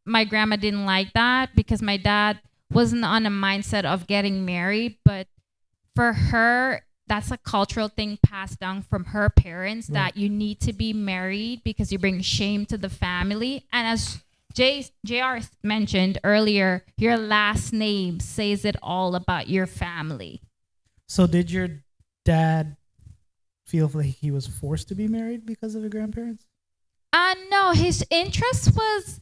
like that because my dad wasn't on a mindset of getting married, but for her, that's a cultural thing passed down from her parents that you need to be married because you bring shame to the family. And as JR mentioned earlier, your last name says it all about your family. So did your dad feel like he was forced to be married because of your grandparents? No, his interest was,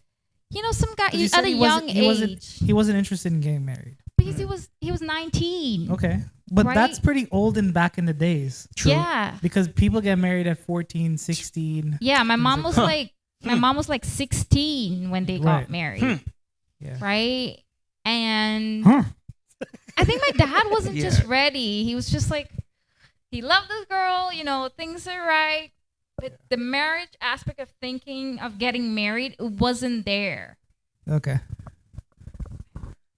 some guy at a young age. He wasn't interested in getting married. Because he was 19. Okay. But right? That's pretty old and back in the days. True. Yeah. Because people get married at 14, 16. Yeah, my mom was like 16 when they got married. Yeah. Right? And I think my dad wasn't just ready. He was just like, he loved this girl, things are right. But the marriage aspect of thinking of getting married, it wasn't there. Okay.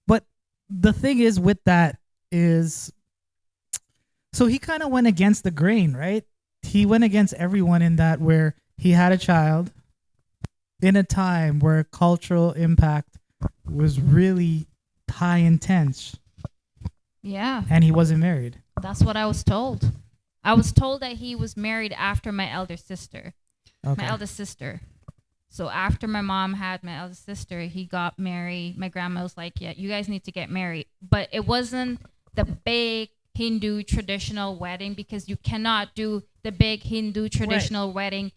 But the thing is with that is, so he kind of went against the grain, right? He went against everyone in that where he had a child in a time where cultural impact was really high intense. Yeah. And he wasn't married. That's what I was told. I was told that he was married after my elder sister. Okay. My eldest sister. So after my mom had my eldest sister, he got married. My grandma was like, yeah, you guys need to get married. But it wasn't the big Hindu traditional wedding because you cannot do the big Hindu traditional wedding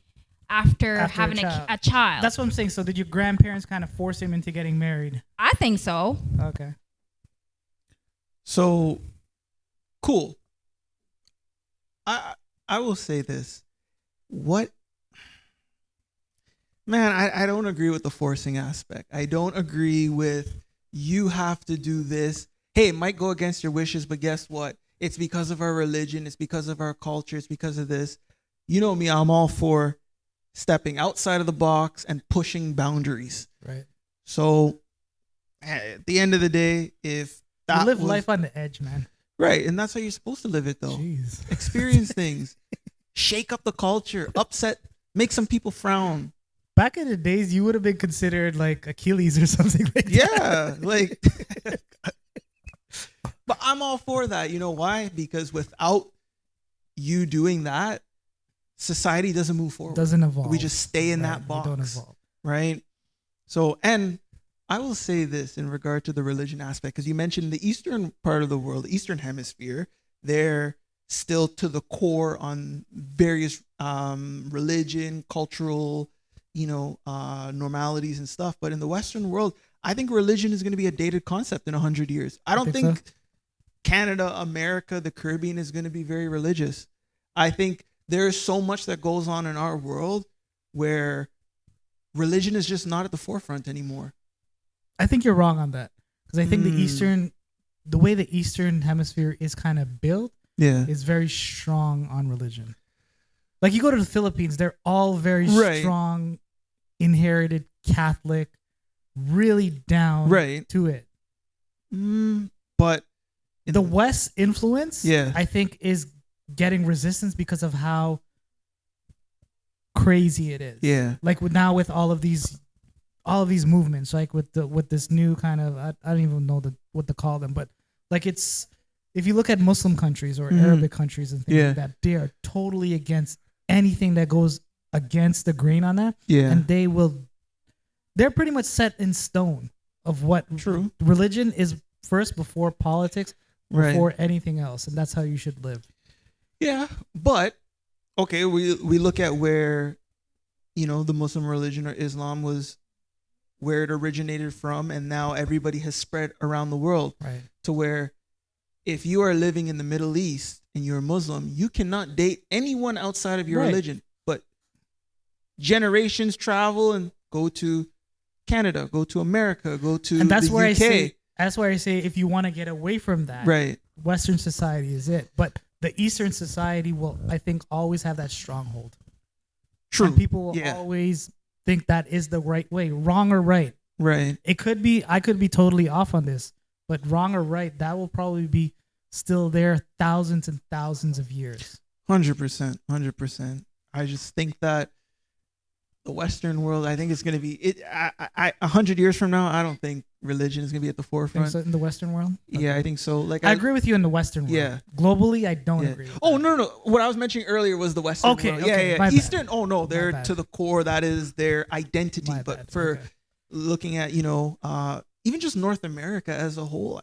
after having a child. That's what I'm saying. So did your grandparents kind of force him into getting married? I think so. Okay. So, cool. I will say this. I don't agree with the forcing aspect. I don't agree with you have to do this. Hey, it might go against your wishes, but guess what? It's because of our religion. It's because of our culture. It's because of this. You know me, I'm all for stepping outside of the box and pushing boundaries. Right. So at the end of the day, if that you live life on the edge, man. Right. And that's how you're supposed to live it, though. Jeez. Experience things. Shake up the culture. Upset. Make some people frown. Back in the days, you would have been considered like Achilles or something like that. Yeah. Like, but I'm all for that. You know why? Because without you doing that, society doesn't move forward. Doesn't evolve. We just stay in that box. We don't evolve. Right. So, and I will say this in regard to the religion aspect, because you mentioned the eastern part of the world, the eastern hemisphere, they're still to the core on various religion, cultural, normalities and stuff. But in the Western world, I think religion is going to be a dated concept in 100 years. I don't think so. Canada, America, the Caribbean is going to be very religious. I think there's so much that goes on in our world where religion is just not at the forefront anymore. I think you're wrong on that. Because I think the way the Eastern hemisphere is kind of built is very strong on religion. Like you go to the Philippines, they're all very strong, inherited Catholic, really down to it. But the West influence, I think, is getting resistance because of how crazy it is. Yeah. Like with all of these movements, like with this new kind of I don't even know what to call them, but like it's if you look at Muslim countries or Arabic countries and things like that, they are totally against anything that goes against the grain on that. Yeah. And they're pretty much set in stone of what religion is first before politics, before anything else, and that's how you should live. Yeah, but okay, we look at where the Muslim religion or Islam was, where it originated from, and now everybody has spread around the world to where if you are living in the Middle East and you're a Muslim, you cannot date anyone outside of your religion. But generations travel and go to Canada, go to America, go to and that's the where UK. That's why I say if you want to get away from that, right, Western society is it. But the Eastern society will, I think, always have that stronghold. true. And people will always think that is the right way, wrong or right. Right. It could be, I could be totally off on this, but wrong or right, that will probably be still there thousands and thousands of years. 100%. 100%. I just think that the Western world, I think it's going to be 100 years from now. I don't think religion is going to be at the forefront. So in the Western world? Okay. Yeah, I think so. Like I agree with you in the Western world. Yeah. Globally, I don't agree with Oh, that. no. What I was mentioning earlier was the Western world. Okay, Yeah. Eastern, oh, no, they're to the core. That is their identity. My but bad. for looking at, even just North America as a whole,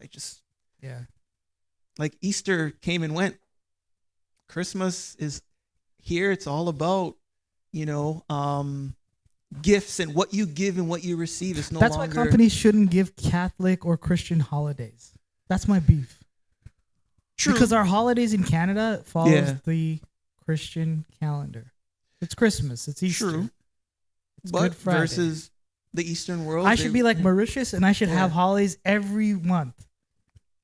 like Easter came and went. Christmas is here. It's all about, gifts and what you give and what you receive. Is no That's longer. why companies shouldn't give Catholic or Christian holidays. That's my beef. True. Because our holidays in Canada follows the Christian calendar. It's Christmas. It's Easter. True. It's But Good Friday. versus the Eastern world, I should be like Mauritius and I should have holidays every month.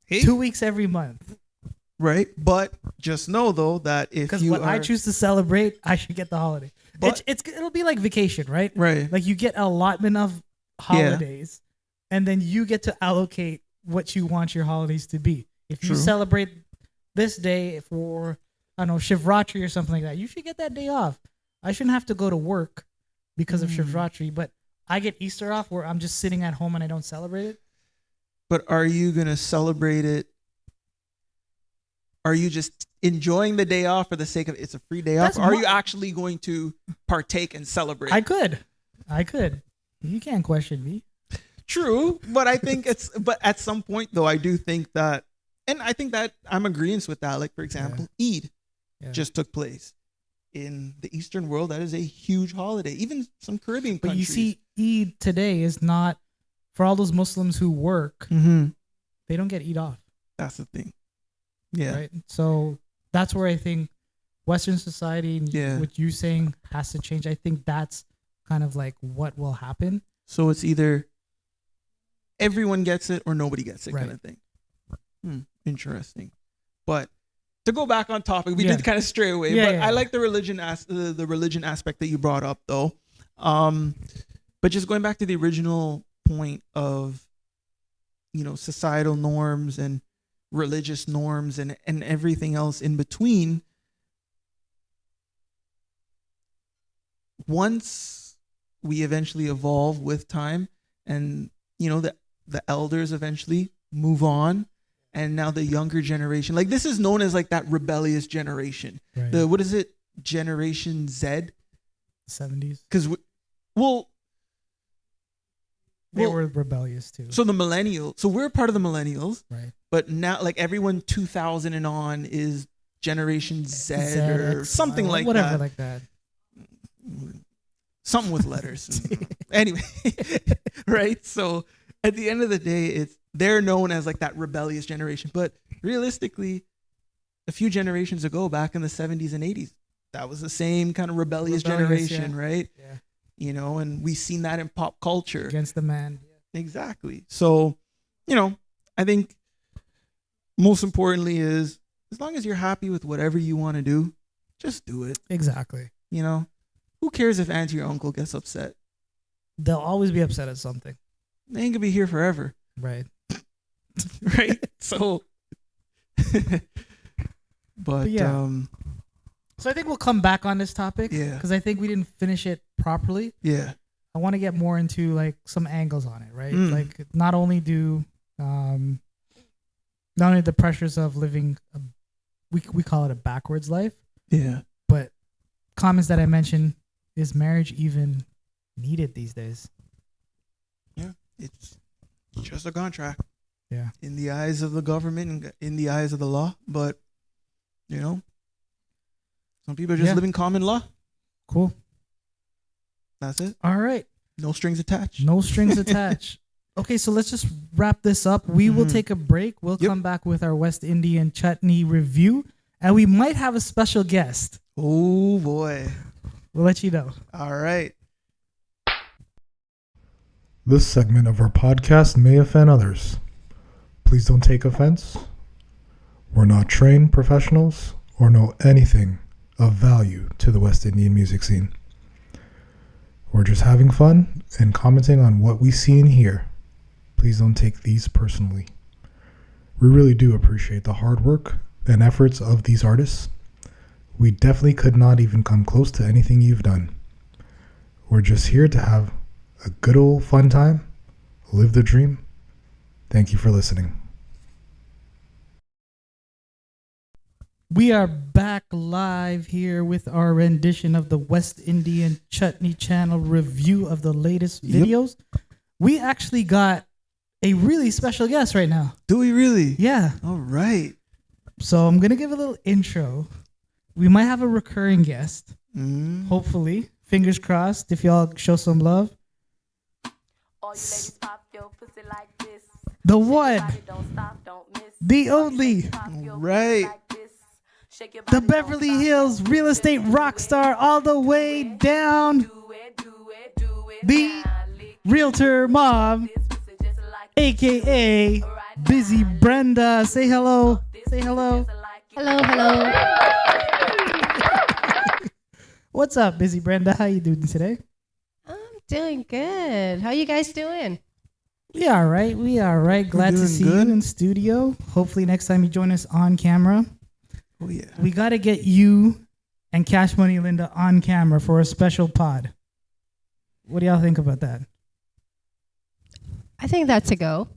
Hey. 2 weeks every month. Right, but just know though that if Because you when I choose to celebrate, I should get the holiday. But- It'll be like vacation, right? right, Like you get allotment of holidays, and then you get to allocate what you want your holidays to be. If you True. celebrate this day for, I don't know, Shivratri or something like that, you should get that day off. I shouldn't have to go to work because of Shivratri, but I get Easter off where I'm just sitting at home and I don't celebrate it. but are you gonna celebrate it? Are you just enjoying the day off for the sake of it's a free day off? Or are you actually going to partake and celebrate? I could. You can't question me. True, but I think but at some point though, I do think that, and I think that I'm agreeing with that. Like for example, Eid just took place in the Eastern world. That is a huge holiday. Even some Caribbean But countries. you see, Eid today is not for all those Muslims who work. Mm-hmm. They don't get Eid off. That's the thing. Yeah. Right. So that's where I think Western society and what you saying has to change. I think that's kind of like what will happen. So it's either everyone gets it or nobody gets it, Right. kind of thing. Interesting. But to go back on topic, we did kind of stray away. But I like the religion the religion aspect that you brought up, though. But just going back to the original point of, societal norms and religious norms and everything else in between. Once we eventually evolve with time and, the elders eventually move on, and now the younger generation, like this is known as like that rebellious generation. Right. What is it? Generation Z? 70s. Because, They were rebellious too. So the millennial, so we're part of the millennials, right? But now, like everyone 2000 and on is Generation Z or X, something like whatever that. like that. Something with letters. Anyway, right? So at the end of the day, they're known as like that rebellious generation. But realistically, a few generations ago, back in the 70s and 80s, that was the same kind of rebellious generation, right? Yeah. And we've seen that in pop culture. Against the man. Exactly. So, I think most importantly is as long as you're happy with whatever you want to do, just do it. Exactly. Who cares if auntie or uncle gets upset? They'll always be upset at something. They ain't gonna be here forever. Right. Right? So, but yeah. So I think we'll come back on this topic. Yeah. Because I think we didn't finish it properly. Yeah. I want to get more into like some angles on it, right? Like not only the pressures of living, we call it a backwards life. Yeah. But comments that I mentioned, is marriage even needed these days? Yeah. It's just a contract. Yeah. In the eyes of the government and in the eyes of the law. But, some people are just living common law. Cool. That's it. All right. No strings attached. No strings attached. Okay, so let's just wrap this up. We will take a break. We'll come back with our West Indian chutney review, and we might have a special guest. Oh, boy. We'll let you know. All right. This segment of our podcast may offend others. Please don't take offense. We're not trained professionals or know anything of value to the West Indian music scene. We're just having fun and commenting on what we see and hear. Please don't take these personally. We really do appreciate the hard work and efforts of these artists. We definitely could not even come close to anything you've done. We're just here to have a good old fun time, live the dream. Thank you for listening. We are back live here with our rendition of the West Indian Chutney Channel review of the latest videos. We actually got a really special guest right now. Do we really? Yeah. All right. So I'm going to give a little intro. We might have a recurring guest. Hopefully. Fingers crossed if y'all show some love. The one. The only. All right. The Beverly Hills real estate rock star all the way down. The realtor mom, a.k.a. Busy Brenda. Say hello. Say hello. Hello, hello. What's up, Busy Brenda? How you doing today? I'm doing good. How you guys doing? We all right. We all right. Glad to see good. you in studio. Hopefully next time you join us on camera. Oh, yeah. We got to get you and Cash Money Linda on camera for a special pod. What do y'all think about that? I think that's a go.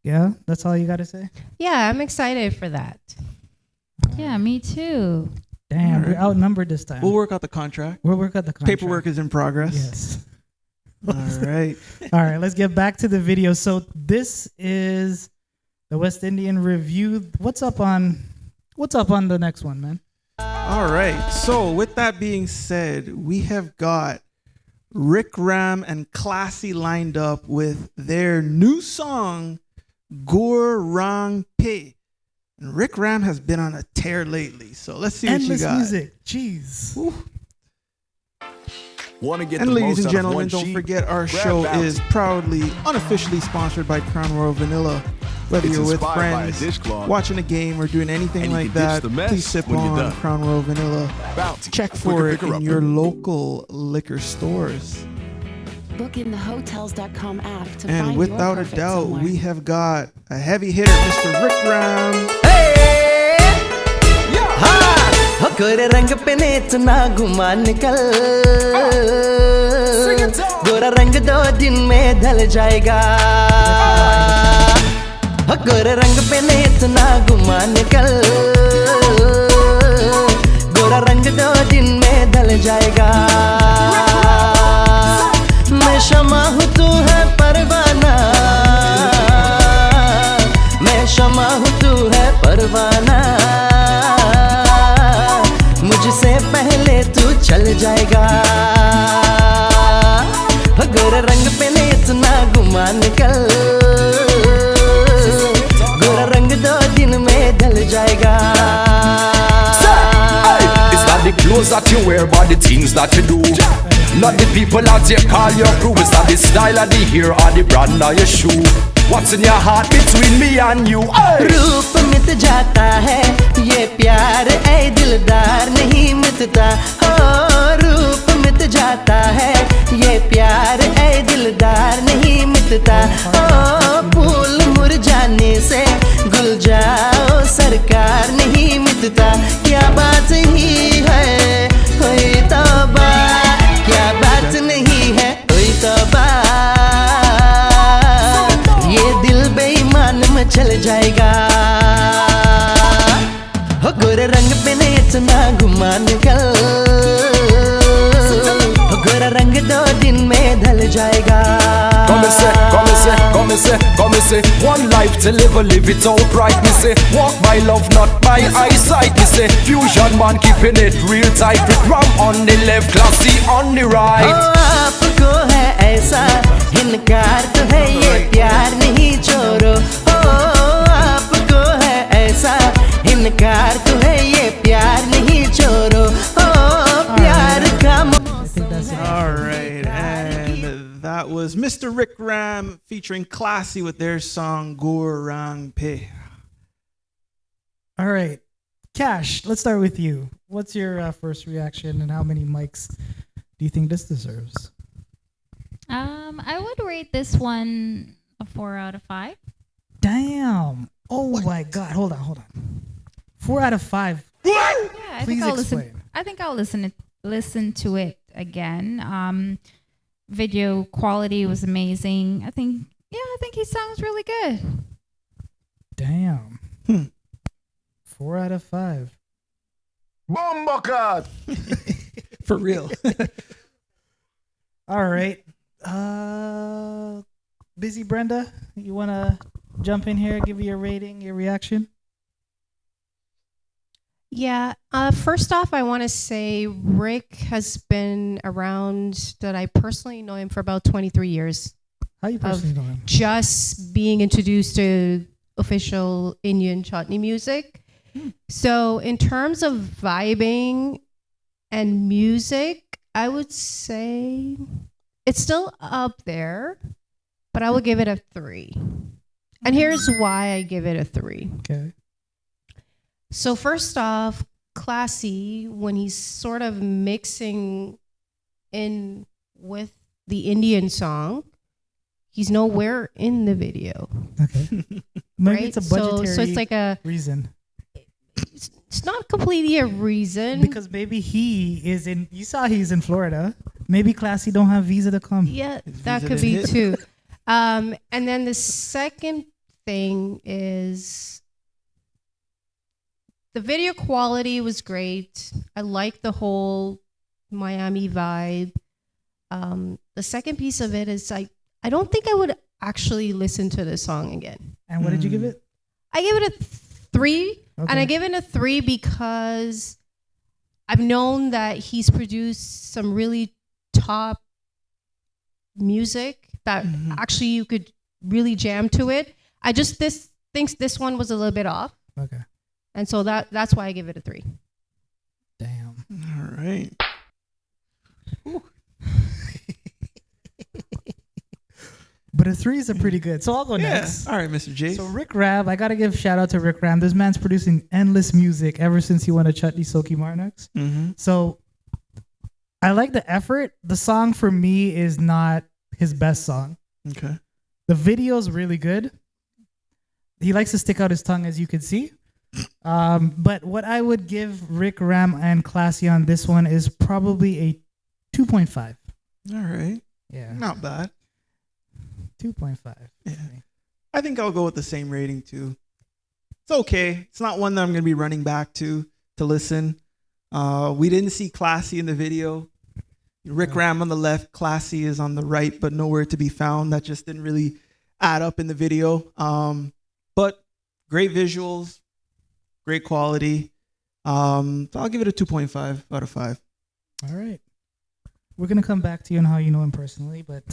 Yeah, that's all you got to say? Yeah, I'm excited for that. Yeah, me too. Damn, we're outnumbered this time. We'll work out the contract. We'll work out the contract. Paperwork is in progress. Yes. All right. All right, let's get back to the video. So this is the West Indian review. What's up on the next one, man? All right. So with that being said, we have got Rick Ram and Classy lined up with their new song, Gur Rang Pe. And Rick Ram has been on a tear lately. So let's see Endless what you got. music. Jeez. And ladies and gentlemen, don't forget our show is proudly, unofficially sponsored by Crown Royal Vanilla. Whether you're with friends, watching a game, or doing anything like that, please sip on Crown Royal Vanilla. Check for it in your local liquor stores. Book in the hotels.com app to And find without your a perfect doubt, somewhere. we have got a heavy hitter, Mr. Rick Ram. गोरे रंग पे नेचना घुमा निकल गोरा रंग 2 दिन में ढल जाएगा गोरे रंग पे नेचना घुमा निकल गोरा रंग 2 दिन में ढल जाएगा मैं शमा हूँ तू है परवाना मैं शमा हूँ तू है परवाना मुझसे पहले तू चल जाएगा गोरे रंग पे नेचना घुमा निकल गोरा रंग 2 दिन में ढल जाएगा It's not the clothes that you wear but the things that you do. Not the people that you call your crew. It's not the style of the hair or the brand of your shoe. What's in your heart between me and you? रूप मिट जाता है ये प्यार ऐ दिलदार नहीं मिटता हो रूप मिट जाता है ये प्यार ऐ दिलदार नहीं मिटता हो फूल मुरझाने से गुल जाओ सरकार नहीं मिटता क्या बात ही है कोई तौबा क्या बात नहीं है कोई तौबा ये दिल बेईमान में चल जाएगा हो गोरे रंग पे नेचना घुमा निकल हो गोरा रंग 2 दिन में ढल जाएगा Come and say, come and say, come and say, come and say. One life to live it out right. Me say, walk by love, not by eyesight. Me say, fusion man keeping it real tight. With Ram on the left, Classy on the right. आपको है ऐसा इनकार तो है ये प्यार नहीं छोड़ो आपको है ऐसा इनकार तो है ये प्यार नहीं छोड़ो प्यार का All right, and that was Mr. Mr. Rick Ram featuring Classy with their song Gorang Pe. All right. Cash, let's start with you. What's your first reaction and how many mics do you think this deserves? I would rate this one a 4 out of 5. Damn. Oh my God. Hold on. 4 out of 5. Yeah, Please explain. I think I'll listen to it again. Video quality was amazing. I think he sounds really good. Damn. 4 out of 5. Bombakat! For real. All right. Busy Brenda, you want to jump in here, give your rating, your reaction? Yeah. First off, I want to say Rick has been around, that I personally know him for about 23 years. How you personally know him? Just being introduced to official Indian chutney music. So in terms of vibing and music, I would say it's still up there, but I will give it a 3. And here's why I give it a 3. Okay. So first off, Classy, when he's sort of mixing in with the Indian song, he's nowhere in the video. Okay. Maybe right? it's a budgetary so it's like a reason. It's not completely a reason. Because maybe he is in, you saw he's in Florida. Maybe Classy don't have visa to come. Yeah, that could be too. And then the second thing is the video quality was great. I like the whole Miami vibe. The second piece of it is I don't think I would actually listen to this song again. And what did you give it? I gave it a 3. Okay. And I give it a 3 because I've known that he's produced some really top music that actually you could really jam to it. I just thinks this one was a little bit off. Okay. And so that's why I give it a 3. Damn. All right. But a 3 is a pretty good. So I'll go next. All right, Mr. Jace. So Rick Ram, I got to give shout out to Rick Ram. This man's producing endless music ever since he won a Chutney Soki Marnux. So I like the effort. The song for me is not his best song. Okay. The video is really good. He likes to stick out his tongue, as you can see. But what I would give Rick Ram and Classy on this one is probably a 2.5. All right. Yeah. Not bad. 2.5. Yeah. I think I'll go with the same rating too. It's okay. It's not one that I'm going to be running back to listen. We didn't see Classy in the video. Rick Ram on the left, Classy is on the right, but nowhere to be found. That just didn't really add up in the video. But great visuals, great quality. So I'll give it a 2.5 out of 5. All right. We're going to come back to you on how you know him personally, but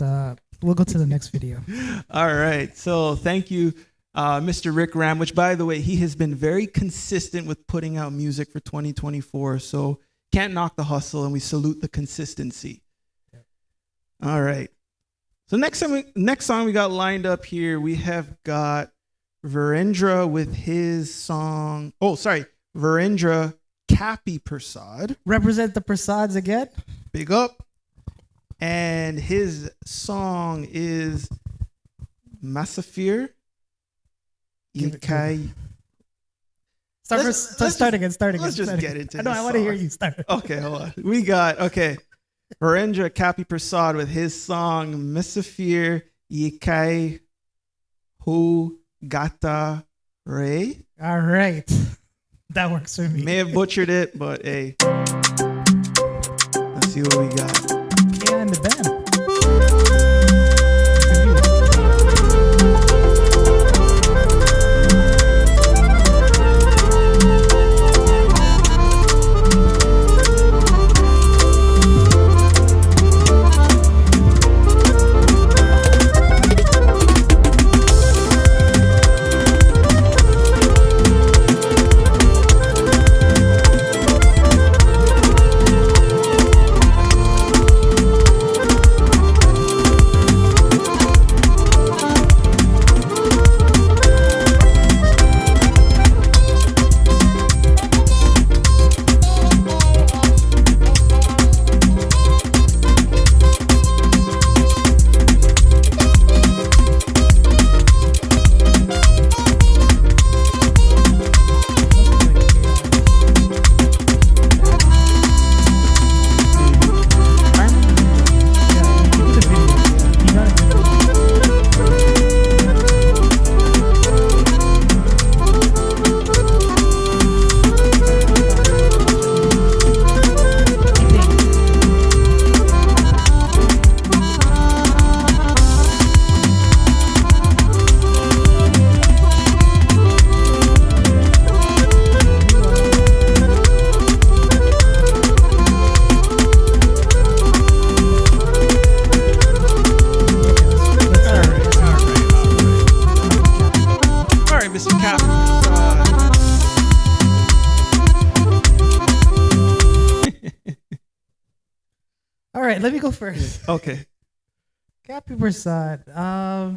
we'll go to the next video. All right. So thank you, Mr. Rick Ram, which, by the way, he has been very consistent with putting out music for 2024. So can't knock the hustle, and we salute the consistency. Yep. All right. So next song we got lined up here, we have got Virendra with his song. Oh, sorry. Virendra Kapi Prasad. Represent the Prasads again. Big up. And his song is Masafir Yikai. Start again. Let's just get into it. No, I want to hear you start. Okay, hold on. We got, Virendra Kapi Prasad with his song Masafir Yikai Hu Gata Ray. All right. That works for me. May have butchered it, but hey. Let's see what we got. Yeah, in the band. right, let me go first. Okay. Cappy Prasad. I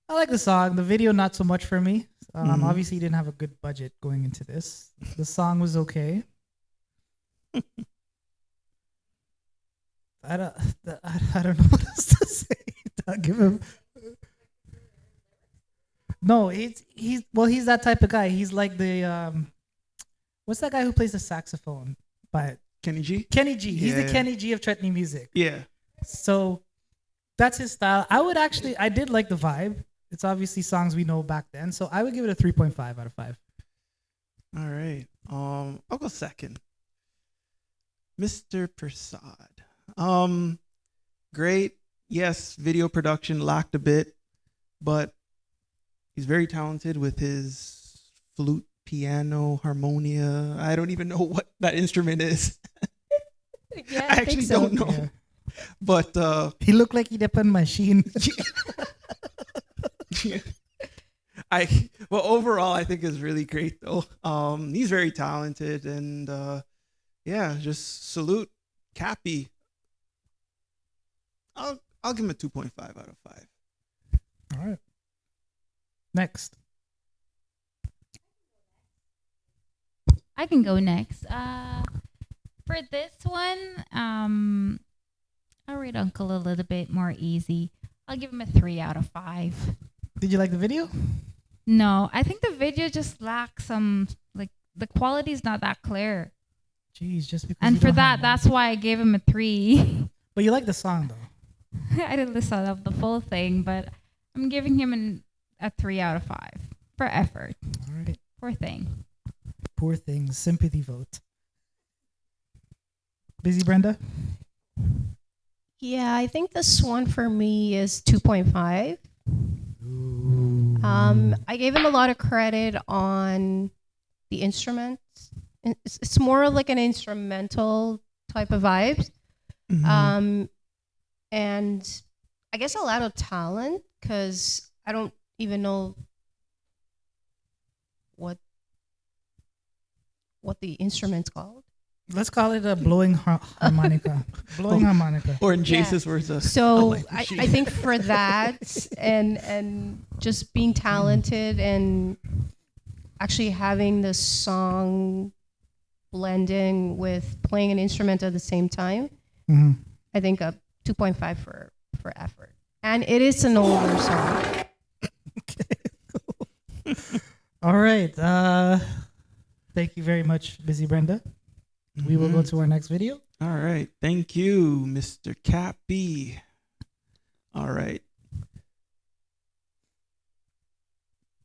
like the song. The video, not so much for me. Obviously, he didn't have a good budget going into this. The song was okay. I don't know what else to say. I'll give him. No, he's that type of guy. He's like the what's that guy who plays the saxophone? But Kenny G. Kenny G. He's the Kenny G of Chutney Music. Yeah. So that's his style. I did like the vibe. It's obviously songs we know back then. So I would give it a 3.5 out of 5. All right. I'll go second. Mr. Prasad. Great. Yes, video production lacked a bit, but he's very talented with his flute, piano, harmonia. I don't even know what that instrument is. Yeah, I actually don't know. Yeah. But he looked like he depend machine. Overall I think is really great though. He's very talented and just salute Cappy. I'll give him a 2.5 out of 5. All right. Next. I can go next. For this one, I'll rate Uncle a little bit more easy. I'll give him a 3 out of 5. Did you like the video? No, I think the video just lacks some, like, the quality is not that clear. Jeez, just because. And for that, that's why I gave him a 3. But you like the song though. I didn't listen to the full thing, but I'm giving him a 3 out of 5 for effort. All right. Poor thing. Poor thing. Sympathy vote. Busy Brenda? Yeah, I think this one for me is 2.5. I gave him a lot of credit on the instruments. It's more of like an instrumental type of vibes. And I guess a lot of talent, because I don't even know what the instrument's called. Let's call it a blowing harmonica. Blowing harmonica. Or in Jace's words. So I think for that and just being talented and actually having the song blending with playing an instrument at the same time, I think a 2.5 for effort. And it is an older song. Okay. All right. Thank you very much, Busy Brenda. We will go to our next video. All right. Thank you, Mr. Cappy. All right.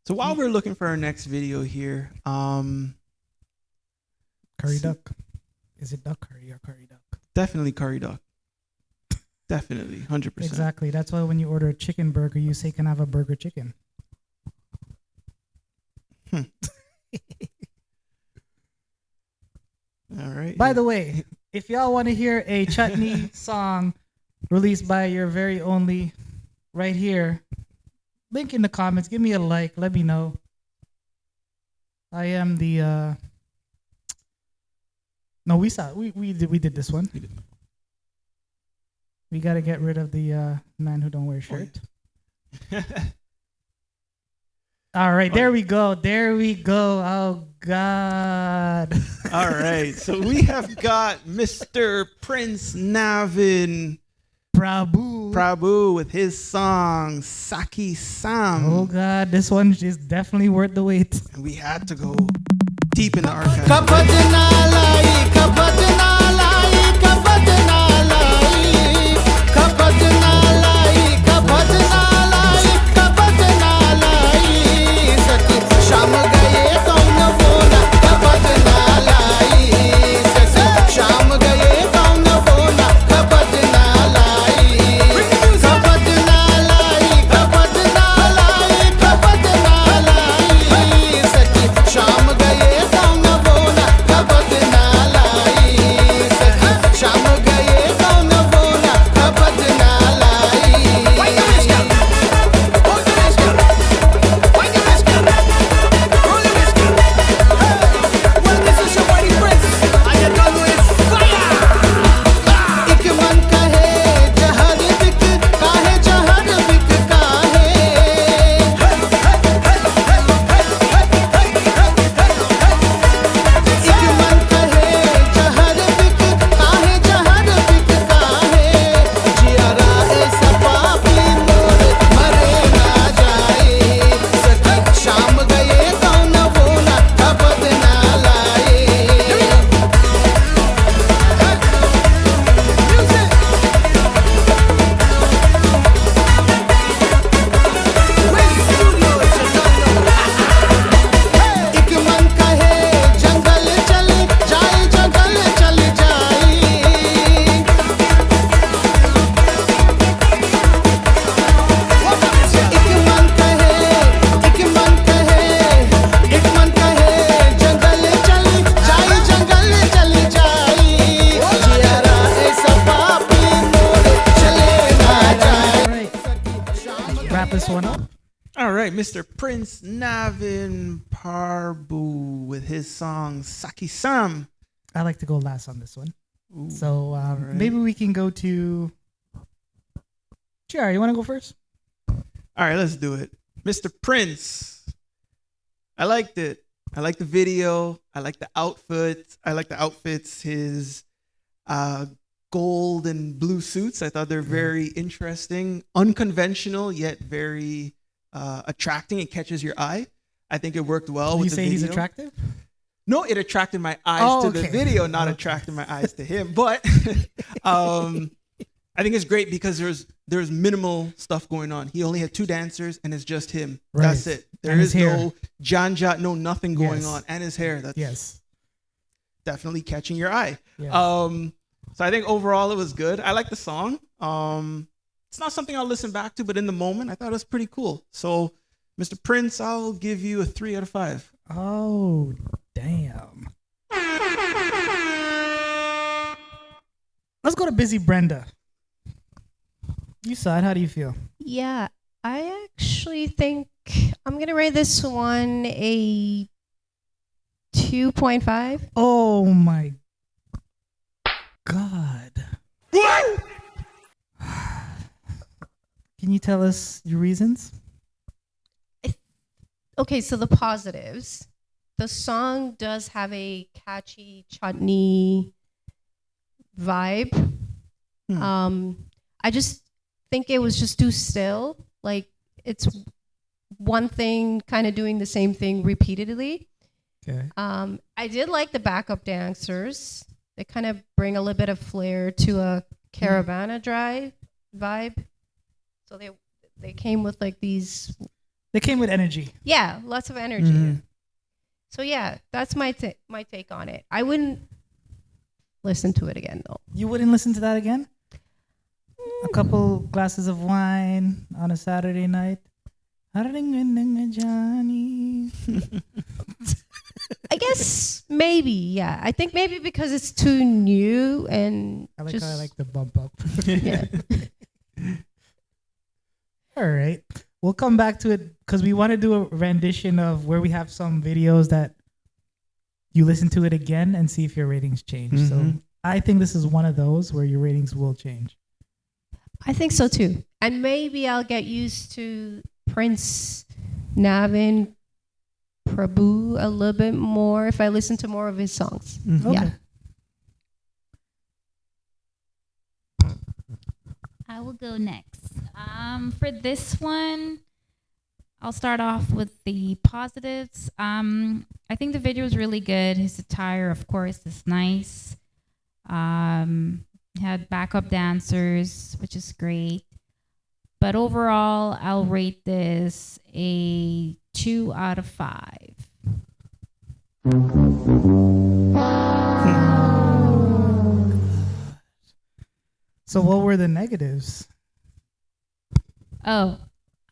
So while we're looking for our next video here, curry duck. Is it duck curry or curry duck? Definitely curry duck. Definitely, 100%. Exactly. That's why when you order a chicken burger, you say, "Can I have a burger chicken?" All right. By the way, if y'all want to hear a Chutney song released by your very only, right here, link in the comments. Give me a like. Let me know. I am the. No, we did this one. We got to get rid of the man who don't wear a shirt. All right, there we go. There we go. Oh, God. All right, so we have got Mr. Prince Navin Prabhu with his song Saki Sam. Oh, God, this one is definitely worth the wait. And we had to go deep in the archive. Prince Navin Parbu with his song Saki Sam. I like to go last on this one. Ooh, so right. Maybe we can go to JR. You want to go first? All right, let's do it. Mr. Prince. I liked it. I like the video. I like the outfits. His gold and blue suits. I thought they're very interesting, unconventional, yet very attracting. It catches your eye. I think it worked well with the video. You say he's attractive? No, it attracted my eyes to the video, not attracting my eyes to him. But I think it's great because there's minimal stuff going on. He only had 2 dancers and it's just him. Right. That's it. There is no John Jot, no nothing going on. And his hair. That's definitely catching your eye. Yes. So I think overall it was good. I like the song. It's not something I'll listen back to, but in the moment I thought it was pretty cool. So Mr. Prince, I'll give you a 3 out of 5. Oh, damn. Let's go to Busy Brenda. You saw it. How do you feel? Yeah, I actually think I'm going to rate this one a 2.5. Oh, my God. Can you tell us your reasons? Okay, so the positives. The song does have a catchy chutney vibe. I just think it was just too still. Like, it's one thing kind of doing the same thing repeatedly. Okay. I did like the backup dancers. They kind of bring a little bit of flair to a Caravana drive vibe. So they came with like these. They came with energy. Yeah, lots of energy. Mm-hmm. So yeah, that's my take on it. I wouldn't listen to it again though. You wouldn't listen to that again? A couple glasses of wine on a Saturday night. Johnny. I guess maybe, yeah. I think maybe because it's too new and I like the bump up. Yeah. All right. We'll come back to it because we want to do a rendition of where we have some videos that you listen to it again and see if your ratings change. Mm-hmm. So I think this is one of those where your ratings will change. I think so too. And maybe I'll get used to Prince Navin Prabhu a little bit more if I listen to more of his songs. Mm-hmm. Okay. Yeah. I will go next. For this one, I'll start off with the positives. I think the video is really good. His attire, of course, is nice. Had backup dancers, which is great. But overall, I'll rate this a 2 out of 5. So what were the negatives? Oh,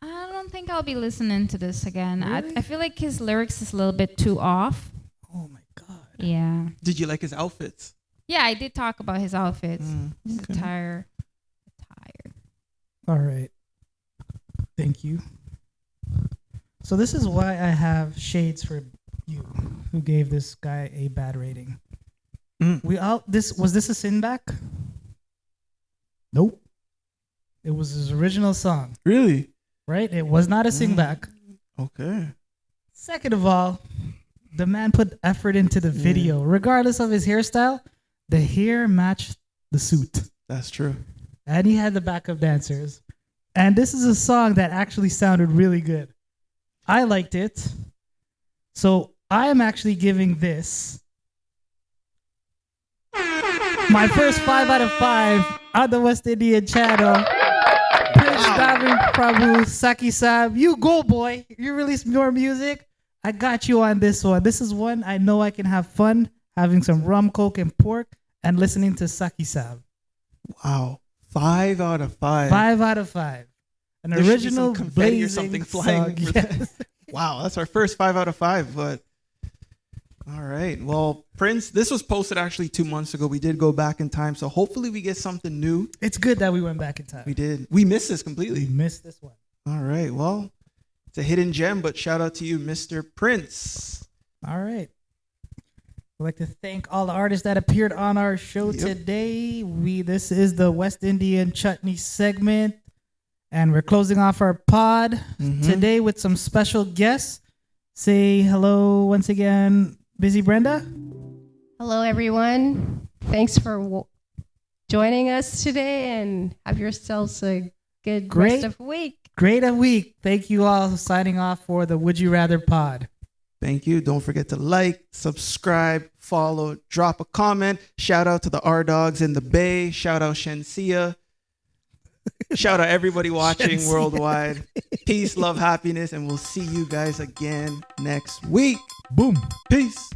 I don't think I'll be listening to this again. Really? I feel like his lyrics is a little bit too off. Oh my God. Yeah. Did you like his outfits? Yeah, I did talk about his outfits. His attire. All right. Thank you. So this is why I have shades for you, who gave this guy a bad rating. Was this a sin back? Nope. It was his original song. Really? Right? It was not a sing back. Okay. Second of all, the man put effort into the video. Regardless of his hairstyle, the hair matched the suit. That's true. And he had the backup dancers. And this is a song that actually sounded really good. I liked it. So I am actually giving this my first 5 out of 5 on the West Indian channel. Prince Navin Prabhu, Saki Sab. You go, boy. You release more music. I got you on this one. This is one I know I can have fun having some rum, coke, and pork and listening to Saki Sab. Wow. 5 out of 5. 5 out of 5. An There original should be some confetti blazing or something flying. song. Yes. Wow, that's our first 5 out of 5. But all right. Well, Prince, this was posted actually 2 months ago. We did go back in time, so hopefully we get something new. It's good that we went back in time. We did. We missed this completely. We missed this one. All right. Well, It's a hidden gem, but shout out to you, Mr. Prince. All right. I'd like to thank all the artists that appeared on our show today. This is the West Indian Chutney segment, and we're closing off our pod today with some special guests. Say hello once again, Busy Brenda. Hello, everyone. Thanks for joining us today, and have yourselves a good rest of the week. Great a week. Thank you all. Signing off for the Would You Rather pod. Thank you. Don't forget to like, subscribe, follow, drop a comment. Shout out to the R-Dogs in the Bay. Shout out Shensia. Shout out everybody watching worldwide. Peace, love, happiness, and we'll see you guys again next week. Boom. Peace.